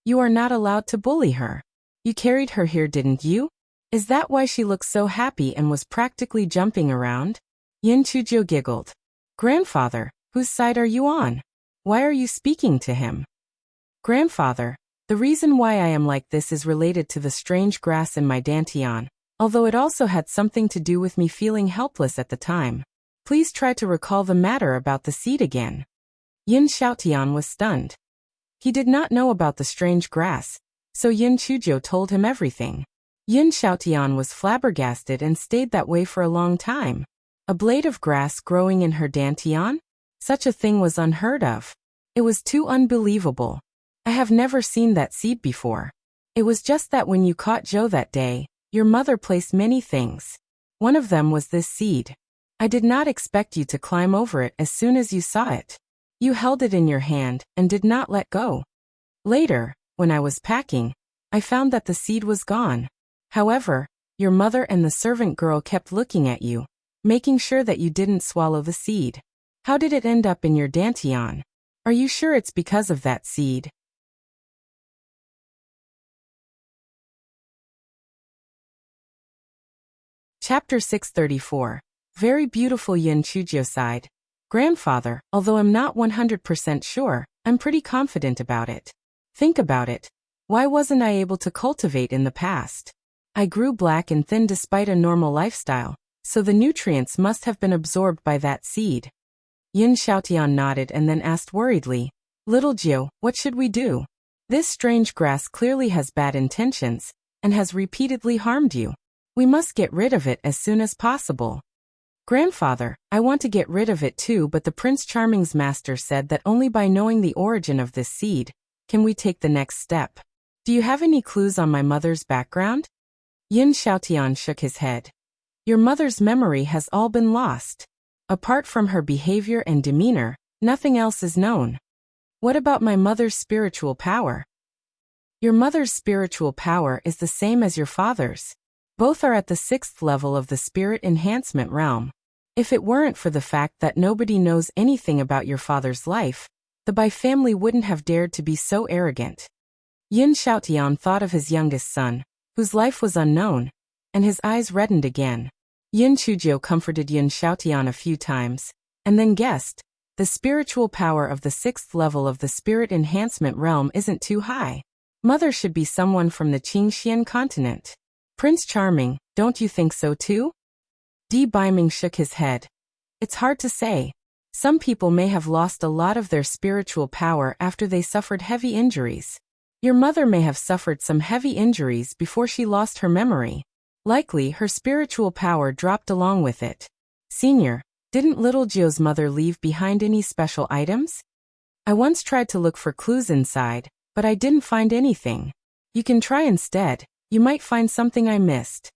You are not allowed to bully her. You carried her here, didn't you? Is that why she looked so happy and was practically jumping around?" Yin Chujio giggled. "Grandfather, whose side are you on? Why are you speaking to him?" "Grandfather, the reason why I am like this is related to the strange grass in my dantian, although it also had something to do with me feeling helpless at the time. Please try to recall the matter about the seed again." Yin Xiaotian was stunned. He did not know about the strange grass, so Yin Chujio told him everything. Yin Xiaotian was flabbergasted and stayed that way for a long time. A blade of grass growing in her dantian? Such a thing was unheard of. It was too unbelievable. I have never seen that seed before. It was just that when you caught Joe that day, your mother placed many things. One of them was this seed. I did not expect you to climb over it as soon as you saw it. You held it in your hand and did not let go. Later, when I was packing, I found that the seed was gone. However, your mother and the servant girl kept looking at you, making sure that you didn't swallow the seed. How did it end up in your dantian? Are you sure it's because of that seed? Chapter 634. Very beautiful. Yin Chujio sighed. Grandfather, although I'm not 100% sure, I'm pretty confident about it. Think about it. Why wasn't I able to cultivate in the past? I grew black and thin despite a normal lifestyle, so the nutrients must have been absorbed by that seed. Yin Xiaotian nodded and then asked worriedly, Little Jiu, what should we do? This strange grass clearly has bad intentions, and has repeatedly harmed you. We must get rid of it as soon as possible. Grandfather, I want to get rid of it too, but the Prince Charming's master said that only by knowing the origin of this seed can we take the next step. Do you have any clues on my mother's background? Yin Xiaotian shook his head. Your mother's memory has all been lost. Apart from her behavior and demeanor, nothing else is known. What about my mother's spiritual power? Your mother's spiritual power is the same as your father's. Both are at the 6th level of the spirit enhancement realm. If it weren't for the fact that nobody knows anything about your father's life, the Bai family wouldn't have dared to be so arrogant. Yin Xiaotian thought of his youngest son, whose life was unknown, and his eyes reddened again. Yin Chujio comforted Yin Xiaotian a few times, and then guessed, the spiritual power of the 6th level of the spirit enhancement realm isn't too high. Mother should be someone from the Qingxian continent. Prince Charming, don't you think so too? Di Baiming shook his head. It's hard to say. Some people may have lost a lot of their spiritual power after they suffered heavy injuries. Your mother may have suffered some heavy injuries before she lost her memory. Likely her spiritual power dropped along with it. Senior, didn't little Jio's mother leave behind any special items? I once tried to look for clues inside, but I didn't find anything. You can try instead. You might find something I missed.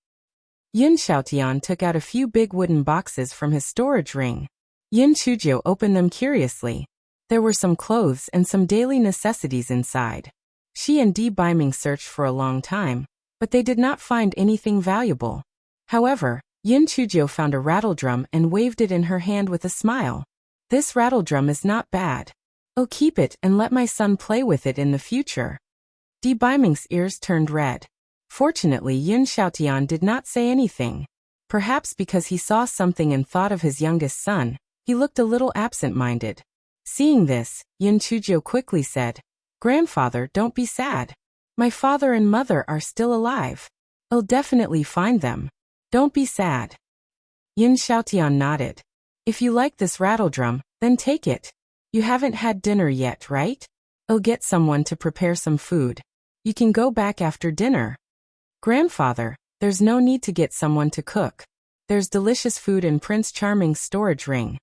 Yin Xiaotian took out a few big wooden boxes from his storage ring. Yin Chujio opened them curiously. There were some clothes and some daily necessities inside. She and Di Baiming searched for a long time, but they did not find anything valuable. However, Yin Chujio found a rattledrum and waved it in her hand with a smile. This rattledrum is not bad. I'll keep it and let my son play with it in the future. Di Baiming's ears turned red. Fortunately, Yin Xiaotian did not say anything. Perhaps because he saw something and thought of his youngest son, he looked a little absent-minded. Seeing this, Yin Chujio quickly said, Grandfather, don't be sad. My father and mother are still alive. I'll definitely find them. Don't be sad. Yin Xiaotian nodded. If you like this rattledrum, then take it. You haven't had dinner yet, right? I'll get someone to prepare some food. You can go back after dinner. Grandfather, there's no need to get someone to cook. There's delicious food in Prince Charming's storage ring.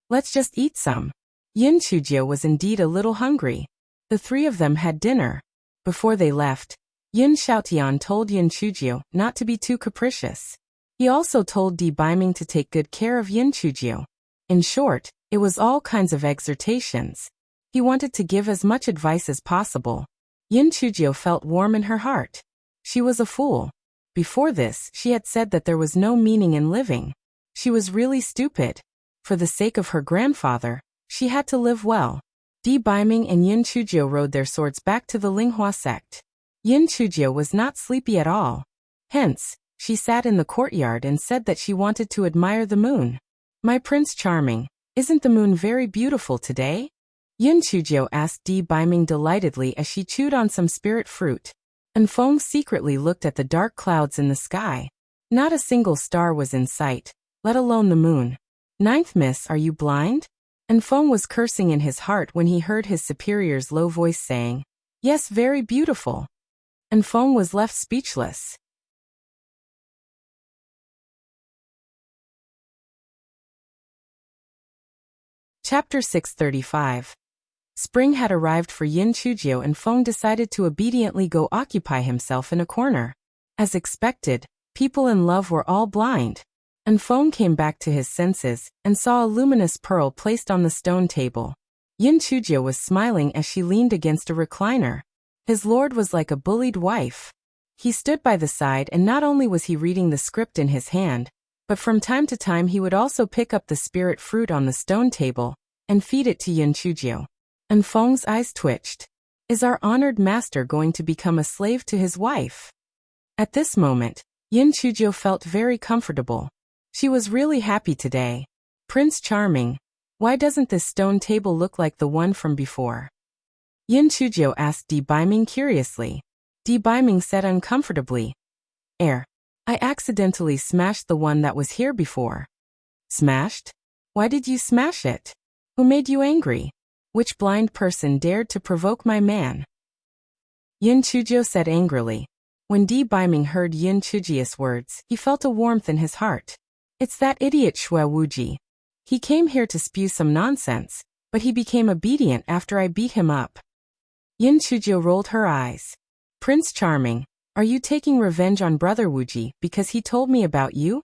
Let's just eat some. Yin Chujio was indeed a little hungry. The three of them had dinner. Before they left, Yin Xiaotian told Yin Chujio not to be too capricious. He also told Di Baiming to take good care of Yin Chujio. In short, it was all kinds of exhortations. He wanted to give as much advice as possible. Yin Chujio felt warm in her heart. She was a fool. Before this, she had said that there was no meaning in living. She was really stupid. For the sake of her grandfather, she had to live well. Di Baiming and Yin Chujio rode their swords back to the Linghua sect. Yin Chujio was not sleepy at all. Hence, she sat in the courtyard and said that she wanted to admire the moon. My Prince Charming, isn't the moon very beautiful today? Yin Chujio asked Di Baiming delightedly as she chewed on some spirit fruit. And Feng secretly looked at the dark clouds in the sky. Not a single star was in sight, let alone the moon. Ninth Miss, are you blind? And Feng was cursing in his heart when he heard his superior's low voice saying, Yes, very beautiful. And Feng was left speechless. Chapter 635. Spring had arrived for Yin Chujio and Feng decided to obediently go occupy himself in a corner. As expected, people in love were all blind. And Feng came back to his senses and saw a luminous pearl placed on the stone table. Yin Chujio was smiling as she leaned against a recliner. His lord was like a bullied wife. He stood by the side and not only was he reading the script in his hand, but from time to time he would also pick up the spirit fruit on the stone table and feed it to Yin Chujio. And Feng's eyes twitched. Is our honored master going to become a slave to his wife? At this moment, Yin Chujio felt very comfortable. She was really happy today. Prince Charming, why doesn't this stone table look like the one from before? Yin Chujio asked Di Baiming curiously. Di Baiming said uncomfortably, I accidentally smashed the one that was here before. Smashed? Why did you smash it? Who made you angry? Which blind person dared to provoke my man? Yin Chujio said angrily. When Di Baiming heard Yin Chujio's words, he felt a warmth in his heart. It's that idiot Shui Wuji. He came here to spew some nonsense, but he became obedient after I beat him up. Yin Chujio rolled her eyes. Prince Charming, are you taking revenge on Brother Wuji because he told me about you?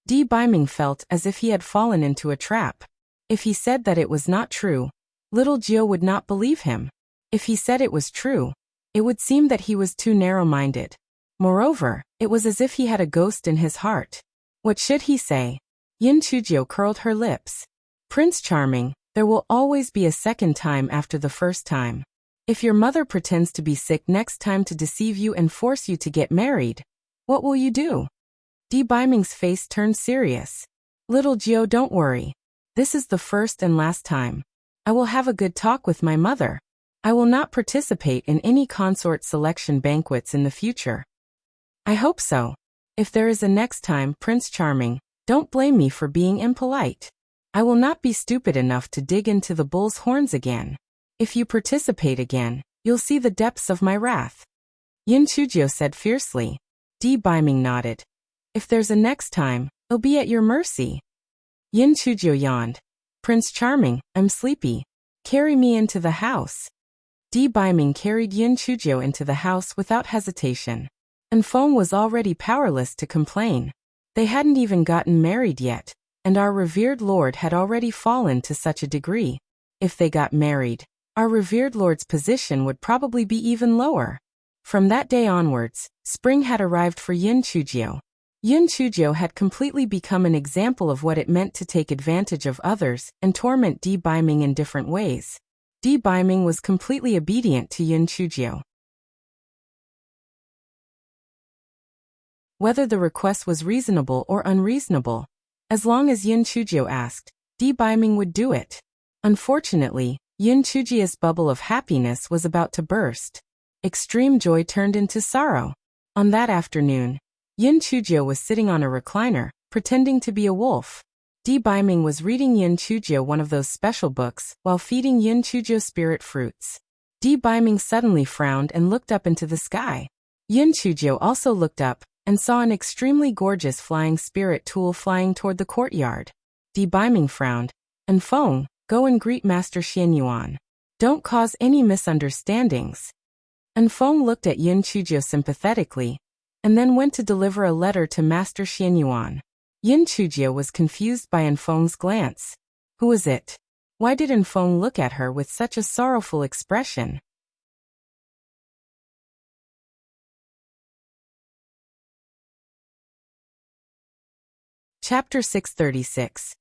Di Baiming felt as if he had fallen into a trap. If he said that it was not true, little Jiu would not believe him. If he said it was true, it would seem that he was too narrow-minded. Moreover, it was as if he had a ghost in his heart. What should he say? Yin Chujio curled her lips. Prince Charming, there will always be a second time after the first time. If your mother pretends to be sick next time to deceive you and force you to get married, what will you do? Di Baiming's face turned serious. Little Jiu, don't worry. This is the first and last time. I will have a good talk with my mother. I will not participate in any consort selection banquets in the future. I hope so. If there is a next time, Prince Charming, don't blame me for being impolite. I will not be stupid enough to dig into the bull's horns again. If you participate again, you'll see the depths of my wrath. Yin Chujio said fiercely. Di Baiming nodded. If there's a next time, it'll be at your mercy. Yin Chujio yawned. Prince Charming, I'm sleepy. Carry me into the house. Di Baiming carried Yin Chujio into the house without hesitation. And Feng was already powerless to complain. They hadn't even gotten married yet, and our revered lord had already fallen to such a degree. If they got married, our revered lord's position would probably be even lower. From that day onwards, spring had arrived for Yin Chujio. Yin Chujio had completely become an example of what it meant to take advantage of others and torment Di Baiming in different ways. Di Baiming was completely obedient to Yin Chujio. Whether the request was reasonable or unreasonable, as long as Yin Chujio asked, Di Baiming would do it. Unfortunately, Yin Chujio's bubble of happiness was about to burst. Extreme joy turned into sorrow. On that afternoon, Yin Chujio was sitting on a recliner, pretending to be a wolf. Di Baiming was reading Yin Chujio one of those special books while feeding Yin Chujio spirit fruits. Di Baiming suddenly frowned and looked up into the sky. Yin Chujio also looked up and saw an extremely gorgeous flying spirit tool flying toward the courtyard. Di Baiming frowned. And Feng, go and greet Master Xianyuan. Don't cause any misunderstandings. And Feng looked at Yin Chujio sympathetically, and then went to deliver a letter to Master Xianyuan. Yin Chujio was confused by Feng's glance. Who is it? Why did Feng look at her with such a sorrowful expression? Chapter 636.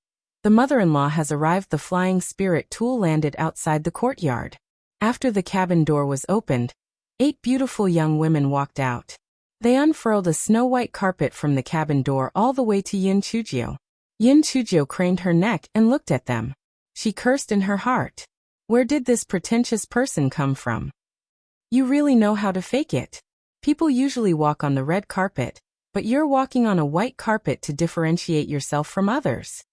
The mother-in-law has arrived. The flying spirit tool landed outside the courtyard. After the cabin door was opened, 8 beautiful young women walked out. They unfurled a snow-white carpet from the cabin door all the way to Yin Chujio. Yin Chujio craned her neck and looked at them. She cursed in her heart. Where did this pretentious person come from? You really know how to fake it. People usually walk on the red carpet, but you're walking on a white carpet to differentiate yourself from others.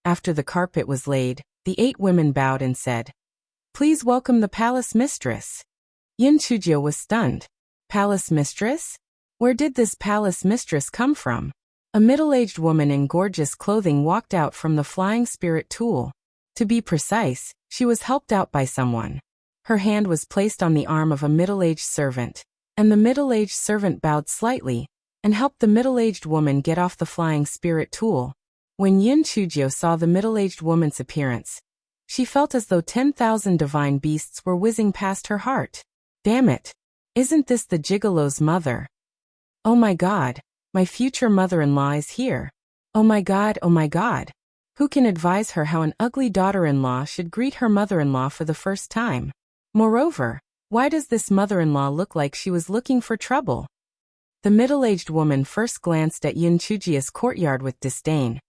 After the carpet was laid, the 8 women bowed and said, Please welcome the palace mistress. Yin Chujio was stunned. Palace mistress? Where did this palace mistress come from? A middle-aged woman in gorgeous clothing walked out from the flying spirit tool. To be precise, she was helped out by someone. Her hand was placed on the arm of a middle-aged servant, and the middle-aged servant bowed slightly and helped the middle-aged woman get off the flying spirit tool. When Yin Chujio saw the middle-aged woman's appearance, she felt as though 10,000 divine beasts were whizzing past her heart. Damn it! Isn't this the gigolo's mother? Oh my God! My future mother-in-law is here. Oh my God, oh my God. Who can advise her how an ugly daughter-in-law should greet her mother-in-law for the first time? Moreover, why does this mother-in-law look like she was looking for trouble? The middle-aged woman first glanced at Yin Chujio's courtyard with disdain,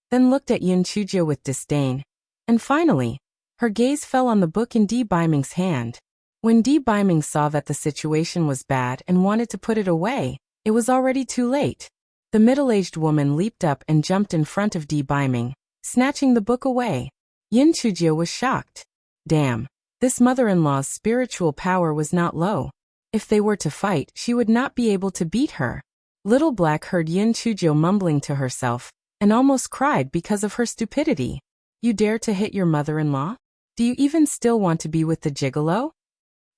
then looked at Yin Chujio with disdain, and finally, her gaze fell on the book in Di Baiming's hand. When Di Baiming saw that the situation was bad and wanted to put it away, it was already too late. The middle-aged woman leaped up and jumped in front of Di Baiming, snatching the book away. Yin Chujio was shocked. Damn, this mother-in-law's spiritual power was not low. If they were to fight, she would not be able to beat her. Little Black heard Yin Chujio mumbling to herself, and almost cried because of her stupidity. You dare to hit your mother-in-law? Do you even still want to be with the gigolo?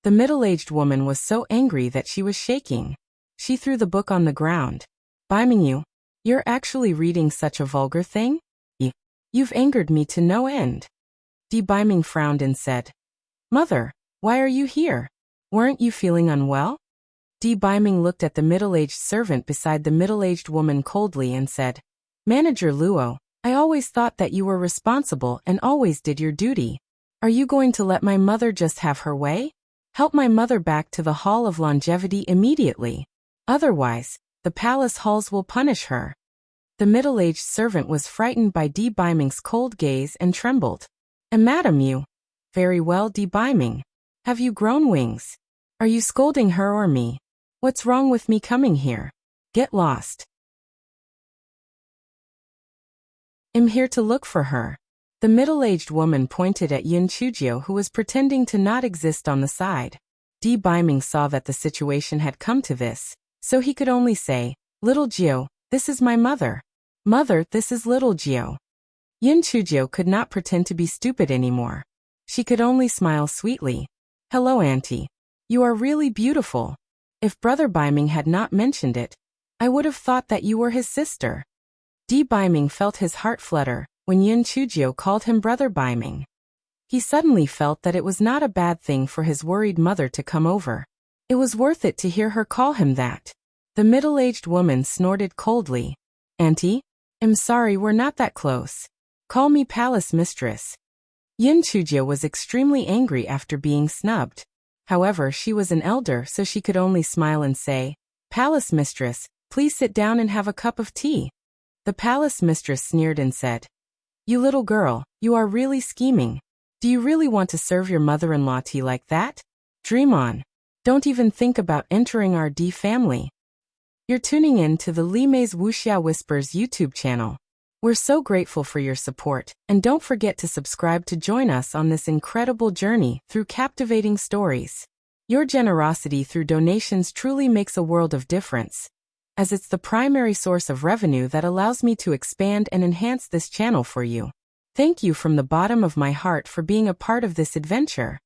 The middle-aged woman was so angry that she was shaking. She threw the book on the ground. Baiming, you're actually reading such a vulgar thing? You've angered me to no end. Di Baiming frowned and said, Mother, why are you here? Weren't you feeling unwell? Di Baiming looked at the middle-aged servant beside the middle-aged woman coldly and said, Manager Luo, I always thought that you were responsible and always did your duty. Are you going to let my mother just have her way? Help my mother back to the Hall of Longevity immediately. Otherwise, the palace halls will punish her. The middle-aged servant was frightened by Di Baiming's cold gaze and trembled. And madam, you? Very well, Di Baiming. Have you grown wings? Are you scolding her or me? What's wrong with me coming here? Get lost. I'm here to look for her. The middle-aged woman pointed at Yin Chujio, who was pretending to not exist on the side. Di Baiming saw that the situation had come to this, so he could only say, Little Jio, this is my mother. Mother, this is little Jio. Yin Chujio could not pretend to be stupid anymore. She could only smile sweetly. Hello, Auntie. You are really beautiful. If Brother Baiming had not mentioned it, I would have thought that you were his sister. Di Baiming felt his heart flutter when Yin Chujio called him Brother Baiming. He suddenly felt that it was not a bad thing for his worried mother to come over. It was worth it to hear her call him that. The middle-aged woman snorted coldly. Auntie? I'm sorry, we're not that close. Call me Palace Mistress. Yin Chujio was extremely angry after being snubbed. However, she was an elder, so she could only smile and say, Palace Mistress, please sit down and have a cup of tea. The Palace Mistress sneered and said, You little girl, you are really scheming. Do you really want to serve your mother-in-law tea like that? Dream on. Don't even think about entering our D family. You're tuning in to the Li Mei's Wuxia Whispers YouTube channel. We're so grateful for your support, and don't forget to subscribe to join us on this incredible journey through captivating stories. Your generosity through donations truly makes a world of difference, as it's the primary source of revenue that allows me to expand and enhance this channel for you. Thank you from the bottom of my heart for being a part of this adventure.